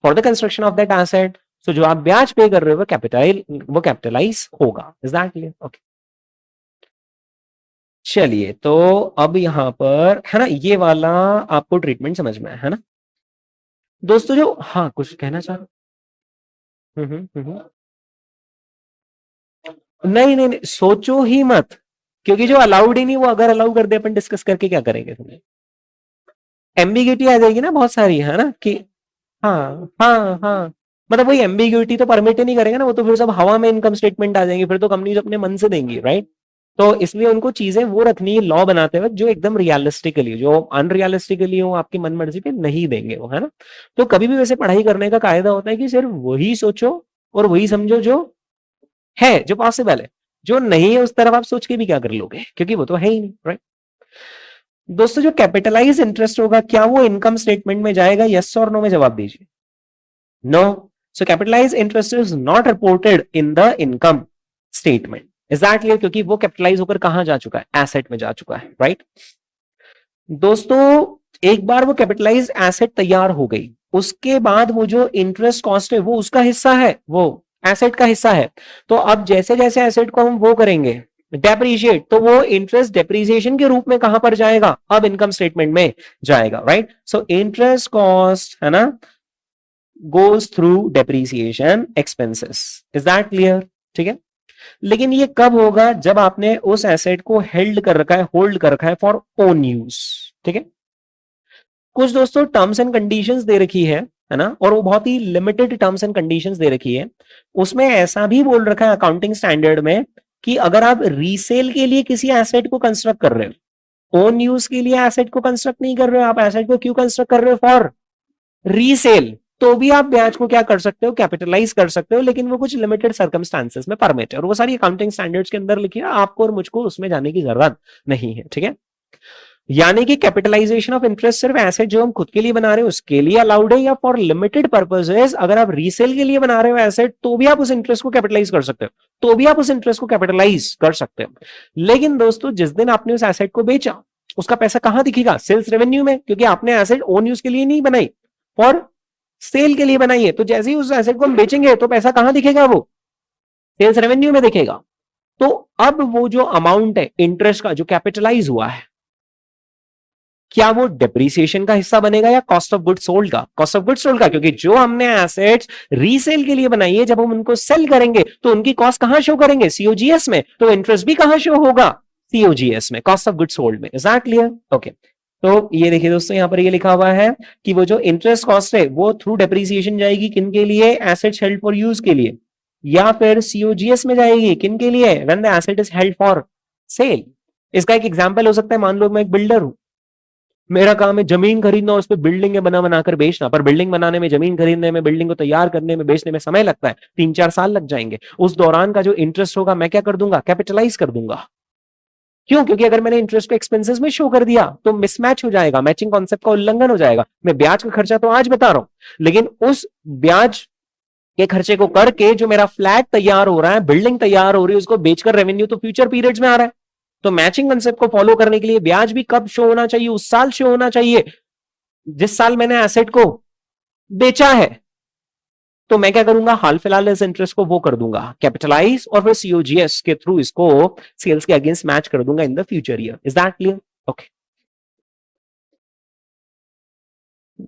for the construction of that asset, so जो आप ब्याज पे कर रहे हो वो कैपिटलाइज होगा। Is that clear? ओके, चलिए तो अब यहां पर है ना, ये वाला आपको ट्रीटमेंट समझ में आया है ना दोस्तों? जो हाँ कुछ कहना चाह रहे? नहीं नहीं नहीं, सोचो ही मत, क्योंकि जो अलाउड ही नहीं वो अगर अलाउ कर दे अपन डिस्कस करके क्या करेंगे? तुम्हें एम्बिग्यूटी आ जाएगी ना बहुत सारी, है ना कि हाँ हाँ हाँ, मतलब वही एम्बिग्यूटी तो परमिट ही नहीं करेगा ना, वो तो फिर सब हवा में इनकम स्टेटमेंट आ जाएंगे, फिर तो कंपनी अपने मन से देंगी, राइट? तो इसलिए उनको चीजें वो रखनी है लॉ बनाते वक्त जो एकदम रियलिस्टिकली, जो अनरियलिस्टिकली हो आपकी मन मर्जी पे नहीं देंगे वो, है ना। तो कभी भी वैसे पढ़ाई करने का कायदा होता है कि सिर्फ वही सोचो और वही समझो जो है, जो पॉसिबल है। जो नहीं है उस तरफ आप सोच के भी क्या कर लोगे, क्योंकि वो तो है ही नहीं, राइट? दोस्तों जो कैपिटलाइज इंटरेस्ट होगा क्या वो इनकम स्टेटमेंट में जाएगा? यस और नो में जवाब दीजिए। No, so capitalise interest is not reported in the income statement. Is that clear? क्योंकि वो कैपिटलाइज होकर कहां जा चुका है? एसेट में जा चुका है, राइट? दोस्तों एक बार वो कैपिटलाइज एसेट तैयार हो गई, उसके बाद वो जो इंटरेस्ट कॉस्ट है वो उसका हिस्सा है, वो एसेट का हिस्सा है। तो अब जैसे जैसे एसेट को हम वो करेंगे डेप्रीशिएट, तो वो इंटरेस्ट डेप्रीसिएशन के रूप में कहां पर जाएगा? अब इनकम स्टेटमेंट में जाएगा, राइट? सो इंटरेस्ट कॉस्ट है ना goes through depreciation expenses. Is that clear? ठीक है, लेकिन ये कब होगा? जब आपने उस एसेट को हेल्ड कर रखा है, होल्ड कर रखा है फॉर ओन यूज। ठीक है, कुछ दोस्तों टर्म्स एंड कंडीशंस दे रखी है ना, और वो बहुत ही लिमिटेड टर्म्स एंड कंडीशंस दे रखी है। उसमें ऐसा भी बोल रखा है अकाउंटिंग स्टैंडर्ड में कि अगर आप रीसेल के लिए किसी एसेट को कंस्ट्रक्ट कर रहे हो, ओन यूज के लिए एसेट को कंस्ट्रक्ट नहीं कर रहे हो, आप एसेट को क्यों कंस्ट्रक्ट कर रहे हो? फॉर रीसेल, तो भी आप ब्याज को क्या कर सकते हो? कैपिटलाइज कर सकते हो, लेकिन वो कुछ लिमिटेड सर्कमस्टांसेस में परमिट है, और वो सारी अकाउंटिंग स्टैंडर्ड्स के अंदर लिखी है, आपको और मुझको उसमें जाने की जरूरत नहीं है। ठीक है, यानी कि कैपिटलाइजेशन ऑफ इंटरेस्ट सिर्फ एसेट जो हम खुद के लिए बना रहे हो उसके लिए अलाउड है, या फॉर लिमिटेड पर्पसेस अगर आप रीसेल के लिए बना रहे हो एसेट तो भी आप उस इंटरेस्ट को कैपिटलाइज कर सकते हो, तो भी आप उस इंटरेस्ट को कैपिटलाइज कर सकते हो। लेकिन दोस्तों जिस दिन आपने उस एसेट को बेचा उसका पैसा कहां दिखेगा? सेल्स रेवेन्यू में, क्योंकि आपने एसेट ओन यूज के लिए नहीं बनाई, फॉर सेल के लिए बनाई है। तो जैसे ही उस एसेट को हम बेचेंगे तो पैसा कहां दिखेगा? वो सेल्स रेवेन्यू में दिखेगा। तो अब वो जो अमाउंट है इंटरेस्ट का जो कैपिटलाइज हुआ है, क्या वो डेप्रीसिएशन का हिस्सा बनेगा या कॉस्ट ऑफ गुड सोल्ड का? कॉस्ट ऑफ गुड सोल्ड का, क्योंकि जो हमने एसेट्स रीसेल के लिए बनाई है जब हम उनको सेल करेंगे तो उनकी कॉस्ट कहां शो करेंगे? सीओजीएस में, तो इंटरेस्ट भी कहां शो होगा? सीओजीएस में, कॉस्ट ऑफ गुड सोल्ड में। Is that clear? ओके, तो ये देखिए दोस्तों यहां पर ये लिखा हुआ है कि वो जो इंटरेस्ट कॉस्ट है वो थ्रू डेप्रीसिएशन जाएगी किन के लिए? एसेट्स हेल्ड फॉर यूज के लिए, या फिर सीओजीएस में जाएगी किन के लिए? When the asset is held for sale. इसका एक एग्जांपल हो सकता है, मान लो मैं एक बिल्डर हूं, मेरा काम है जमीन खरीदना और उस पर बिल्डिंग बना बनाकर बेचना, पर बिल्डिंग बनाने में, जमीन खरीदने में, बिल्डिंग को तैयार करने में, बेचने में समय लगता है, 3-4 साल लग जाएंगे। उस दौरान का जो इंटरेस्ट होगा मैं क्या कर दूंगा? कैपिटलाइज कर दूंगा। क्यों? क्योंकि अगर मैंने इंटरेस्ट को एक्सपेंसेस में शो कर दिया तो मिसमैच हो जाएगा, मैचिंग कॉन्सेप्ट का उल्लंघन हो जाएगा। मैं ब्याज का खर्चा तो आज बता रहा हूं, लेकिन उस ब्याज ये खर्चे को करके जो मेरा फ्लैट तैयार हो रहा है, बिल्डिंग तैयार हो रही है, उसको बेचकर रेवेन्यू तो फ्यूचर पीरियड्स में आ रहा है। तो मैचिंग कंसेप्ट को फॉलो करने के लिए ब्याज भी कब शो होना चाहिए? उस साल शो होना चाहिए जिस साल मैंने एसेट को बेचा है। तो मैं क्या करूंगा, हाल फिलहाल इस इंटरेस्ट को वो कर दूंगा कैपिटलाइज, और फिर सीओजीएस के थ्रू इसको सेल्स के अगेंस्ट मैच कर दूंगा in the future year. Is that clear? Okay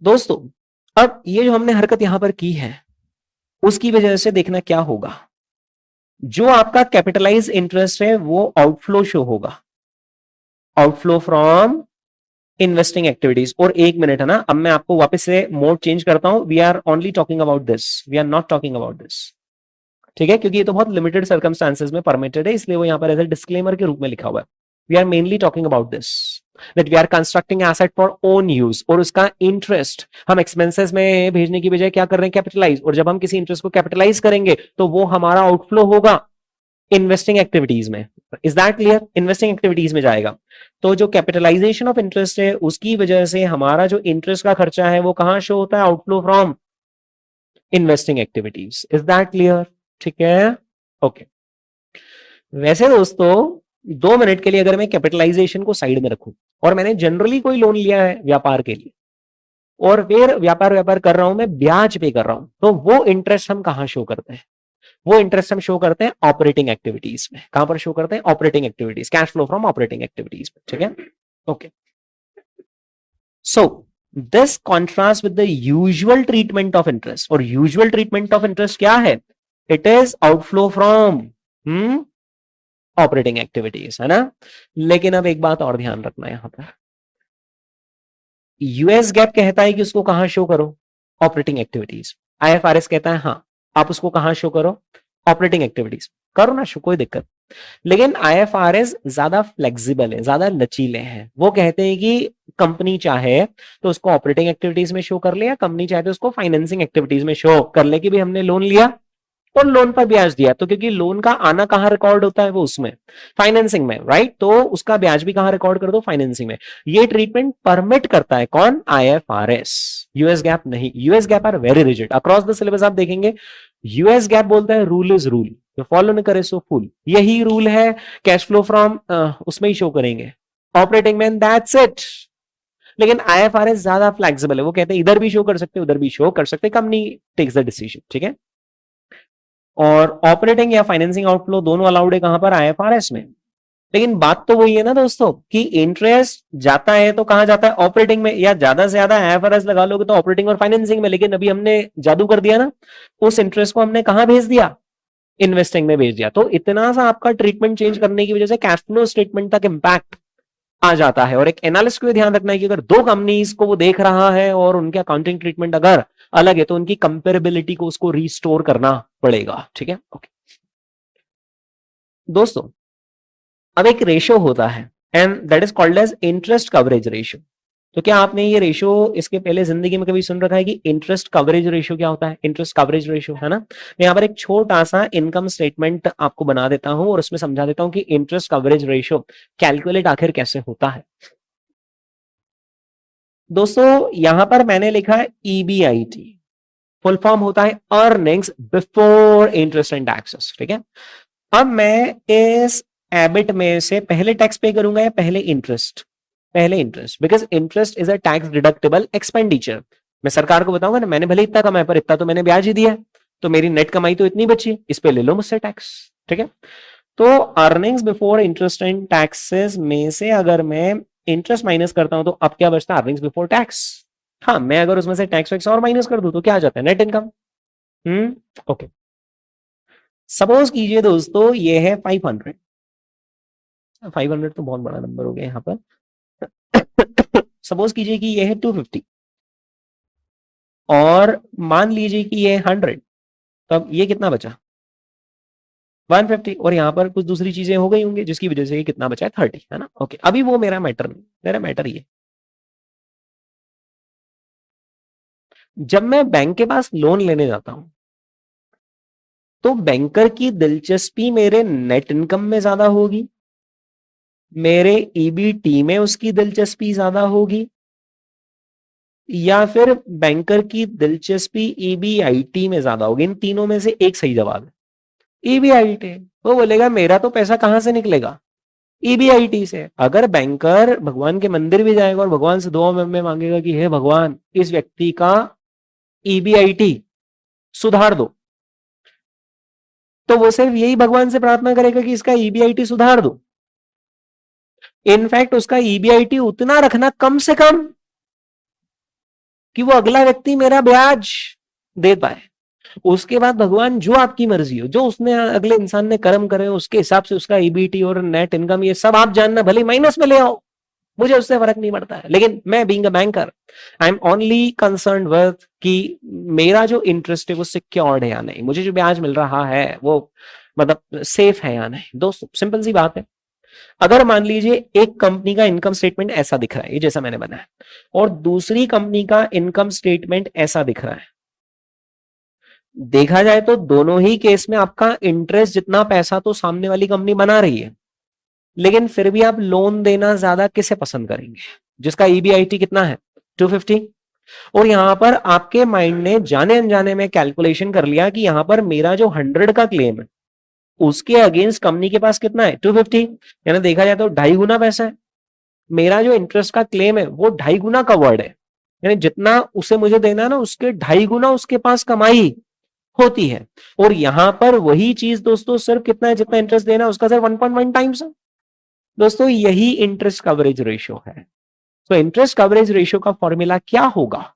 दोस्तों, अब ये जो हमने हरकत यहां पर की है, उसकी वजह से देखना क्या होगा, जो आपका कैपिटलाइज इंटरेस्ट है वो आउटफ्लो शो होगा, आउटफ्लो फ्रॉम इन्वेस्टिंग एक्टिविटीज। और एक मिनट है ना, अब मैं आपको वापस से मोड चेंज करता हूं। We are only talking about this, we are not talking about this, ठीक है, क्योंकि ये तो बहुत लिमिटेड सर्कमस्टांसेस में परमिटेड है, इसलिए वो यहां पर एज ए डिस्क्लेमर के रूप में लिखा हुआ है। We are mainly talking about this, that we are constructing asset for own use, और उसका इंटरेस्ट हम एक्सपेंसेस में भेजने की बजाय क्या कर रहे हैं, कैपिटलाइज। और जब हम किसी इंटरेस्ट को कैपिटलाइज करेंगे तो वो हमारा आउटफ्लो होगा इन्वेस्टिंग एक्टिविटीज में। Is that clear? Investing activities में जाएगा। तो जो कैपिटलाइजेशन ऑफ इंटरेस्ट है, उसकी वजह से हमारा जो इंटरेस्ट का खर्चा है वो कहां शो होता है, outflow from investing activities. Is that clear? ठीक है, ओके। वैसे दोस्तों, 2 मिनट के लिए अगर मैं कैपिटलाइजेशन को साइड में रखूं और मैंने जनरली कोई लोन लिया है व्यापार के लिए, और फिर व्यापार कर रहा हूं, मैं ब्याज पे कर रहा हूं, तो वो इंटरेस्ट हम कहां शो करते हैं? वो इंटरेस्ट हम शो करते हैं ऑपरेटिंग एक्टिविटीज में। कहां पर शो करते हैं? Operating activities, cash flow from operating activities में, ठीक है, okay. So this contrast with the usual treatment of interest, और यूजुअल ट्रीटमेंट ऑफ इंटरेस्ट क्या है? It is outflow from operating activities, है ना। लेकिन अब एक बात और ध्यान रखना यहां पर, यूएस गैप कहता है कि उसको कहां शो करो, ऑपरेटिंग एक्टिविटीज। आईएफआरएस कहता है हां, आप उसको कहां शो करो, ऑपरेटिंग एक्टिविटीज। करो ना शो, कोई दिक्कत। लेकिन आईएफआरएस ज्यादा फ्लेक्सिबल है, ज्यादा लचीले हैं। वो कहते हैं कि कंपनी चाहे तो उसको ऑपरेटिंग एक्टिविटीज में शो कर ले, या कंपनी चाहे तो उसको फाइनेंसिंग एक्टिविटीज में शो कर ले कि भाई हमने लोन लिया और लोन पर ब्याज दिया। तो क्योंकि लोन का आना कहां रिकॉर्ड होता है, वो उसमें फाइनेंसिंग में, राइट, तो उसका ब्याज भी कहां रिकॉर्ड कर दो, फाइनेंसिंग में। ये ट्रीटमेंट परमिट करता है कौन? आईएफआरएस, यूएस गैप नहीं। US GAAP are very rigid, across the syllabus आप देखेंगे यूएस गैप बोलता है रूल इज रूल, जो फॉलो न करे सो फूल। यही रूल है कैश फ्लो फ्रॉम उसमें ही शो करेंगे, ऑपरेटिंग में, दैट्स इट। लेकिन आईएफआरएस ज्यादा फ्लेक्सिबल है, वो कहते हैं इधर भी शो कर सकते, उधर भी शो कर सकते, कंपनी टेक्स द डिसीजन, ठीक है। और ऑपरेटिंग या फाइनेंसिंग आउटफ्लो दोनों अलाउड है कहां पर? आईएफआरएस में। लेकिन बात तो वही है ना दोस्तों, कि इंटरेस्ट जाता है तो कहां जाता है? ऑपरेटिंग में, या ज्यादा से ज्यादा आईएफआरएस लगा लोगे तो ऑपरेटिंग और फाइनेंसिंग में। लेकिन अभी हमने जादू कर दिया ना, उस इंटरेस्ट को हमने कहां भेज दिया? इन्वेस्टिंग में भेज दिया। तो इतना सा आपका ट्रीटमेंट चेंज करने की वजह से कैश फ्लो स्टेटमेंट तक इंपैक्ट आ जाता है। और एक एनालिस्ट को भी ध्यान रखना है कि अगर दो कंपनीज को वो देख रहा है और उनके अकाउंटिंग ट्रीटमेंट अगर अलग है, तो उनकी कंपेरेबिलिटी को उसको रिस्टोर करना पड़ेगा, ठीक है, ओके। दोस्तों, अब एक रेशो होता है and that is called as interest coverage ratio. तो क्या आपने ये रेशो इसके पहले जिंदगी में कभी सुन रखा है कि इंटरेस्ट कवरेज रेशो क्या होता है? इंटरेस्ट कवरेज रेशो, है ना। मैं यहाँ पर एक छोटा सा इनकम स्टेटमेंट आपको बना देता हूं और उसमें समझा देता हूं कि इंटरेस्ट कवरेज रेशो कैलकुलेट आखिर कैसे होता है। दोस्तों, यहां पर मैंने लिखा है ईबीआईटी, फुल फॉर्म होता है earnings before interest and taxes, ठीक है। अब मैं इस एबिट में से पहले टैक्स पे करूंगा या पहले इंटरेस्ट? पहले interest, because interest is a tax deductible expenditure. मैं सरकार को बताऊंगा ना, मैंने भले इतना कमाया पर इतना तो मैंने ब्याज ही दिया, तो मेरी नेट कमाई तो इतनी बची, इस पे ले लो मुझसे टैक्स, ठीक है। तो earnings before interest and taxes में से अगर मैं इंटरेस्ट माइनस करता हूं तो अब क्या बचता है? Earnings before tax. हाँ, मैं अगर उसमें से टैक्स वैक्स और माइनस कर दूं तो क्या आ जाता है? Net income. ओके। सपोज कीजिए दोस्तों ये है 500। 500 तो बहुत बड़ा नंबर हो गया यहाँ पर। सपोज कीजिए कि ये है 250 और मान लीजिए कि ये 100, तो अब ये कितना बचा? 150। और यहाँ पर कुछ दूसरी चीजें हो गई होंगी जिसकी वजह से ये कितना बचा है? 30, है ना, ओके। अभी वो मेरा मैटर नहीं, मेरा मैटर ये, जब मैं बैंक के पास लोन लेने जाता हूं तो बैंकर की दिलचस्पी मेरे नेट इनकम में ज्यादा होगी, मेरे ईबीटी में उसकी दिलचस्पी ज्यादा होगी, या फिर बैंकर की दिलचस्पी ईबीआईटी में ज्यादा होगी? इन तीनों में से एक सही जवाब है ईबीआईटी। वो बोलेगा मेरा तो पैसा कहां से निकलेगा? ईबीआईटी से। अगर बैंकर भगवान के मंदिर भी जाएगा और भगवान से दुआ में मांगेगा कि हे भगवान इस व्यक्ति का ईबीआईटी सुधार दो, तो वो सिर्फ यही भगवान से प्रार्थना करेगा कि इसका ईबीआईटी सुधार दो। इनफैक्ट उसका ईबीआईटी उतना रखना कम से कम कि वो अगला व्यक्ति मेरा ब्याज दे पाए। उसके बाद भगवान जो आपकी मर्जी हो, जो उसने अगले इंसान ने कर्म करे उसके हिसाब से उसका ईबीटी और नेट इनकम ये सब आप जानना, भले माइनस में ले आओ, मुझे उससे फर्क नहीं पड़ता है। लेकिन मैं being a banker I am only concern with कि मेरा जो इंटरेस्ट है वो सिक्योर्ड है या नहीं, मुझे जो ब्याज मिल रहा है वो मतलब सेफ है या नहीं। दोस्तों सिंपल सी बात है, अगर मान लीजिए एक कंपनी का इनकम स्टेटमेंट ऐसा दिख रहा है, ये जैसा मैंने बनाया, और दूसरी कंपनी का इनकम स्टेटमेंट ऐसा दिख रहा है, देखा जाए तो दोनों ही केस में आपका इंटरेस्ट जितना पैसा तो सामने वाली कंपनी बना रही है, लेकिन फिर भी आप लोन देना ज्यादा किसे पसंद करेंगे? जिसका ईबीआईटी कितना है 250। और यहां पर आपके माइंड ने जाने अनजाने में कैलकुलेशन कर लिया कि यहां पर मेरा जो 100 का क्लेम है उसके अगेंस्ट कंपनी के पास कितना है 250, यानी देखा जाए तो 2.5 गुना पैसा है। मेरा जो इंटरेस्ट का क्लेम है वो 2.5 गुना कवर्ड है, यानी जितना उसे मुझे देना है ना उसके 2.5 गुना उसके पास कमाई होती है। और यहां पर वही चीज दोस्तों सिर्फ कितना है, जितना इंटरेस्ट देना है उसका सिर्फ 1.1 टाइम्स है। दोस्तों यही इंटरेस्ट कवरेज रेशियो है। तो इंटरेस्ट कवरेज रेशियो का फॉर्मूला क्या होगा?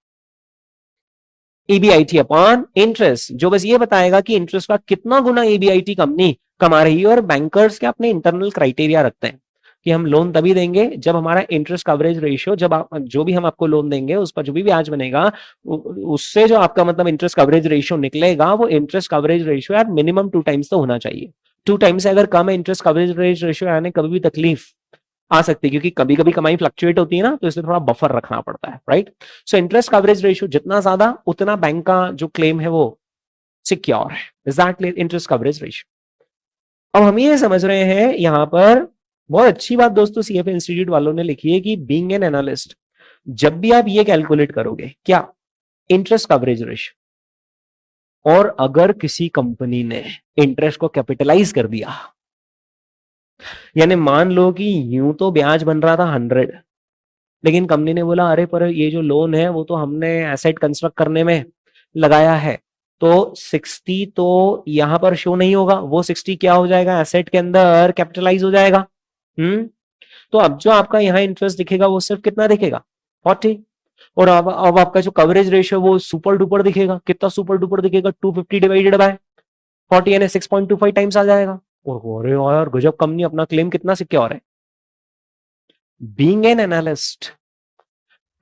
ईबीआईटी अपॉन इंटरेस्ट, जो बस ये बताएगा कि इंटरेस्ट का कितना गुना ईबीआईटी कंपनी कमा रही है। और बैंकर्स के अपने इंटरनल क्राइटेरिया रखते हैं कि हम लोन तभी देंगे जब हमारा इंटरेस्ट कवरेज रेशियो, जब आप जो भी हम आपको लोन देंगे उस पर जो भी ब्याज बनेगा उससे जो आपका मतलब इंटरेस्ट कवरेज रेशियो निकलेगा वो इंटरेस्ट कवरेज रेशियो यार मिनिमम 2 टाइम्स तो होना चाहिए। 2 टाइम्स से अगर कम है इंटरेस्ट कवरेज रेशियो यानी कभी भी तकलीफ आ सकती है, क्योंकि कभी कभी कमाई फ्लक्चुएट होती है ना, तो इसलिए थोड़ा बफर रखना पड़ता है, right. So interest coverage ratio जितना ज्यादा उतना बैंक का जो क्लेम है वो सिक्योर है। Is that clear? Interest coverage ratio. अब हम ये समझ रहे हैं यहां पर बहुत अच्छी बात दोस्तों सीएफए इंस्टीट्यूट वालों ने लिखी है कि बीइंग एन एनालिस्ट जब भी आप ये कैलकुलेट करोगे क्या इंटरेस्ट कवरेज रेशियो, और अगर किसी कंपनी ने इंटरेस्ट को कैपिटलाइज कर दिया, यानी मान लो कि यूं तो ब्याज बन रहा था 100, लेकिन कंपनी ने बोला अरे पर ये जो लोन है वो तो हमने एसेट कंस्ट्रक्ट करने में लगाया है, तो 60 तो यहां पर शो नहीं होगा, वो 60 क्या हो जाएगा एसेट के अंदर कैपिटलाइज हो जाएगा। तो अब जो आपका यहाँ इंटरेस्ट दिखेगा वो सिर्फ कितना दिखेगा 40। और अब आपका जो कवरेज रेशियो वो सुपर डुपर दिखेगा। कितना सुपर डुपर दिखेगा? 250 डिवाइडेड बाय 40 यानी 6.25 टाइम्स आ जाएगा। और अरे यार गजब, कंपनी अपना क्लेम कितना सिक्योर है। बीइंग एन एनालिस्ट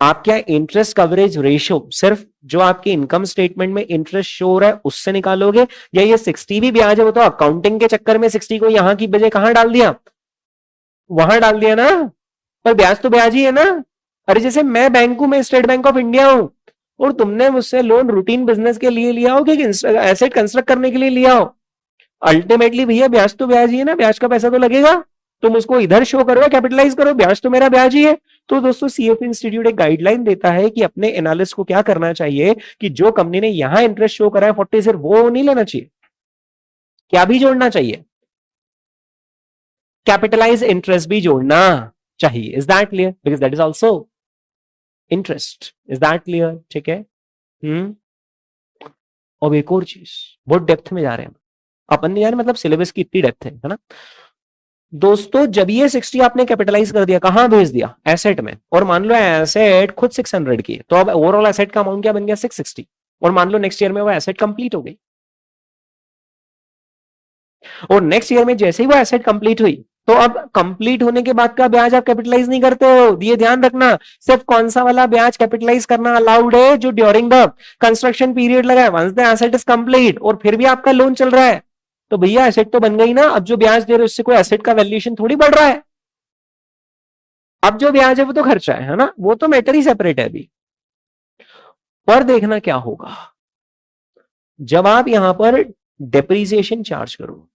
आप क्या इंटरेस्ट कवरेज रेशियो सिर्फ जो आपके इनकम स्टेटमेंट में इंटरेस्ट शो हो रहा है उससे निकालोगे, या ये 60 भी ब्याज है वो तो अकाउंटिंग के चक्कर में 60 को यहां की बजाय कहां डाल दिया, वहां डाल दिया ना, पर ब्याज तो ब्याज ही है ना। अरे जैसे मैं बैंक हूं, मैं स्टेट बैंक ऑफ इंडिया हूं, और तुमने मुझसे लोन रूटीन बिजनेस के लिए लिया हो कि एसेट कंस्ट्रक्ट करने के लिए लिया हो, अल्टीमेटली भैया ब्याज तो ब्याज ही है ना, ब्याज का पैसा तो लगेगा। तुम उसको इधर शो करो कैपिटलाइज करो, ब्याज तो मेरा ब्याज ही है। तो दोस्तों सीएफए इंस्टीट्यूट एक गाइडलाइन देता है कि अपने एनालिस्ट को क्या करना चाहिए कि जो कंपनी ने यहां इंटरेस्ट शो करा है 40 सिर्फ वो नहीं लेना चाहिए, क्या भी जोड़ना चाहिए, कैपिटलाइज इंटरेस्ट भी जोड़ना चाहिए। Is that clear? Because that is also interest. Is that clear? ठीक है। अब एक और चीज, बहुत डेप्थ में जा रहे हैं अपन नहीं यार, मतलब सिलेबस की इतनी डेप्थ है ना दोस्तों। जब ये 60 आपने कैपिटलाइज कर दिया, कहां भेज दिया? एसेट में। और मान लो एसेट खुद 600 की है, तो अब ओवरऑल एसेट का अमाउंट क्या बन गया 660। और मान लो नेक्स्ट ईयर में वो एसेट कंप्लीट हो गई, और नेक्स्ट ईयर में जैसे ही वो एसेट कंप्लीट हुई तो अब कंप्लीट होने के बाद का ब्याज आप कैपिटलाइज नहीं करते हो, ये ध्यान रखना। सिर्फ कौन सा वाला ब्याज कैपिटलाइज करना अलाउड है? जो ड्यूरिंग द कंस्ट्रक्शन पीरियड लगा है, once the asset is complete, और फिर भी आपका लोन चल रहा है, तो भैया एसेट तो बन गई ना। अब जो ब्याज दे रहे हो उससे कोई एसेट का वैल्यूएशन थोड़ी बढ़ रहा है, अब जो ब्याज है वो तो खर्चा है ना, वो तो मैटर ही सेपरेट है अभी। पर देखना क्या होगा जब आप यहां पर डेप्रीसिएशन चार्ज करो,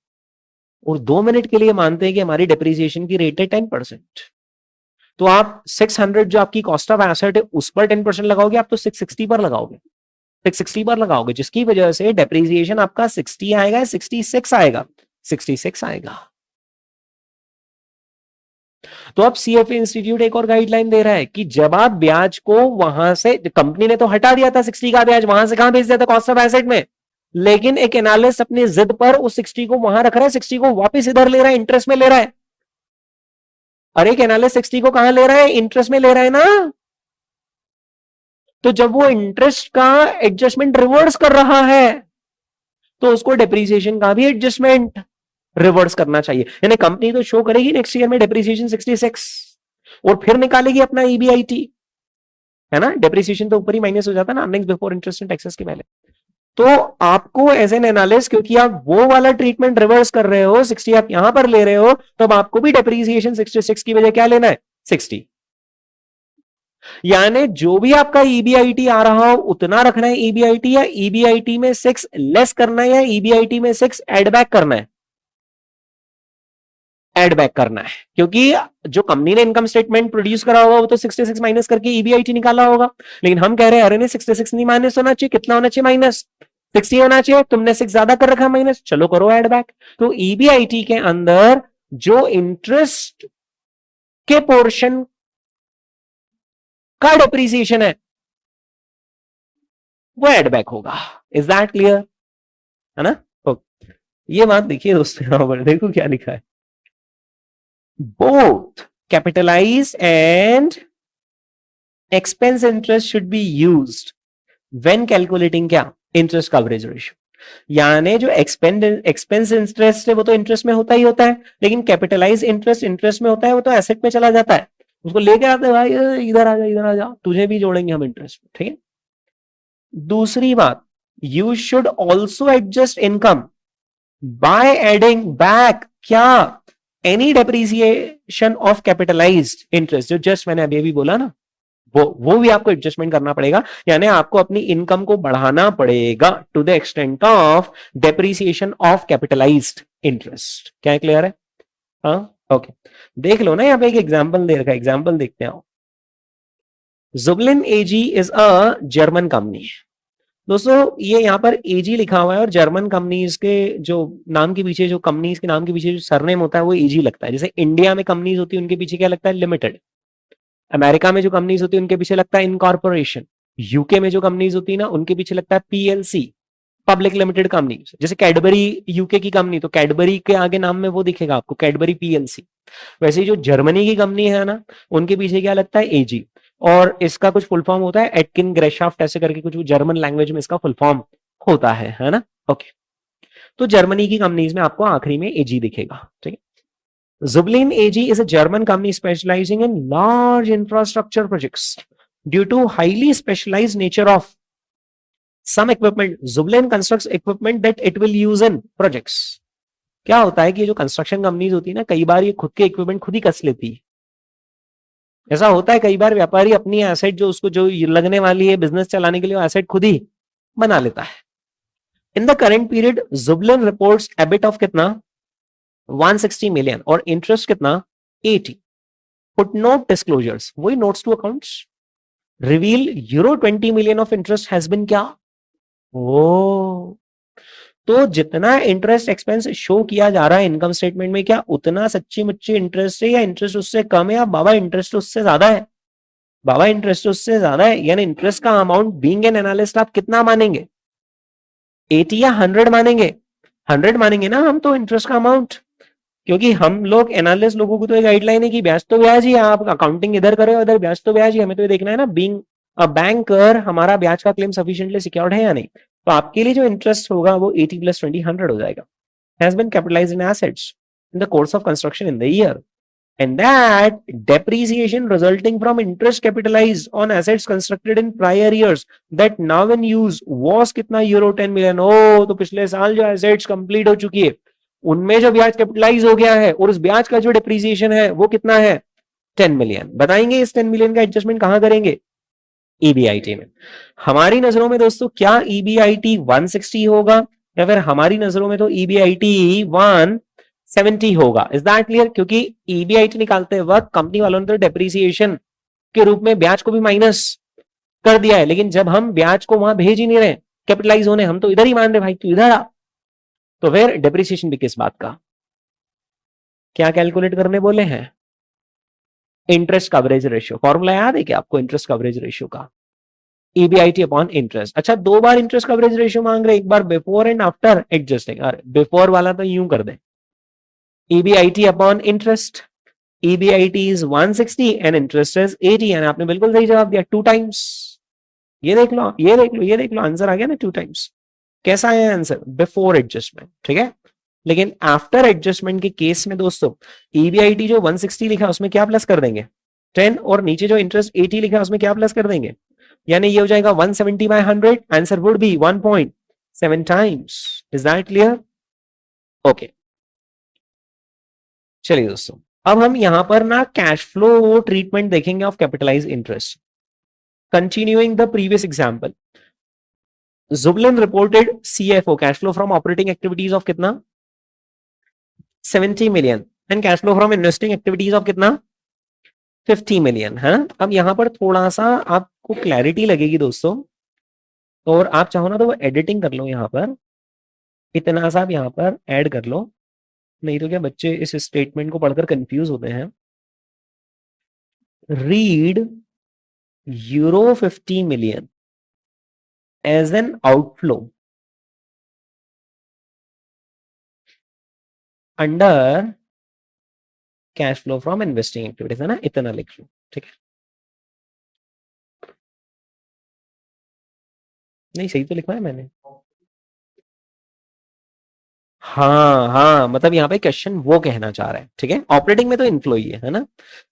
और 2 मिनट के लिए मानते हैं कि हमारी डेप्रीसिएशन की रेट है 10%, तो आप 600 जो आपकी कॉस्ट ऑफ एसेट है उस पर 10% लगाओगे, आप तो 660 पर लगाओगे, 660 पर लगाओगे, जिसकी वजह से डेप्रिसिएशन आपका 60 आएगा, 66 आएगा, 66 आएगा। तो अब सीएफए इंस्टीट्यूट एक और गाइडलाइन दे रहा है कि जब आप ब्याज को वहां से, कंपनी ने तो हटा दिया था 60 का ब्याज, वहां से कहां भेज दिया था, कॉस्ट ऑफ एसेट में, लेकिन एक एनालिस्ट अपनी जिद पर उस 60 को वहां रख रहा है, 60 को वापस इधर ले रहा है, इंटरेस्ट में ले रहा है। और एक एनालिस्ट 60 को कहां ले रहा है, इंटरेस्ट में ले रहा है ना। तो जब वो इंटरेस्ट का एडजस्टमेंट रिवर्स कर रहा है तो उसको डेप्रिसिएशन का भी एडजस्टमेंट रिवर्स करना चाहिए। यानी कंपनी तो शो करेगी नेक्स्ट ईयर में डेप्रिसिएशन 66 और फिर निकालेगी अपना ईबीआईटी, है ना। डेप्रिसिएशन तो ऊपर ही माइनस हो जाता है ना, earnings before interest and taxes के पहले। तो आपको एज एन एनालिस्ट, क्योंकि आप वो वाला ट्रीटमेंट रिवर्स कर रहे हो, 60 आप यहां पर ले रहे हो, तो अब आपको भी डेप्रिसिएशन 66 की वजह क्या लेना है, 60। यानी जो भी आपका ईबीआईटी आ रहा हो उतना रखना है ईबीआईटी, या ईबीआईटी में 6 लेस करना है, या ईबीआईटी में 6 एड बैक करना है, एड बैक करना है। क्योंकि जो कंपनी ने इनकम स्टेटमेंट प्रोड्यूस करा होगा वो तो 66 माइनस करके ईबीआईटी निकाला होगा, लेकिन हम कह रहे हैं अरे नहीं 66 नहीं माइनस होना चाहिए, कितना होना चाहिए, माइनस 60 होना चाहिए, तुमने 6 ज्यादा कर रखा माइनस, चलो करो एड बैक। तो ईबीआईटी के अंदर जो इंटरेस्ट के पोर्शन का डेप्रिसिएशन है वो एड बैक होगा। इज दैट क्लियर, है ना। ये बात देखिए दोस्तों, यहां पर देखो क्या लिखा है, both capitalized and expense interest should be used when calculating क्या, interest coverage ratio। यानी जो एक्सपेंस इंटरेस्ट है वो तो इंटरेस्ट में होता ही होता है, लेकिन कैपिटलाइज इंटरेस्ट इंटरेस्ट में होता है, वो तो एसेट में चला जाता है, उसको लेके आते हैं भाई इधर आ जा, इधर आ जा, तुझे भी जोड़ेंगे हम इंटरेस्ट में, ठीक है। दूसरी बात, you should also adjust income by adding back क्या, any depreciation of capitalised interest, जो जस्ट मैंने अभी बोला ना, वो भी आपको एडजस्टमेंट करना पड़ेगा। यानी आपको अपनी इनकम को बढ़ाना पड़ेगा to the extent of depreciation of capitalised interest. क्या क्लियर है, हाँ ओके। देख लो ना, यहाँ पे एक एग्जांपल दे रखा है, एग्जांपल देखते हैं। जुबलिन AG is a German company. दोस्तों ये यहाँ पर एजी लिखा हुआ है और जर्मन कंपनीज के जो नाम के पीछे, जो कंपनीज के नाम के पीछे जो सरनेम होता है वो एजी लगता है। जैसे इंडिया में कंपनीज होती है उनके पीछे क्या लगता है, लिमिटेड। अमेरिका में जो कंपनीज होती है उनके पीछे लगता है इनकॉर्पोरेशन। यूके में जो कंपनीज होती है ना उनके पीछे लगता है पीएलसी, पब्लिक लिमिटेड कंपनी। जैसे कैडबरी यूके की कंपनी, तो कैडबरी के आगे नाम में वो दिखेगा आपको, कैडबरी पीएलसी। वैसे जो जर्मनी की कंपनी है ना उनके पीछे क्या लगता है, एजी। और इसका कुछ फुल फॉर्म होता है एटकिन ग्रेशाफ्ट, ऐसे करके कुछ जर्मन लैंग्वेज में इसका फुल फॉर्म होता है ना। ओके, तो जर्मनी की कंपनीज में आपको आखिरी में एजी दिखेगा, ठीक है। Zublin AG is a German company specializing in large infrastructure projects due to highly specialized nature of some equipment. Zublin constructs equipment that it will use in projects. क्या होता है कि जो कंस्ट्रक्शन कंपनीज होती है ना, कई बार ये खुद के इक्विपमेंट खुद ही कस लेती है। ऐसा होता है कई बार व्यापारी अपनी एसेट जो उसको जो लगने वाली है बिजनेस चलाने के लिए, एसेट खुद ही बना लेता है। In the current period Zublin reports EBIT of कितना 160 मिलियन और इंटरेस्ट कितना 80। फुटनोट डिस्क्लोजर्स, वही notes to accounts, reveal €20 million of interest has been क्या, ओ, तो जितना इंटरेस्ट एक्सपेंस शो किया जा रहा है इनकम स्टेटमेंट में, क्या उतना सच्ची मुच्ची इंटरेस्ट है या इंटरेस्ट उससे कम है, या बाबा इंटरेस्ट उससे ज्यादा है, बाबा इंटरेस्ट उससे ज्यादा है। यानी इंटरेस्ट का अमाउंट बीइंग एन एनालिस्ट आप कितना मानेंगे, 80 या 100 मानेंगे, 100 मानेंगे ना हम तो इंटरेस्ट का अमाउंट, क्योंकि हम लोग एनालिस्ट लोगों को तो एक गाइडलाइन है कि ब्याज तो ब्याज ही, आप अकाउंटिंग इधर करो इधर ब्याज तो ब्याज ही, हमें तो ये देखना है ना बीइंग अ बैंकर हमारा ब्याज का क्लेम सफिशिएंटली सिक्योर्ड है या नहीं। तो आपके लिए जो इंटरेस्ट होगा वो 80 + 20 100 हो जाएगा। Has been capitalised in assets in the course of construction in the year and that depreciation resulting from interest capitalized on assets constructed in prior years that now in use was कितना €10 मिलियन। ओ, तो पिछले साल जो एसेट्स कंप्लीट हो चुकी है उनमें जो ब्याज कैपिटलाइज हो गया है और उस ब्याज का जो डिप्रीसिएशन है वो कितना है 10 मिलियन। बताएंगे इस 10 मिलियन का एडजस्टमेंट कहां करेंगे, ईबीआईटी में। हमारी नजरों में दोस्तों क्या ईबीआईटी 160 होगा, या फिर हमारी नजरों में तो ईबीआईटी 70 होगा। Is that clear? क्योंकि ईबीआईटी निकालते वक्त कंपनी वालों ने तो डेप्रिसिएशन के रूप में ब्याज को भी माइनस कर दिया है, लेकिन जब हम ब्याज को वहां भेज ही नहीं रहे कैपिटलाइज होने, हम तो इधर ही मान रहे भाई तू इधर आ, तो फिर डेप्रिसिएशन भी किस बात का? क्या कैलकुलेट करने बोले हैं? Interest coverage ratio. फॉर्मूला याद है क्या आपको इंटरेस्ट कवरेज रेशियो का? EBIT upon interest. अच्छा, दो बार इंटरेस्ट कवरेज रेशियो मांग रहे, एक बार बिफोर एंड आफ्टर एडजस्टिंग। अरे बिफोर वाला तो यूं कर दे, EBIT upon interest. EBIT is 160 and interest is 80, यानी आपने बिल्कुल सही जवाब दिया, 2 टाइम्स। ये देख लो, ये देख लो, ये देख लो, आंसर आ गया ना 2 टाइम्स। कैसा आया आंसर? बिफोर एडजस्टमेंट, ठीक है। लेकिन आफ्टर एडजस्टमेंट के केस में दोस्तों ईबीआईटी जो 160 लिखा उसमें क्या प्लस कर देंगे? 10, और नीचे जो इंटरेस्ट 80 लिखा उसमें क्या प्लस कर देंगे? यानी ये हो जाएगा 170 by 100, answer would be 1.7 times. Is that clear? Okay, चलिए दोस्तों, अब हम यहां पर ना कैश फ्लो ट्रीटमेंट देखेंगे of capitalize interest. Continuing the previous example, Zublin reported CFO cash flow from operating activities of कितना? 70 million, and cash flow from investing activities of कितना? 50 मिलियन है। अब यहां पर थोड़ा सा आपको क्लैरिटी लगेगी दोस्तों, और आप चाहो ना तो वो एडिटिंग कर लो, यहां पर इतना सा आप यहां पर ऐड कर लो, नहीं तो क्या बच्चे इस स्टेटमेंट को पढ़कर कंफ्यूज होते हैं। Read euro 50 million as an outflow under cash flow from investing activities, है ना, इतना लिख लो, ठीक है। नहीं, सही तो लिखा है मैंने। हाँ हाँ, मतलब यहाँ पे क्वेश्चन वो कहना चाह रहा है, ठीक है, ऑपरेटिंग में तो इनफ्लो ही है ना,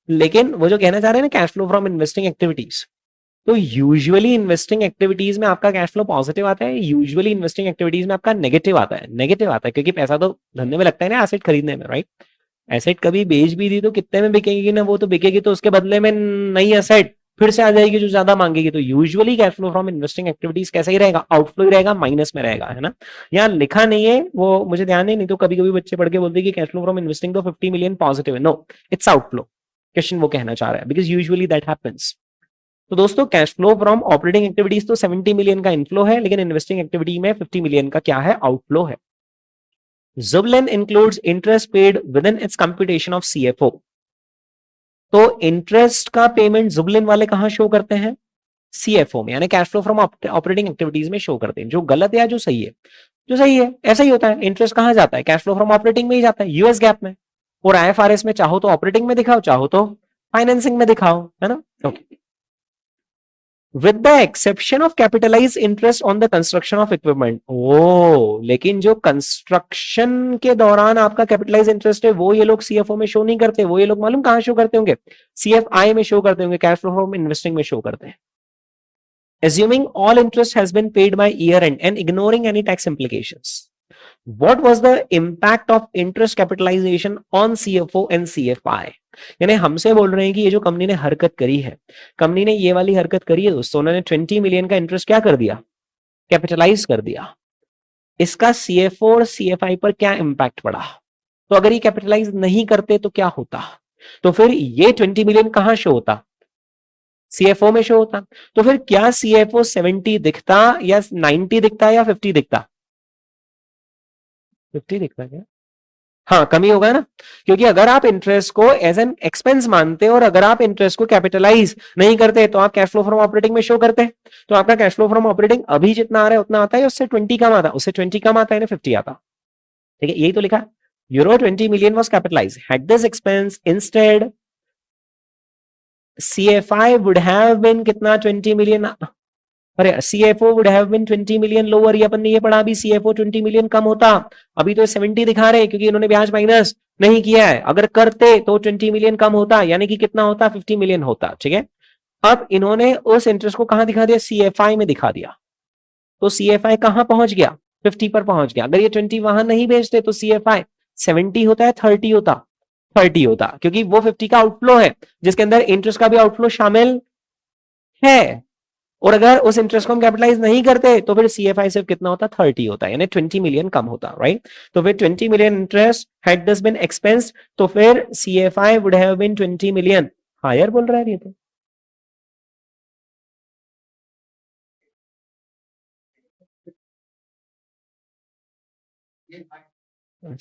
लेकिन वो जो कहना चाह रहे हैं ना cash flow from investing activities, तो यूजुअली इन्वेस्टिंग एक्टिविटीज में आपका कैश फ्लो पॉजिटिव आता है, यूजुअली इन्वेस्टिंग एक्टिविटीज में आपका नेगेटिव आता है। नेगेटिव आता है क्योंकि पैसा तो धंधे में लगता है ना एसेट खरीदने में, राइट। एसेट कभी बेच भी दी तो कितने में बिकेगी ना, वो तो बिकेगी तो उसके बदले में नई एसेट फिर से आ जाएगी जो ज्यादा मांगेगी। तो usually cash flow from investing activities कैसा ही रहेगा? आउटफ्लो ही रहेगा, माइनस में रहेगा, है ना। यहाँ लिखा नहीं है वो, मुझे ध्यान नहीं तो कभी कभी बच्चे पढ़ के बोलते हैं कि कैश फ्लो फ्रॉम इन्वेस्टिंग तो 50 मिलियन पॉजिटिव है। No, it's outflow. क्वेश्चन वो कहना चाह रहा है, बिकॉज यूजुअली दैट हैपेंस। तो दोस्तों cash flow from operating activities तो 70 मिलियन का इनफ्लो है, लेकिन इन्वेस्टिंग एक्टिविटी में 50 मिलियन का क्या है? आउटफ्लो है। Zublin includes interest paid within its computation of CFO. तो इंटरेस्ट का पेमेंट जुबलिन वाले कहां शो करते हैं? सीएफओ में, यानी cash flow from operating activities में शो करते हैं। जो गलत है या जो सही है? जो सही है, ऐसा ही होता है। इंटरेस्ट कहां जाता है? कैश फ्लो फ्रॉम ऑपरेटिंग में ही जाता है, यूएस गैप में। और आईएफआरएस में चाहो तो ऑपरेटिंग में दिखाओ, चाहो तो फाइनेंसिंग में दिखाओ, है ना। Okay, with the exception of capitalize interest on the construction of equipment. ओ, लेकिन जो कंस्ट्रक्शन के दौरान आपका कैपिटलाइज इंटरेस्ट है वो ये लोग सीएफओ में शो नहीं करते, वो ये लोग मालूम कहां शो करते होंगे? सीएफआई में शो करते होंगे, कैश फ्लो फ्रॉम इन्वेस्टिंग में शो करते हैं। Assuming all interest has been paid by year end and ignoring any tax implications, what was the impact of interest capitalization on CFO and CFI? यानी हमसे बोल रहे हैं कि ये जो कंपनी ने हरकत करी है, कंपनी ने ये वाली हरकत करी है दोस्तों, उन्होंने 20 मिलियन का इंटरेस्ट क्या कर दिया? कैपिटलाइज कर दिया। इसका सीएफओ और सीएफआई पर क्या इंपैक्ट पड़ा? तो अगर ये कैपिटलाइज नहीं करते तो क्या होता? तो फिर ये 20 मिलियन कहां शो होता? सीएफओ में शो होता। तो फिर क्या सीएफओ 70 दिखता या 90 दिखता या 50 दिखता? 50 दिखता क्या? हाँ, कमी होगा ना, क्योंकि अगर आप इंटरेस्ट को एज एन एक्सपेंस मानते और अगर आप इंटरेस्ट को कैपिटलाइज नहीं करते तो आप कैश फ्लो फ्रॉम ऑपरेटिंग में शो करते। तो आपका कैश फ्लो फ्रॉम ऑपरेटिंग अभी जितना आ रहा है उतना आता है, उससे 20 कम आता है, उससे 20 कम आता है ना 50 आता। ठीक है, यही तो लिखा है। Euro 20 million was capitalise, had this expense instead CFI would have been कितना? 20 मिलियन। अरे CFO would have been 20 million lower, ये अपन ने ये पढ़ा अभी, CFO 20 मिलियन कम होता। अभी तो 70 दिखा रहे क्योंकि इन्होंने ब्याज माइनस नहीं किया है, अगर करते तो 20 मिलियन कम होता, यानी कि कितना होता? 50 मिलियन होता। ठीक है, अब इन्होंने उस इंटरेस्ट को कहां दिखा दिया? CFI में दिखा दिया। तो CFI कहां पहुंच गया? 50 पर पहुंच गया। अगर ये 20 वहां नहीं भेजते तो CFI 70 होता है 30 होता? 30 होता, क्योंकि वो 50 का आउटफ्लो है जिसके अंदर इंटरेस्ट का भी आउटफ्लो शामिल है। और अगर उस इंटरेस्ट को हम कैपिटलाइज नहीं करते तो फिर CFI सिर्फ कितना होता, 30 होता है, यानी 20 मिलियन कम होता, राइट। तो फिर 20 million interest had this been expensed, तो फिर CFI would have been 20 million higher बोल रहा है ये तो।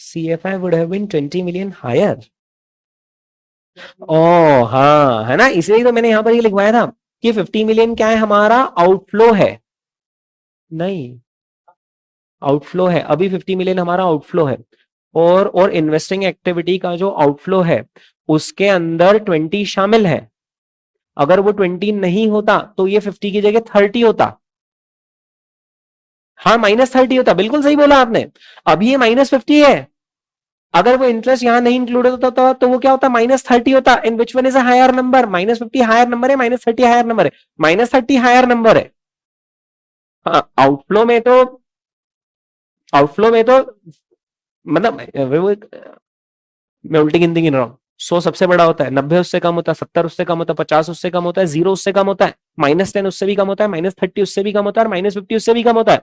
CFI would have been 20 million higher. ओ हाँ, है ना, इसलिए तो मैंने यहां पर ये लिखवाया था कि 50 मिलियन क्या है, हमारा आउटफ्लो है। नहीं, आउटफ्लो है, अभी 50 मिलियन हमारा आउटफ्लो है। और इन्वेस्टिंग एक्टिविटी का जो आउटफ्लो है उसके अंदर 20 शामिल है। अगर वो 20 नहीं होता तो ये 50 की जगह 30 होता। हाँ, -30 होता, बिल्कुल सही बोला आपने। अभी ये -50 है, अगर वो इंटरेस्ट यहां नहीं इंक्लूडेड होता तो वो क्या होता, -30 होता। In which one is a higher number, -50 higher number है, -30 हायर नंबर है, -30 हायर नंबर है। हाँ, आउटफ्लो में तो मतलब मैं उल्टी गिनती गिन रहा हूँ। 100 सबसे बड़ा होता है, 90 उससे कम होता है, 70 उससे कम होता है, 50 उससे कम होता है, 0 उससे कम होता है, -10 उससे भी कम होता है, -30 उससे भी कम होता है, और -50 उससे भी कम होता है।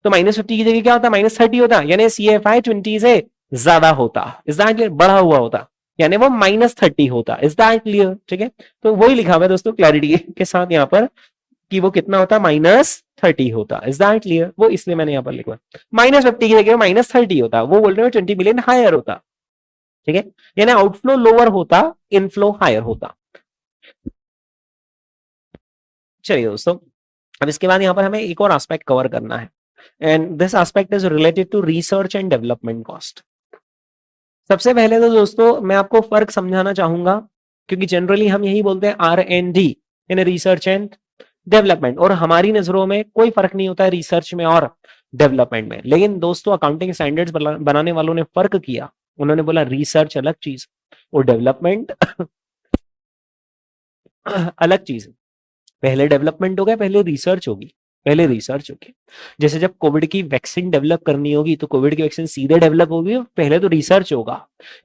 तो -50 की जगह क्या होता है, -30 होता है, यानी CFI 20 से ज्यादा होता, इज दैट क्लियर, बढ़ा हुआ होता, यानी वो -30 होता, इज दैट क्लियर, ठीक है। तो वही लिखा हुआ है दोस्तों क्लैरिटी के साथ यहाँ पर कि वो कितना होता है, -30 होता, इज दैट क्लियर। वो इसलिए मैंने यहाँ पर लिखा, -50 की जगह -30 होता, वो बोल रहे हो 20 मिलियन हायर होता, ठीक है, यानी आउटफ्लो लोअर होता, इनफ्लो हायर होता। चलिए दोस्तों, अब इसके बाद यहां पर हमें एक और एस्पेक्ट कवर करना है, and this aspect is related to research and development cost. सबसे पहले तो दोस्तों मैं आपको फर्क समझाना चाहूंगा, क्योंकि जनरली हम यही बोलते हैं R&D, यानी रिसर्च एंड डेवलपमेंट, और हमारी नजरों में कोई फर्क नहीं होता है रिसर्च में और डेवलपमेंट में। लेकिन दोस्तों अकाउंटिंग स्टैंडर्ड्स बनाने वालों ने फर्क किया, उन्होंने बोला रिसर्च अलग चीज और डेवलपमेंट अलग चीज। पहले डेवलपमेंट होगा, पहले रिसर्च होगी, पहले रिसर्च होगी। जैसे जब कोविड की वैक्सीन डेवलप करनी होगी तो कोविड की वैक्सीन सीधे डेवलप होगी, पहले तो रिसर्च होगा।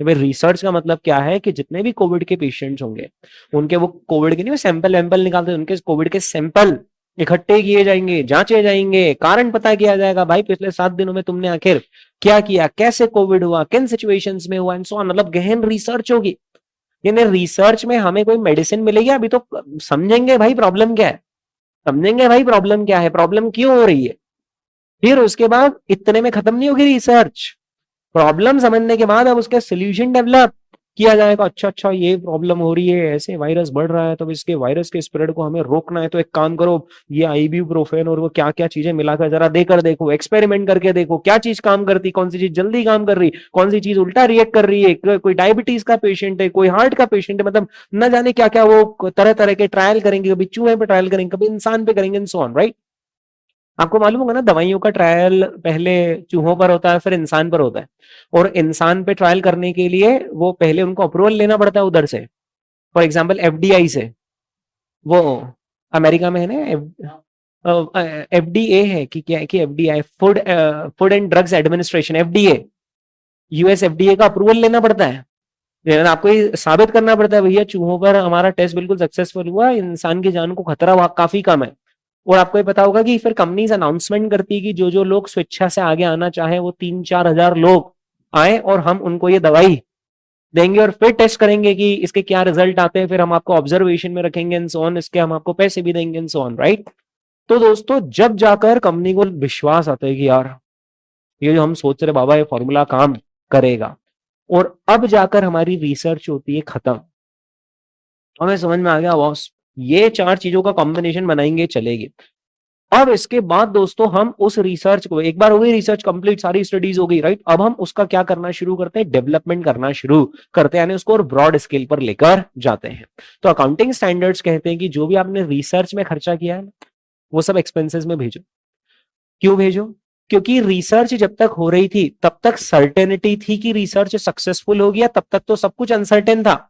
रिसर्च का मतलब क्या है कि जितने भी कोविड के पेशेंट्स होंगे उनके, वो कोविड के नहीं, सैंपल वैम्पल निकालते, उनके कोविड के सैंपल इकट्ठे किए जाएंगे, जांचे जाएंगे, कारण पता किया जाएगा, भाई पिछले 7 दिनों में तुमने आखिर क्या किया, कैसे कोविड हुआ, किन सिचुएशंस में हुआ, एंड सो ऑन। मतलब गहन रिसर्च होगी। यानी रिसर्च में हमें कोई मेडिसिन मिलेगी, अभी तो समझेंगे भाई प्रॉब्लम क्या है, समझेंगे भाई प्रॉब्लम क्या है, प्रॉब्लम क्यों हो रही है, फिर उसके बाद इतने में खत्म नहीं होगी रिसर्च। प्रॉब्लम समझने के बाद अब उसके सोल्यूशन डेवलप किया जाएगा। अच्छा अच्छा, ये प्रॉब्लम हो रही है, ऐसे वायरस बढ़ रहा है, तो इसके वायरस के स्प्रेड को हमें रोकना है, तो एक काम करो, ये आइब्यूप्रोफेन और वो क्या क्या चीजें मिलाकर जरा देकर देखो, एक्सपेरिमेंट करके देखो क्या चीज काम करती, कौन सी चीज जल्दी काम कर रही, कौन सी चीज उल्टा रिएक्ट कर रही है, कोई डायबिटीज का पेशेंट है, कोई हार्ट का पेशेंट है, मतलब न जाने क्या क्या वो तरह तरह के ट्रायल करेंगे, कभी चूहे पे ट्रायल करेंगे, कभी इंसान पे करेंगे, सो ऑन, राइट। आपको मालूम होगा ना, दवाइयों का ट्रायल पहले चूहों पर होता है, फिर इंसान पर होता है, और इंसान पे ट्रायल करने के लिए वो पहले उनको अप्रूवल लेना पड़ता है उधर से, फॉर एग्जांपल FDI से। वो अमेरिका में है ना, FDA है कि क्या है, कि FDI, food and drugs administration, FDA, US FDA का अप्रूवल लेना पड़ता है। आपको ये साबित करना पड़ता है, भैया चूहों पर हमारा टेस्ट बिल्कुल सक्सेसफुल हुआ, इंसान की जान को खतरा काफी कम है। और आपको ये पता होगा कि फिर कंपनीज अनाउंसमेंट करती है कि जो जो लोग स्वेच्छा से आगे आना चाहे वो 3-4 हजार लोग आए, और हम उनको ये दवाई देंगे और फिर टेस्ट करेंगे कि इसके क्या रिजल्ट आते हैं, फिर हम आपको ऑब्जर्वेशन में रखेंगे एंड सो ऑन, इसके हम आपको पैसे भी देंगे एंड सो ऑन, राइट। तो दोस्तों जब जाकर कंपनी को विश्वास आता है कि यार ये जो हम सोच रहे बाबा ये फॉर्मूला काम करेगा, और अब जाकर हमारी रिसर्च होती है खत्म, हमें समझ में आ गया बॉस ये 4 चीजों का कॉम्बिनेशन बनाएंगे चलेगी। अब इसके बाद दोस्तों हम उस रिसर्च को, एक बार हो गई रिसर्च कंप्लीट, सारी स्टडीज हो गई, राइट, अब हम उसका क्या करना शुरू करते हैं, डेवलपमेंट करना शुरू करते हैं, यानी उसको और ब्रॉड स्केल पर लेकर जाते हैं। तो अकाउंटिंग स्टैंडर्ड्स कहते हैं कि जो भी आपने रिसर्च में खर्चा किया है वो सब एक्सपेंसेस में भेजो। क्यों भेजो, क्योंकि रिसर्च जब तक हो रही थी तब तक सर्टेनिटी थी कि रिसर्च सक्सेसफुल हो गया, तब तक तो सब कुछ अनसर्टेन था।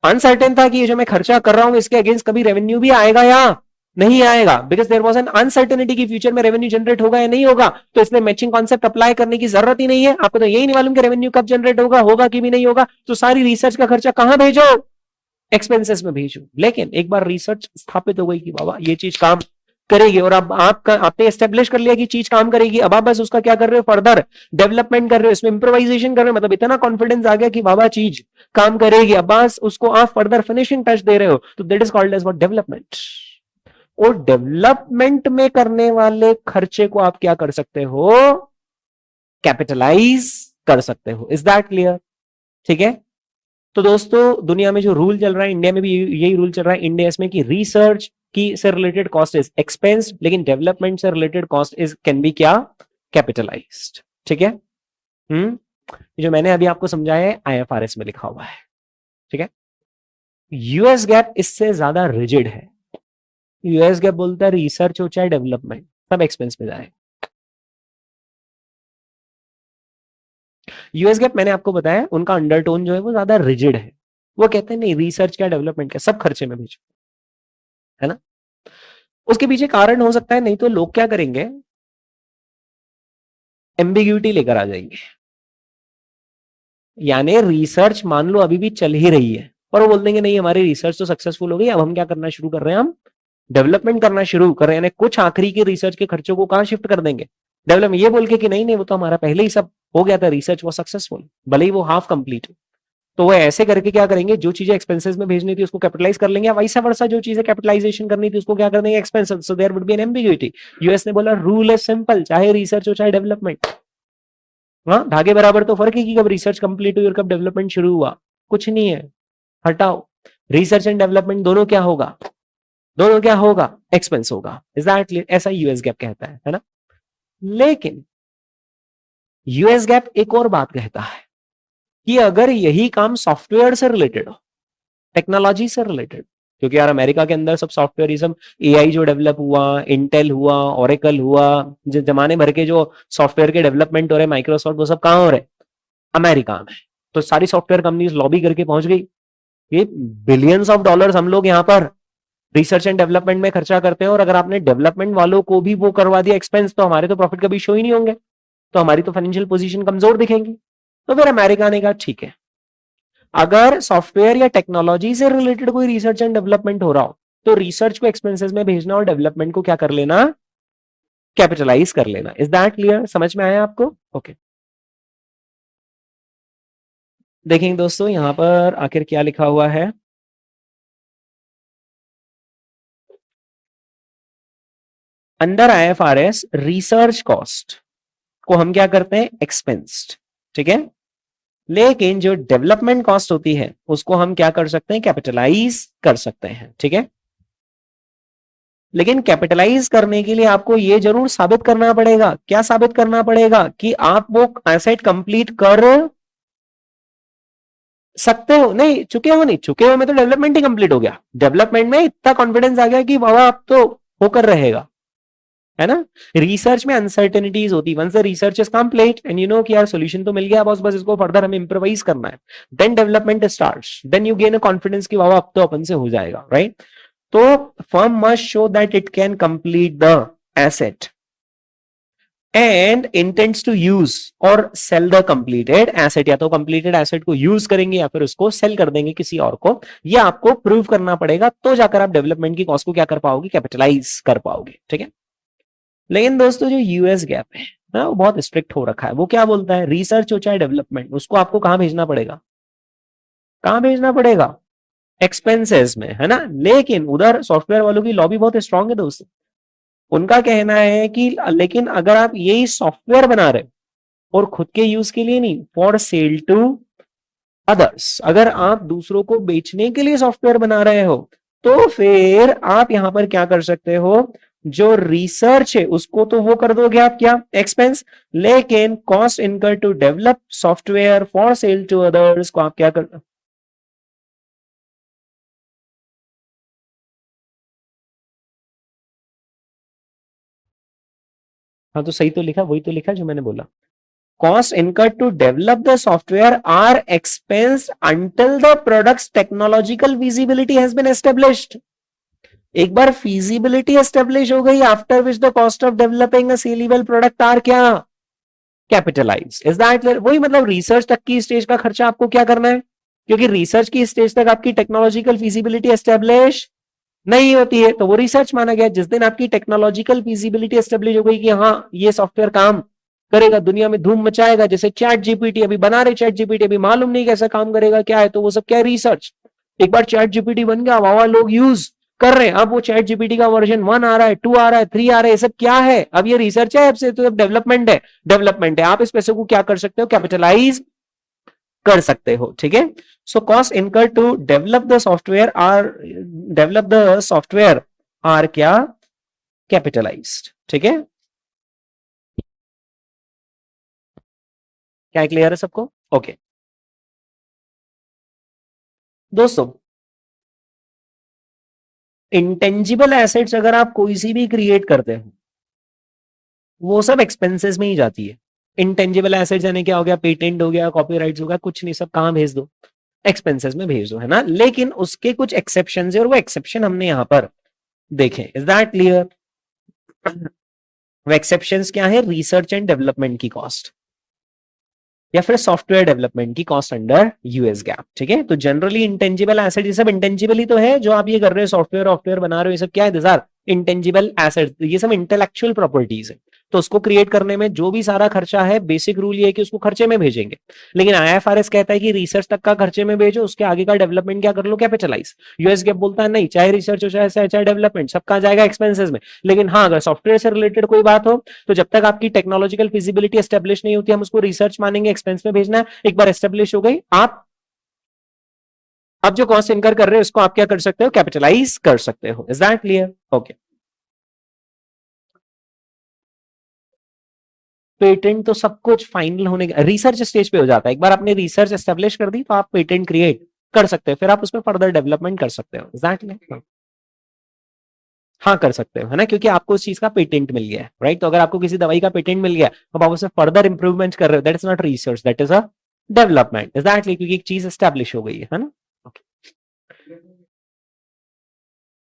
अनसर्टेन था कि ये जो मैं खर्चा कर रहा हूं इसके अगेंस्ट कभी रेवेन्यू भी आएगा या नहीं आएगा, because there was an uncertainty की फ्यूचर में रेवेन्यू जनरेट होगा या नहीं होगा। तो इसलिए मैचिंग कॉन्सेप्ट अप्लाई करने की जरूरत ही नहीं है, आपको तो यही नहीं मालूम कि रेवेन्यू कब जनरेट होगा कि भी नहीं होगा, तो सारी रिसर्च का खर्चा कहां भेजो, एक्सपेंसेस में भेजो। लेकिन एक बार रिसर्च स्थापित हो गई कि बाबा ये चीज काम करेगी और अब आपने एस्टेब्लिश कर लिया कि चीज काम करेगी, अब आप बस उसका क्या कर रहे हो, फर्दर डेवलपमेंट कर रहे हो, इसमें इंप्रोवाइजेशन कर रहे हो, मतलब इतना कॉन्फिडेंस आ गया कि बाबा चीज काम करेगी, अब बस उसको आप फर्दर फिनिशिंग टच दे रहे हो, तो that is called as what, development. और डेवलपमेंट में करने वाले खर्चे को आप क्या कर सकते हो, कैपिटलाइज कर सकते हो। Is that clear? ठीक है। तो दोस्तों दुनिया में जो रूल चल रहा है, इंडिया में भी यही रूल चल रहा है इंडिया में, कि रिसर्च की से रिलेटेड कॉस्ट इज एक्सपेंस, लेकिन डेवलपमेंट से related cost is can be क्या, कैपिटलाइज्ड। ठीक है। जो मैंने अभी आपको समझाया है आईएफआरएस में लिखा हुआ है। ठीक है। यूएस गैप इससे ज्यादा रिजिड है। यूएस गैप बोलता है रिसर्च हो चाहे डेवलपमेंट सब एक्सपेंस में जाए। यूएस गैप मैंने आपको बताया उनका अंडरटोन जो है वो ज्यादा रिजिड है। वो कहते हैं नहीं रिसर्च क्या डेवलपमेंट क्या सब खर्चे में भेजो, है ना। उसके पीछे कारण हो सकता है, नहीं तो लोग क्या करेंगे, एम्बिग्यूटी लेकर आ जाएंगे। यानी रिसर्च मान लो अभी भी चल ही रही है और वो बोल देंगे नहीं हमारी रिसर्च तो सक्सेसफुल हो गई, अब हम क्या करना शुरू कर रहे हैं, हम डेवलपमेंट करना शुरू कर रहे हैं। यानी कुछ आखिरी के रिसर्च के खर्चों को कहां शिफ्ट कर देंगे, डेवलपमेंट, ये बोल के कि नहीं नहीं वो तो हमारा पहले ही सब हो गया था, रिसर्च वो सक्सेसफुल, भले ही वो हाफ कंप्लीट है। तो वो ऐसे करके क्या करेंगे, जो चीजें एक्सपेंसेस में भेजनी थी उसको कैपिटलाइज कर लेंगे, वैसा वर्षा जो चीजें कैपिटलाइजेशन करनी थी उसको क्या कर देंगे, expenses. So there would be an ambiguity. US ने बोला रूल इज सिंपल, चाहे रिसर्च हो चाहे डेवलपमेंट, हाँ धागे बराबर, तो फर्क है कि कब रिसर्च कंप्लीट हुई और कब डेवलपमेंट शुरू हुआ, कुछ नहीं है, हटाओ। रिसर्च एंड डेवलपमेंट दोनों क्या होगा, दोनों क्या होगा, एक्सपेंस होगा। Is that clear? ऐसा यूएस गैप कहता है ना। लेकिन यूएस गैप एक और बात कहता है कि अगर यही काम सॉफ्टवेयर से रिलेटेड हो, टेक्नोलॉजी से रिलेटेड, क्योंकि यार अमेरिका के अंदर सब सॉफ्टवेयर सब एआई जो डेवलप हुआ, इंटेल हुआ, ओरेकल हुआ, जो जमाने भर के जो सॉफ्टवेयर के डेवलपमेंट हो रहे, माइक्रोसॉफ्ट, वो सब कहां हो रहे, अमेरिका में। तो सारी सॉफ्टवेयर कंपनीज लॉबी करके पहुंच गई, ये बिलियंस ऑफ डॉलर्स हम लोग यहाँ पर रिसर्च एंड डेवलपमेंट में खर्चा करते हैं, और अगर आपने डेवलपमेंट वालों को भी वो करवा दिया एक्सपेंस, तो हमारे तो प्रॉफिट कभी शो ही नहीं होंगे, तो हमारी तो फाइनेंशियल पोजीशन कमजोर दिखेंगी। तो फिर अमेरिका ने कहा ठीक है, अगर सॉफ्टवेयर या टेक्नोलॉजी से रिलेटेड कोई रिसर्च एंड डेवलपमेंट हो रहा हो, तो रिसर्च को एक्सपेंसेस में भेजना और डेवलपमेंट को क्या कर लेना, कैपिटलाइज कर लेना। Is that clear? समझ में आया आपको? ओके। देखेंगे दोस्तों यहां पर आखिर क्या लिखा हुआ है। अंडर आईएफआरएस रिसर्च कॉस्ट को हम क्या करते हैं, एक्सपेंस्ड। ठीक है। लेकिन जो डेवलपमेंट कॉस्ट होती है उसको हम क्या कर सकते हैं, कैपिटलाइज कर सकते हैं। ठीक है। लेकिन कैपिटलाइज करने के लिए आपको यह जरूर साबित करना पड़ेगा, क्या साबित करना पड़ेगा, कि आप वो एसेट कंप्लीट कर सकते हो। नहीं चुके हो, नहीं चुके हो में तो डेवलपमेंट ही कंप्लीट हो गया, डेवलपमेंट में इतना कॉन्फिडेंस आ गया कि बाबा अब तो होकर रहेगा, है ना। रिसर्च में अनसर्टेनिटीज होती, once the research is complete and you know कि यार सॉल्यूशन तो मिल गया, बस बस इसको फर्दर हमें इंप्रोवाइज करना है, then development starts, then you gain a confidence कि बाबा अब तो अपन से हो जाएगा, राइट। तो firm must show that it can complete the asset and intents to use और सेल द कंप्लीटेड एसेट, या तो कंप्लीटेड एसेट को यूज करेंगे या फिर उसको सेल कर देंगे किसी और को, ये आपको प्रूव करना पड़ेगा, तो जाकर आप डेवलपमेंट की कॉस्ट को क्या कर पाओगे, कैपिटलाइज कर पाओगे। ठीक है। लेकिन दोस्तों जो यूएस गैप है ना, वो बहुत स्ट्रिक्ट हो रखा है। वो क्या बोलता है, रिसर्च हो चाहे डेवलपमेंट, उसको आपको कहां भेजना पड़ेगा, कहां भेजना पड़ेगा, एक्सपेंसेस में, है ना। लेकिन उधर सॉफ्टवेयर वालों की लॉबी बहुत स्ट्रांग है दोस्तों, उनका कहना है कि लेकिन अगर आप यही सॉफ्टवेयर बना रहे और खुद के यूज के लिए नहीं, फॉर सेल टू अदर्स, अगर आप दूसरों को बेचने के लिए सॉफ्टवेयर बना रहे हो, तो फिर आप यहां पर क्या कर सकते हो, जो रिसर्च है उसको तो वो कर दोगे आप क्या, एक्सपेंस, लेकिन cost incur to develop software for sale to others को आप क्या कर, हाँ तो सही तो लिखा, वही तो लिखा जो मैंने बोला, cost incurred to develop the software are expensed until the product's technological feasibility has been established. एक बार feasibility establish हो गई, after which the cost of developing a sellable product are क्या, capitalized. Is that clear? वही मतलब रिसर्च तक की स्टेज का खर्चा आपको क्या करना है, क्योंकि रिसर्च की स्टेज तक आपकी टेक्नोलॉजिकल feasibility establish नहीं होती है, तो वो रिसर्च माना गया। जिस दिन आपकी टेक्नोलॉजिकल फिजिबिलिटी एस्टेब्लिश हो गई कि हाँ ये सॉफ्टवेयर काम करेगा, दुनिया में धूम मचाएगा, जैसे चैट जीपीटी अभी बना रहे, चैट जीपीटी अभी मालूम नहीं कैसा काम करेगा क्या है, तो वो सब क्या रिसर्च। एक बार चैट जीपीटी बन गया, वाह लोग यूज कर रहे हैं, अब वो चैट जीपीटी का वर्जन 1 आ रहा है, 2 आ रहा है, 3 आ रहा है, ये सब क्या है, अब ये रिसर्च है, अब से तो डेवलपमेंट है, डेवलपमेंट है। आप इस पैसे को क्या कर सकते हो, कैपिटलाइज कर सकते हो, ठीक है। So cost incur to develop the software are क्या, कैपिटलाइज्ड, ठीक है। क्या क्लियर है सबको? ओके दोस्तों, इंटेंजिबल एसेट्स अगर आप कोई सी भी क्रिएट करते हो, वो सब एक्सपेंसेस में ही जाती है। इंटेंजिबल एसेट्स यानी क्या हो गया, पेटेंट हो गया, कॉपीराइट्स हो गया, कुछ नहीं, सब कहां भेज दो, एक्सपेंसेस में भेज दो, है ना। लेकिन उसके कुछ एक्सेप्शन है, और वो एक्सेप्शन हमने यहां पर देखे। Is that clear? वो एक्सेप्शंस क्या है, रिसर्च एंड डेवलपमेंट की कॉस्ट, या फिर सॉफ्टवेयर डेवलपमेंट की कॉस्ट अंडर यूएस गैप, ठीक है। तो जनरली इंटेंजिबल एसेट, ये सब इंटेंजिबल ही तो है जो आप ये कर रहे हो, सॉफ्टवेयर बना रहे हो, ये सब क्या है दिस आर इंटेंजिबल एसेट, ये सब इंटेलेक्चुअल प्रॉपर्टीज है। तो उसको क्रिएट करने में जो भी सारा खर्चा है, बेसिक रूल ये है कि उसको खर्चे में भेजेंगे। लेकिन आईएफआरएस कहता है कि रिसर्च तक का खर्चे में भेजो, उसके आगे का डेवलपमेंट क्या कर लो, कैपिटलाइज। यूएस गैप बोलता है नहीं, चाहे रिसर्च हो चाहे डेवलपमेंट, सब कहां जाएगा, एक्सपेंसेस में। लेकिन हाँ, अगर सॉफ्टवेयर से रिलेटेड कोई बात हो, तो जब तक आपकी टेक्नोलॉजिकल फिजिबिलिटी एस्टेब्लिश नहीं होती, हम उसको रिसर्च मानेंगे, एक्सपेंस में भेजना है। एक बार एस्टेब्लिश हो गई, आप अब जो कॉस्ट इनकर कर रहे हो उसको आप क्या कर सकते हो, कैपिटलाइज कर सकते हो। Is that clear? Okay. Patent तो सब कुछ फाइनल होने का रिसर्च स्टेज पे हो जाता है। एक बार आपने रिसर्च एस्टेब्लिश कर दी तो आप पेटेंट क्रिएट कर सकते हो, फिर आप उसमें फर्दर डेवलपमेंट कर सकते हो। Is that clear? हाँ कर सकते हो, है ना, क्योंकि आपको उस चीज का पेटेंट मिल गया है, राइट। तो अगर आपको किसी दवाई का पेटेंट मिल गया, अब आप उसमें फर्दर इंप्रूवमेंट कर रहे हो, that is not research, that is a development. Is that, क्योंकि एक चीज एस्टेब्लिश हो गई है ना।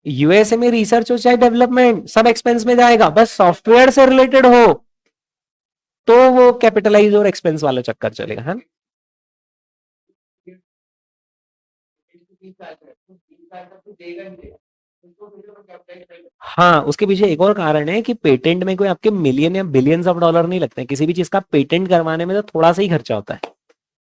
यूएसए में रिसर्च हो चाहे डेवलपमेंट, सब एक्सपेंस में जाएगा, बस सॉफ्टवेयर से रिलेटेड हो तो वो कैपिटलाइज और एक्सपेंस वाला चक्कर चलेगा, है ना। हाँ, उसके पीछे एक और कारण है कि पेटेंट में कोई आपके मिलियन या बिलियंस ऑफ डॉलर नहीं लगते हैं। किसी भी चीज का पेटेंट करवाने में तो थोड़ा सा ही खर्चा होता है।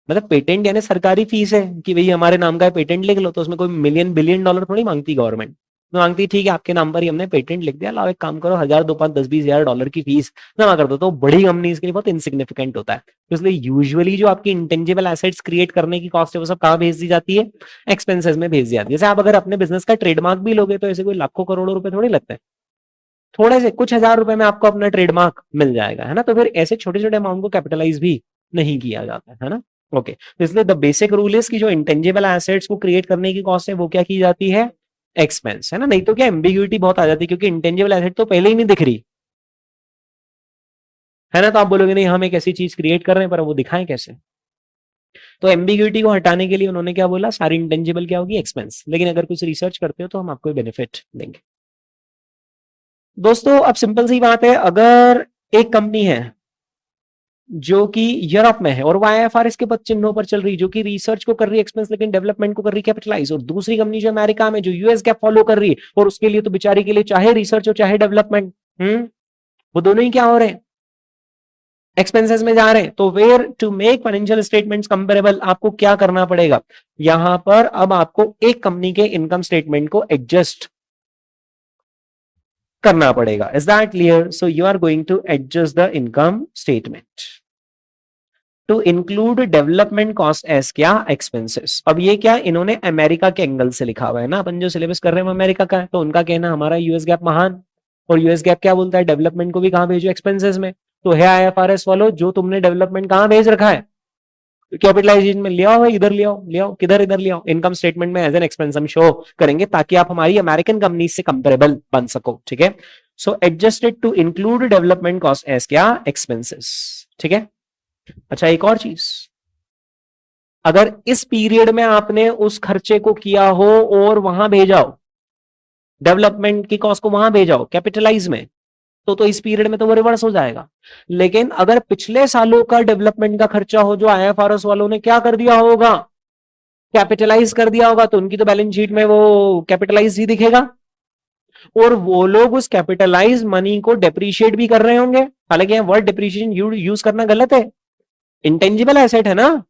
मतलब पेटेंट यानी सरकारी फीस है कि भाई हमारे नाम का पेटेंट लिख लो, तो उसमें कोई मिलियन बिलियन डॉलर थोड़ी मांगती गवर्नमेंट। तो मांगती ठीक है, आपके नाम पर ही हमने पेटेंट लिख दिया, लाओ एक काम करो, 1000 2 5 10 20 हजार डॉलर की फीस जमा कर दो। तो बड़ी कंपनी के लिए बहुत इनसिग्निफिकेंट होता है। तो इसलिए यूजुअली जो आपकी इंटेंजिबल एसेट्स क्रिएट करने की कॉस्ट है, वो सब कहाँ भेज दी जाती है, एक्सपेंसेस में भेज दी जाती है। जैसे आप अगर अपने बिजनेस का ट्रेडमार्क भी लोगे, तो ऐसे कोई लाखों करोड़ों रुपए थोड़ी लगते हैं, थोड़े से कुछ हजार रुपए में आपको अपना ट्रेडमार्क मिल जाएगा, है ना। तो फिर ऐसे छोटे छोटे अमाउंट को कैपिटलाइज भी नहीं किया जाता है ना। ओके, तो इसलिए द बेसिक रूल इज कि जो इंटेंजिबल एसेट्स को क्रिएट करने की कॉस्ट है, वो क्या की जाती है, एक्सपेंस, है ना। नहीं तो क्या एम्बिग्यूटी बहुत आ जाती है, क्योंकि इंटेंजिबल एसेट तो पहले ही नहीं दिख रही, है ना। तो आप बोलोगे नहीं हम एक ऐसी चीज क्रिएट कर रहे हैं, पर वो दिखाएं कैसे। तो एम्बिग्यूटी को हटाने के लिए उन्होंने क्या बोला, सारी इंटेंजिबल क्या होगी, एक्सपेंस। लेकिन अगर कुछ रिसर्च करते हो तो हम आपको बेनिफिट देंगे। दोस्तों अब सिंपल सी बात है, अगर एक कंपनी है जो कि यूरोप में है और वो आईएफआरएस के पद चिन्हों पर चल रही, जो कि रिसर्च को कर रही एक्सपेंस, लेकिन डेवलपमेंट को कर रही कैपिटलाइज, और दूसरी कंपनी जो अमेरिका में जो यूएस गैप फॉलो कर रही है, और उसके लिए तो बेचारी के लिए चाहे रिसर्च हो चाहे डेवलपमेंट, वो दोनों ही क्या हो रहे हैं, एक्सपेंसेस में जा रहे हैं। तो where to make financial statements comparable, आपको क्या करना पड़ेगा, यहां पर अब आपको एक कंपनी के इनकम स्टेटमेंट को एडजस्ट करना पड़ेगा। Is that clear? So you are going to adjust the income statement to include development cost as क्या, एक्सपेंसेस। अब ये क्या इन्होंने अमेरिका के एंगल से लिखा हुआ है ना, अपन जो सिलेबस कर रहे हैं वो अमेरिका का है, तो उनका कहना हमारा यूएस गैप महान, और यूएस गैप क्या बोलता है, डेवलपमेंट को भी कहां भेजो, एक्सपेंसेस में। तो है आईएफआरएस वालों, जो तुमने डेवलपमेंट कहां भेज रखा है, कैपिटलाइजेशन में ले आओ, इधर ले आओ, ले आओ, किधर, इधर ले आओ, इनकम स्टेटमेंट में एज एन एक्सपेंस हम शो करेंगे, ताकि आप हमारी अमेरिकन कंपनी से कंपेरेबल बन सको, ठीक है। So adjusted to include development cost as क्या, एक्सपेंसेस, ठीक है। अच्छा एक और चीज, अगर इस पीरियड में आपने उस खर्चे को किया हो और वहां भेजाओ, डेवलपमेंट की कॉस्ट को वहां भेजाओ कैपिटलाइज में, तो इस पीरियड में तो वो रिवर्स हो जाएगा। लेकिन अगर पिछले सालों का डेवलपमेंट का खर्चा हो, जो आईएफआरएस वालों ने क्या कर दिया होगा, कैपिटलाइज कर दिया होगा तो उनकी तो बैलेंस शीट में वो कैपिटलाइज ही दिखेगा, और वो लोग उस कैपिटलाइज मनी को डेप्रिशिएट भी कर रहे होंगे। हालांकि यहाँ वर्ड डेप्रिशिएशन यूज करना गलत है, इंटेंजिबल एसेट है ना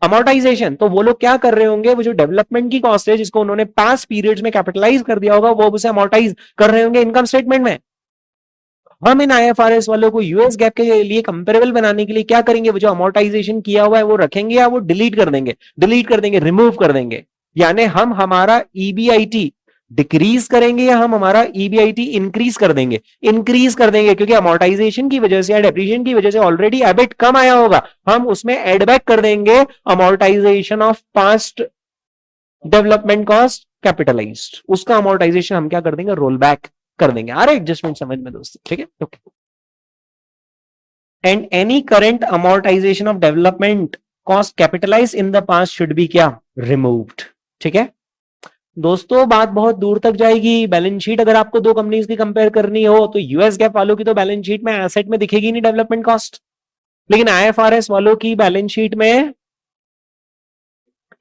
अमोर्टाइजेशन। तो वो लोग क्या कर रहे होंगे, वो जो डेवलपमेंट की कॉस्ट है जिसको उन्होंने पास्ट पीरियड्स में कैपिटलाइज कर दिया होगा, वो उसे अमोर्टाइज कर रहे होंगे इनकम स्टेटमेंट में। हम इन आईएफआरएस वालों को यूएस गैप के लिए कंपेरेबल बनाने के लिए क्या करेंगे, वो जो अमोर्टाइजेशन किया हुआ है वो रखेंगे या वो डिलीट कर देंगे, रिमूव कर देंगे। यानी हम हमारा ईबीआईटी डिक्रीज करेंगे या हम हमारा ईबीआईटी इंक्रीज कर देंगे, क्योंकि अमोर्टाइजेशन की वजह से या डेप्रिसिएशन की वजह से ऑलरेडी एबिट कम आया होगा, हम उसमें एड बैक कर देंगे amortisation of past development cost capitalised, उसका अमोर्टाइजेशन हम क्या कर देंगे, रोल बैक कर देंगे। आ रहा एडजस्टमेंट समझ में दोस्तों, ठीक है okay. And any current amortisation of development cost capitalise in the past should be क्या, रिमूव्ड। ठीक है दोस्तों, बात बहुत दूर तक जाएगी। बैलेंस शीट अगर आपको दो कंपनीज की कंपेयर करनी हो तो यूएस गैप वालों की तो बैलेंस शीट में एसेट में दिखेगी नहीं डेवलपमेंट कॉस्ट, लेकिन आईएफआरएस वालों की बैलेंस शीट में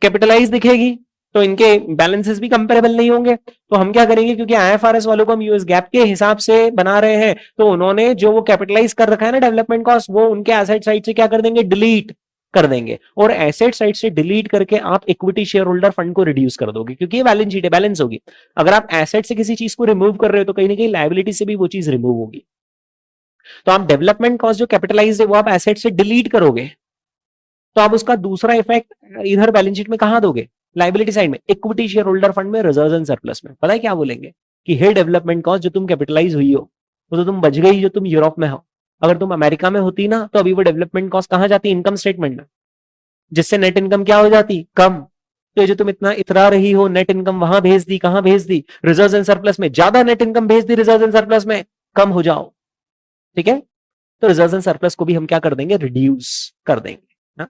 कैपिटलाइज दिखेगी, तो इनके बैलेंसेस भी कंपेरेबल नहीं होंगे। तो हम क्या करेंगे, क्योंकि आईएफआरएस वालों को हम यूएस गैप के हिसाब से बना रहे हैं, तो उन्होंने जो वो कैपिटलाइज कर रखा है ना डेवलपमेंट कॉस्ट, वो उनके एसेट साइड से क्या कर देंगे, डिलीट कर देंगे। और एसेट साइड से डिलीट करके आप इक्विटी शेयर होल्डर फंड को रिड्यूस कर दोगे, क्योंकि ये बैलेंस शीट है, बैलेंस होगी। अगर आप एसेट से किसी चीज को रिमूव कर रहे हो तो कहीं ना कहीं लायबिलिटी से भी वो चीज रिमूव होगी। तो आप डेवलपमेंट कॉस्ट जो कैपिटलाइज है वो आप एसेट से डिलीट करोगे, तो आप उसका दूसरा इफेक्ट इधर बैलेंस शीट में कहां दोगे, लायबिलिटी साइड में, इक्विटी शेयर होल्डर फंड में, रिजर्व्स एंड सरप्लस में। पता है क्या बोलेंगे कि हे डेवलपमेंट कॉस्ट जो तुम कैपिटलाइज हुई हो वो तो तुम बच गई जो तुम यूरोप में हो, अगर तुम अमेरिका में होती ना तो अभी वो डेवलपमेंट कॉस्ट कहां जाती, इनकम स्टेटमेंट में, जिससे नेट इनकम क्या हो जाती, कम। तो ये जो तुम इतना इतरा रही हो, नेट इनकम वहां भेज दी, कहां भेज दी, रिजर्व्स एंड सरप्लस में, ज्यादा नेट इनकम भेज दी रिजर्व्स एंड सरप्लस में, कम हो जाओ। ठीक है, तो रिजर्व्स एंड सरप्लस को भी हम क्या कर देंगे, रिड्यूस कर देंगे।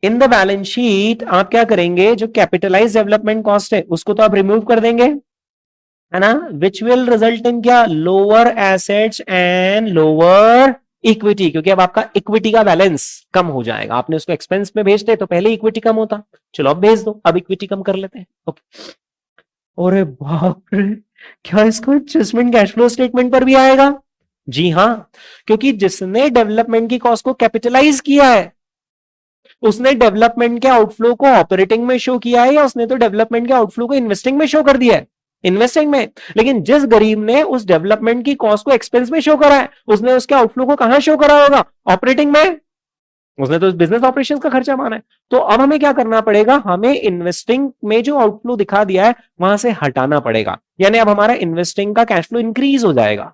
इन द बैलेंस शीट आप क्या करेंगे, जो कैपिटलाइज डेवलपमेंट कॉस्ट है उसको तो आप रिमूव कर देंगे, है ना, विच विल रिजल्ट इन क्या, lower assets and lower equity, क्योंकि अब आपका इक्विटी का बैलेंस कम हो जाएगा। आपने उसको एक्सपेंस में भेजते तो पहले इक्विटी कम होता, चलो अब भेज दो, अब इक्विटी कम कर लेते हैं। ओके, अरे बाप रे, क्या इसको एडजस्टमेंट कैश फ्लो स्टेटमेंट पर भी आएगा? जी हाँ, क्योंकि जिसने डेवलपमेंट की कॉस्ट को कैपिटलाइज किया है उसने डेवलपमेंट के आउटफ्लो को ऑपरेटिंग में शो किया है, या उसने तो डेवलपमेंट के आउटफ्लो को इन्वेस्टिंग में शो कर दिया है, इन्वेस्टिंग में। लेकिन जिस गरीब ने उस डेवलपमेंट की कॉस्ट को एक्सपेंस में शो करा है उसने उसके आउटफ्लो को कहां शो करा होगा, ऑपरेटिंग में, उसने तो बिजनेस ऑपरेशंस का खर्चा माना है। तो अब हमें क्या करना पड़ेगा, हमें इन्वेस्टिंग में जो आउटफ्लो दिखा दिया है वहां से हटाना पड़ेगा, यानी अब हमारा इन्वेस्टिंग का कैश फ्लो इंक्रीज हो जाएगा,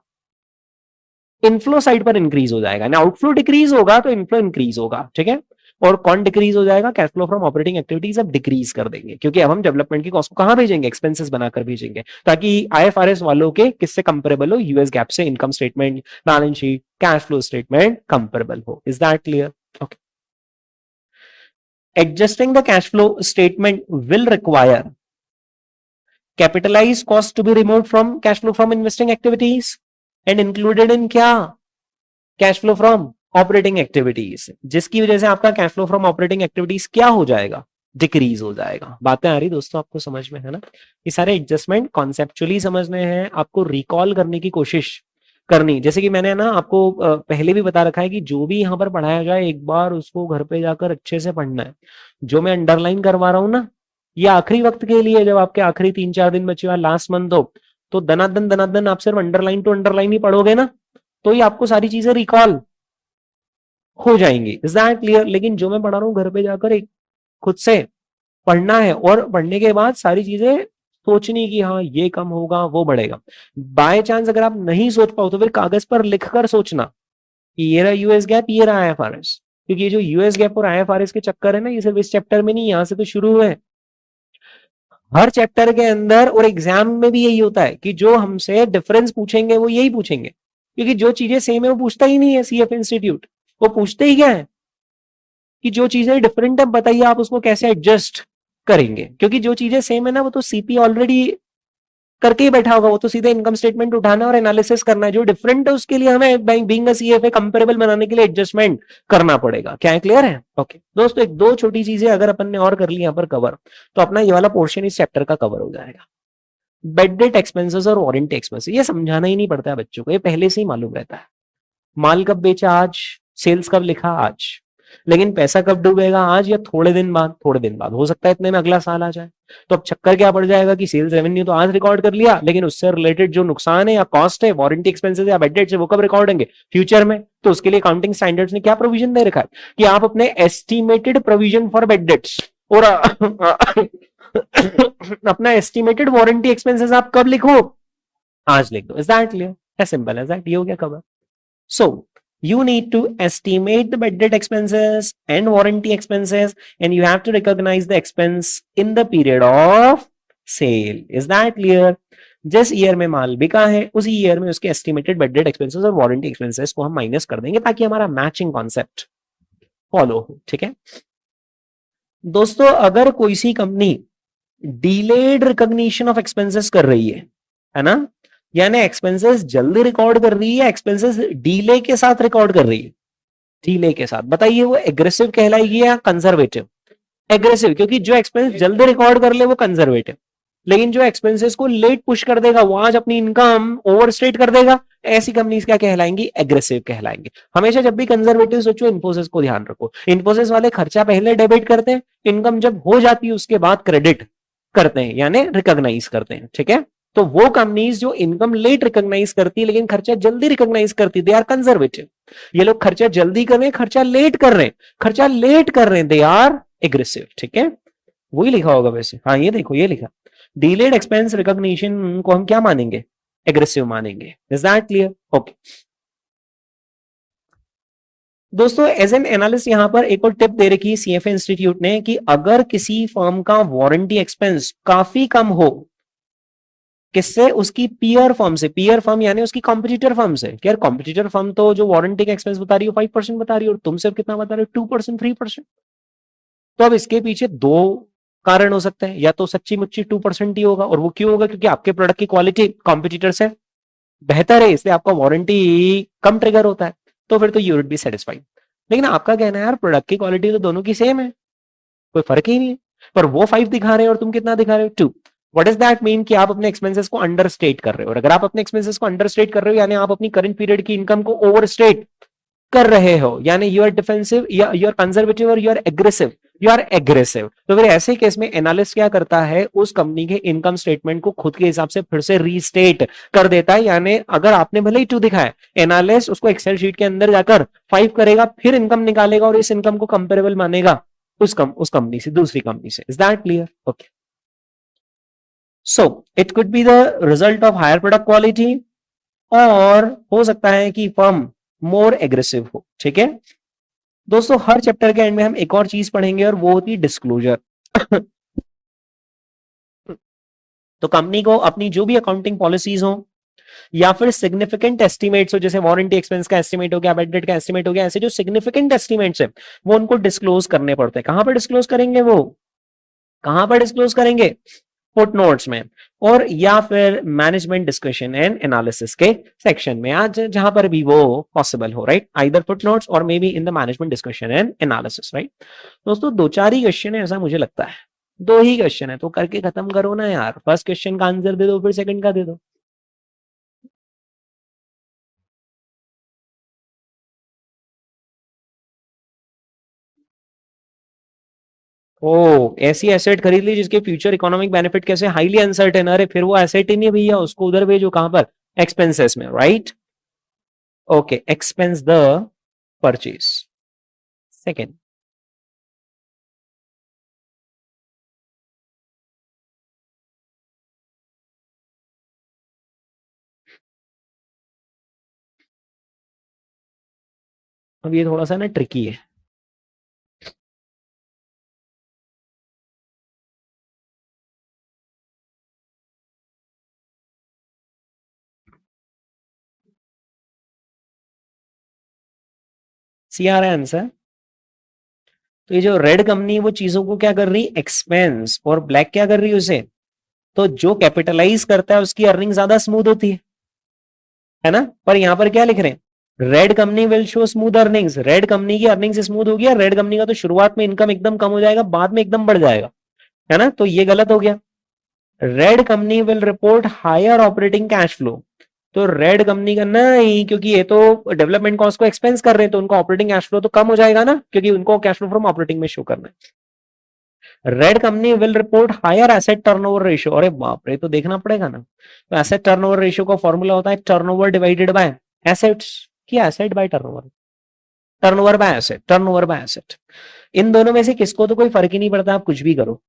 इनफ्लो साइड पर इंक्रीज हो जाएगा ना, आउटफ्लो डिक्रीज होगा तो इनफ्लो इंक्रीज होगा। ठीक है, और कौन डिक्रीज हो जाएगा, cash flow from operating activities अब डिक्रीज कर देंगे, क्योंकि अब हम डेवलपमेंट की कॉस्ट को कहां भेजेंगे, एक्सपेंसेस बनाकर भेजेंगे, ताकि आईएफआरएस वालों के किससे कंपेरेबल हो, यूएस गैप से income statement, balance sheet, cash flow statement comparable हो। Is that clear? Okay, adjusting the cash flow statement will require capitalized cost to be removed from cash flow from investing activities and included in क्या, cash flow from operating activities, जिसकी वजह से आपका cash flow from operating activities क्या हो जाएगा, डिक्रीज हो जाएगा। बातें आ रही दोस्तों आपको समझ में, है ना? ये सारे एडजस्टमेंट कॉन्सेप्चुअली समझने हैं, आपको रिकॉल करने की कोशिश करनी। जैसे कि मैंने ना आपको पहले भी बता रखा है कि जो भी यहाँ पर पढ़ाया जाए एक बार उसको घर पे जाकर अच्छे से पढ़ना है। जो मैं अंडरलाइन करवा रहा हूँ ना, ये आखिरी वक्त के लिए, जब आपके आखिरी 3-4 दिन बचे हुआ, लास्ट मंथ हो, तो दनादन आप सिर्फ अंडरलाइन टू अंडरलाइन ही पढ़ोगे ना, तो ये आपको सारी चीजें रिकॉल हो जाएंगी। Is that clear? लेकिन जो मैं पढ़ा रहा हूँ घर पे जाकर एक खुद से पढ़ना है, और पढ़ने के बाद सारी चीजें सोचनी कि हाँ ये कम होगा वो बढ़ेगा। बाय चांस अगर आप नहीं सोच पाओ तो फिर कागज पर लिखकर सोचना कि ये रहा यूएस गैप, ये रहा आईएफआरएस, क्योंकि ये जो यूएस गैप और आईएफआरएस के चक्कर है ना, ये सिर्फ इस चैप्टर में नहीं, यहाँ से तो शुरू हुए, हर चैप्टर के अंदर और एग्जाम में भी यही होता है कि जो हमसे डिफरेंस पूछेंगे वो यही पूछेंगे, क्योंकि जो चीजें सेम है वो पूछता ही नहीं है सीएफ इंस्टीट्यूट। वो पूछते ही क्या है कि जो चीजें डिफरेंट है बताइए आप उसको कैसे एडजस्ट करेंगे, क्योंकि जो चीजें सेम है ना वो तो सीपी ऑलरेडी करके ही बैठा होगा, वो तो सीधे इनकम स्टेटमेंट उठाना और एनालिसिस करना है। जो डिफरेंट है उसके लिए हमें बीइंग अ सीएफए कंपेरेबल बनाने के लिए एडजस्टमेंट करना पड़ेगा। क्या है, क्लियर है? ओके दोस्तों, एक दो छोटी चीजें अगर अपन ने और कर ली यहाँ पर कवर, तो अपना ये वाला पोर्शन इस चैप्टर का कवर हो जाएगा। बेड डेट एक्सपेंसेस और वारंटी एक्सपेंसेस, ये समझाना ही नहीं पड़ता है बच्चों को, ये पहले से ही मालूम रहता है। माल कब बेचा आज, सेल्स कब लिखा आज, लेकिन पैसा कब डूबेगा, आज या थोड़े दिन बाद। थोड़े दिन बाद हो सकता है इतने में अगला साल आ जाए। तो अब चक्कर क्या पड़ जाएगा कि सेल्स रेवेन्यू तो आज रिकॉर्ड कर लिया, लेकिन उससे रिलेटेड जो नुकसान है या कॉस्ट है, वारंटी एक्सपेंसेस या बेड डेट से, वो कब रिकॉर्ड होंगे, फ्यूचर में। तो उसके लिए अकाउंटिंग स्टैंडर्ड्स ने क्या प्रोविजन दे रखा है कि आप अपने estimated provision for bad debts और अपना एस्टिमेटेड वारंटी एक्सपेंसेस आप कब लिखो, आज लिख दो। Is that clear? As simple as that. ये हो गया cover. So you need to estimate the bad debt expenses and warranty expenses, and you have to recognize the expense in the period of sale. Is that clear? जिस ईयर में माल बिका है उसी ईयर में उसके एस्टिमेटेड बेड डेट एक्सपेंसेस और वारंटी एक्सपेंसेस को हम माइनस कर देंगे ताकि हमारा मैचिंग कॉन्सेप्ट फॉलो हो। ठीक है दोस्तों, अगर कोई सी company delayed recognition of expenses कर रही है ना, यानी एक्सपेंसेस जल्दी रिकॉर्ड कर रही है, एक्सपेंसेस डीले के साथ रिकॉर्ड कर रही है, डीले के साथ, बताइए वो एग्रेसिव कहलाएगी या कंजर्वेटिव? एग्रेसिव, क्योंकि जो एक्सपेंस जल्दी रिकॉर्ड कर ले वो कंजर्वेटिव, लेकिन जो एक्सपेंसेस को लेट पुश कर देगा, वो आज अपनी इनकम ओवरस्टेट कर देगा, ऐसी कंपनीज क्या कहलाएंगी? एग्रेसिव कहलाएंगे। हमेशा जब भी कंजर्वेटिव सोचो, इन्फोसिस को ध्यान रखो। इन्फोसिस वाले खर्चा पहले डेबिट करते हैं, इनकम जब हो जाती है उसके बाद क्रेडिट करते हैं, यानी रिकॉग्नाइज करते हैं। ठीक है, तो वो कंपनीज जो इनकम लेट रिकॉग्नाइज करती है लेकिन खर्चा जल्दी रिकॉग्नाइज करती है, दे आर कंजर्वेटिव। ये लोग खर्चा जल्दी कर रहे हैं, खर्चा लेट कर रहे हैं, खर्चा लेट कर रहे हैं, दे आर एग्रेसिव। ठीक है, वही लिखा होगा वैसे। हाँ ये देखो, ये लिखा, डिलेड एक्सपेंस रिकॉग्निशन को हम क्या मानेंगे? एग्रेसिव मानेंगे। Is that clear? ओके दोस्तों, एज एन एनालिस्ट यहां पर एक और टिप दे रखी है सीएफए इंस्टीट्यूट ने कि अगर किसी फर्म का वारंटी एक्सपेंस काफी कम हो, किससे? उसकी पीयर फर्म से। पीयर फर्म यानी उसकी कॉम्पिटिटर फर्म से। यार कॉम्पिटिटर फर्म तो जो वारंटी का एक्सपेंस बता रही हो 5% बता रही हो, और तुम सिर्फ कितना बता रहे हो? 2%, 3%। तो अब इसके पीछे दो कारण हो सकते हैं, या तो सच्ची मुच्ची 2% ही होगा, और वो क्यों होगा? क्योंकि आपके प्रोडक्ट की क्वालिटी कॉम्पिटिटर से बेहतर है, इसलिए आपका वारंटी कम ट्रिगर होता है, तो फिर तो यू वुड बी सेटिस्फाइड। लेकिन आपका कहना है यार प्रोडक्ट की क्वालिटी तो दोनों की सेम है, कोई फर्क ही नहीं है, पर वो 5 दिखा रहे हैं और तुम कितना दिखा रहे हो? 2। What does that mean? कि आप अपने एक्सपेंसेस को अंडरस्टेट कर रहे हो, और अगर आप अपने एक्सपेंसेस को अंडरस्टेट कर रहे हो यानी आप अपनी करंट पीरियड की इनकम को ओवरस्टेट कर रहे हो, यानी यू आर डिफेंसिव या यू आर कंजर्वेटिव और you are aggressive. You are aggressive. तो फिर ऐसे केस में एनालिस्ट क्या करता है? उस कंपनी के इनकम स्टेटमेंट को खुद के हिसाब से फिर से रीस्टेट कर देता है, यानी अगर आपने भले ही 2 दिखाया, एनालिस्ट उसको एक्सेल शीट के अंदर जाकर 5 करेगा, फिर इनकम निकालेगा और इस इनकम को कंपेरेबल मानेगा उस कंपनी से, दूसरी कंपनी से। Is that clear? Okay so it could be the result of higher product quality, और हो सकता है कि फर्म मोर एग्रेसिव हो। ठीक है दोस्तों, हर चैप्टर के एंड में हम एक और चीज पढ़ेंगे और वो होती डिस्क्लोजर। तो कंपनी को अपनी जो भी अकाउंटिंग पॉलिसीज हो या फिर सिग्निफिकेंट एस्टिमेट्स हो, जैसे वारंटी एक्सपेंस का एस्टिमेट हो गया, बेड डेट का एस्टिमेट हो गया, ऐसे जो सिग्निफिकेंट एस्टिमेट्स है वो उनको डिस्क्लोज करने पड़ते हैं। कहां पर डिस्क्लोज करेंगे? वो कहां पर डिस्क्लोज करेंगे? फुटनोट्स में, और या फिर मैनेजमेंट डिस्कशन एंड एनालिसिस के सेक्शन में, आज जहां पर भी वो पॉसिबल हो, राइट? आइदर फुटनोट्स और may be in the management discussion and analysis, right? दोस्तों 2-4 ही क्वेश्चन है ऐसा मुझे लगता है, 2 ही क्वेश्चन है, तो करके खत्म करो ना यार। फर्स्ट क्वेश्चन का आंसर दे दो, फिर सेकंड का दे दो। ओ, ऐसी एसेट खरीद ली जिसके फ्यूचर इकोनॉमिक बेनिफिट कैसे हाईली अनसर्टेन, अरे फिर वो एसेट ही नहीं है भैया, उसको उधर भेजो। कहां पर? एक्सपेंसेस में, right? Okay, expense the purchase. Second, अब ये थोड़ा सा ना ट्रिकी है। सी आ रहा है आंसर? तो ये जो रेड कंपनी वो चीजों को क्या कर रही? एक्सपेंस, और ब्लैक क्या कर रही है उसे? तो जो कैपिटलाइज करता है उसकी अर्निंग ज्यादा स्मूथ होती है ना। पर यहां पर क्या लिख रहे हैं, red company will show smooth earnings, red company की अर्निंग्स स्मूथ होगी, रेड कंपनी का तो शुरुआत में इनकम एकदम कम हो जाएगा, बाद में एकदम बढ़ जाएगा, है ना। तो ये गलत हो गया। Red company will report higher operating cash flow, तो रेड कंपनी का नहीं, क्योंकि ये तो डेवलपमेंट कॉस्ट को एक्सपेंस कर रहे हैं, तो उनका ऑपरेटिंग कैश फ्लो तो कम हो जाएगा ना, क्योंकि उनको कैश फ्लो फ्रॉम ऑपरेटिंग में शो करना है। Red company will report higher asset turnover ratio, अरे बाप रे, तो देखना पड़ेगा ना। तो एसेट टर्नओवर रेशियो का फॉर्मूला होता है टर्नओवर डिवाइडेड बाय एसेट्स, की asset by turnover, turnover by asset, turnover by asset. इन दोनों में से किसको तो कोई फर्क ही नहीं पड़ता, आप कुछ भी करो,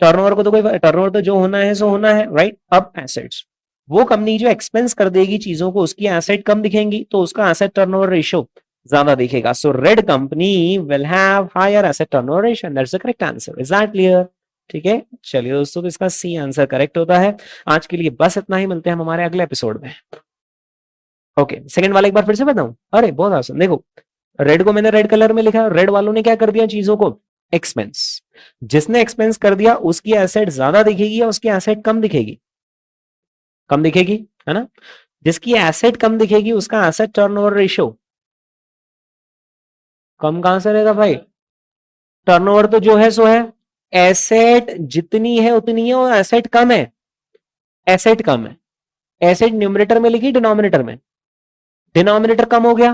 टर्नओवर को तो कोई, टर्नओवर तो जो होना है सो होना है, राइट। अब एसेट्स, वो कंपनी जो एक्सपेंस कर देगी चीजों को, उसकी एसेट कम दिखेंगी, तो उसका एसेट टर्नओवर रेशियो ज्यादा दिखेगा। So red company will have higher asset turnover ratio, that's the correct answer. Is that clear? ठीक है, चलिए दोस्तों, तो इसका सी आंसर करेक्ट होता है। आज के लिए बस इतना ही, मिलते हैं हम हमारे अगले एपिसोड में। ओके, सेकंड वाला एक बार फिर से बताऊं, अरे बहुत आसान, देखो रेड को मैंने रेड कलर में लिखा, रेड वालों ने क्या कर दिया, चीजों को एक्सपेंस, जिसने एक्सपेंस कर दिया उसकी एसेट ज्यादा दिखेगी या उसकी एसेट कम दिखेगी, कम दिखेगी, है ना। जिसकी एसेट कम दिखेगी उसका एसेट टर्नओवर रेशियो कम कहां से रहेगा भाई, टर्नओवर तो जो है सो है, एसेट जितनी है उतनी है, और एसेट कम है, एसेट कम है, एसेट न्यूमरेटर में लिखी डिनोमिनेटर में, डिनोमिनेटर कम हो गया,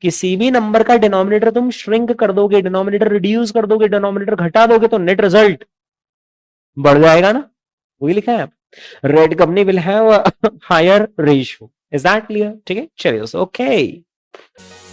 किसी भी नंबर का डिनोमिनेटर तुम श्रिंक कर दोगे, डिनोमिनेटर रिड्यूस कर दोगे, डिनोमिनेटर घटा दोगे, तो नेट रिजल्ट बढ़ जाएगा ना, वही लिखा है। Red company will have higher ratio, is that clear? ठीक है, चलिए दोस्तों, ओके।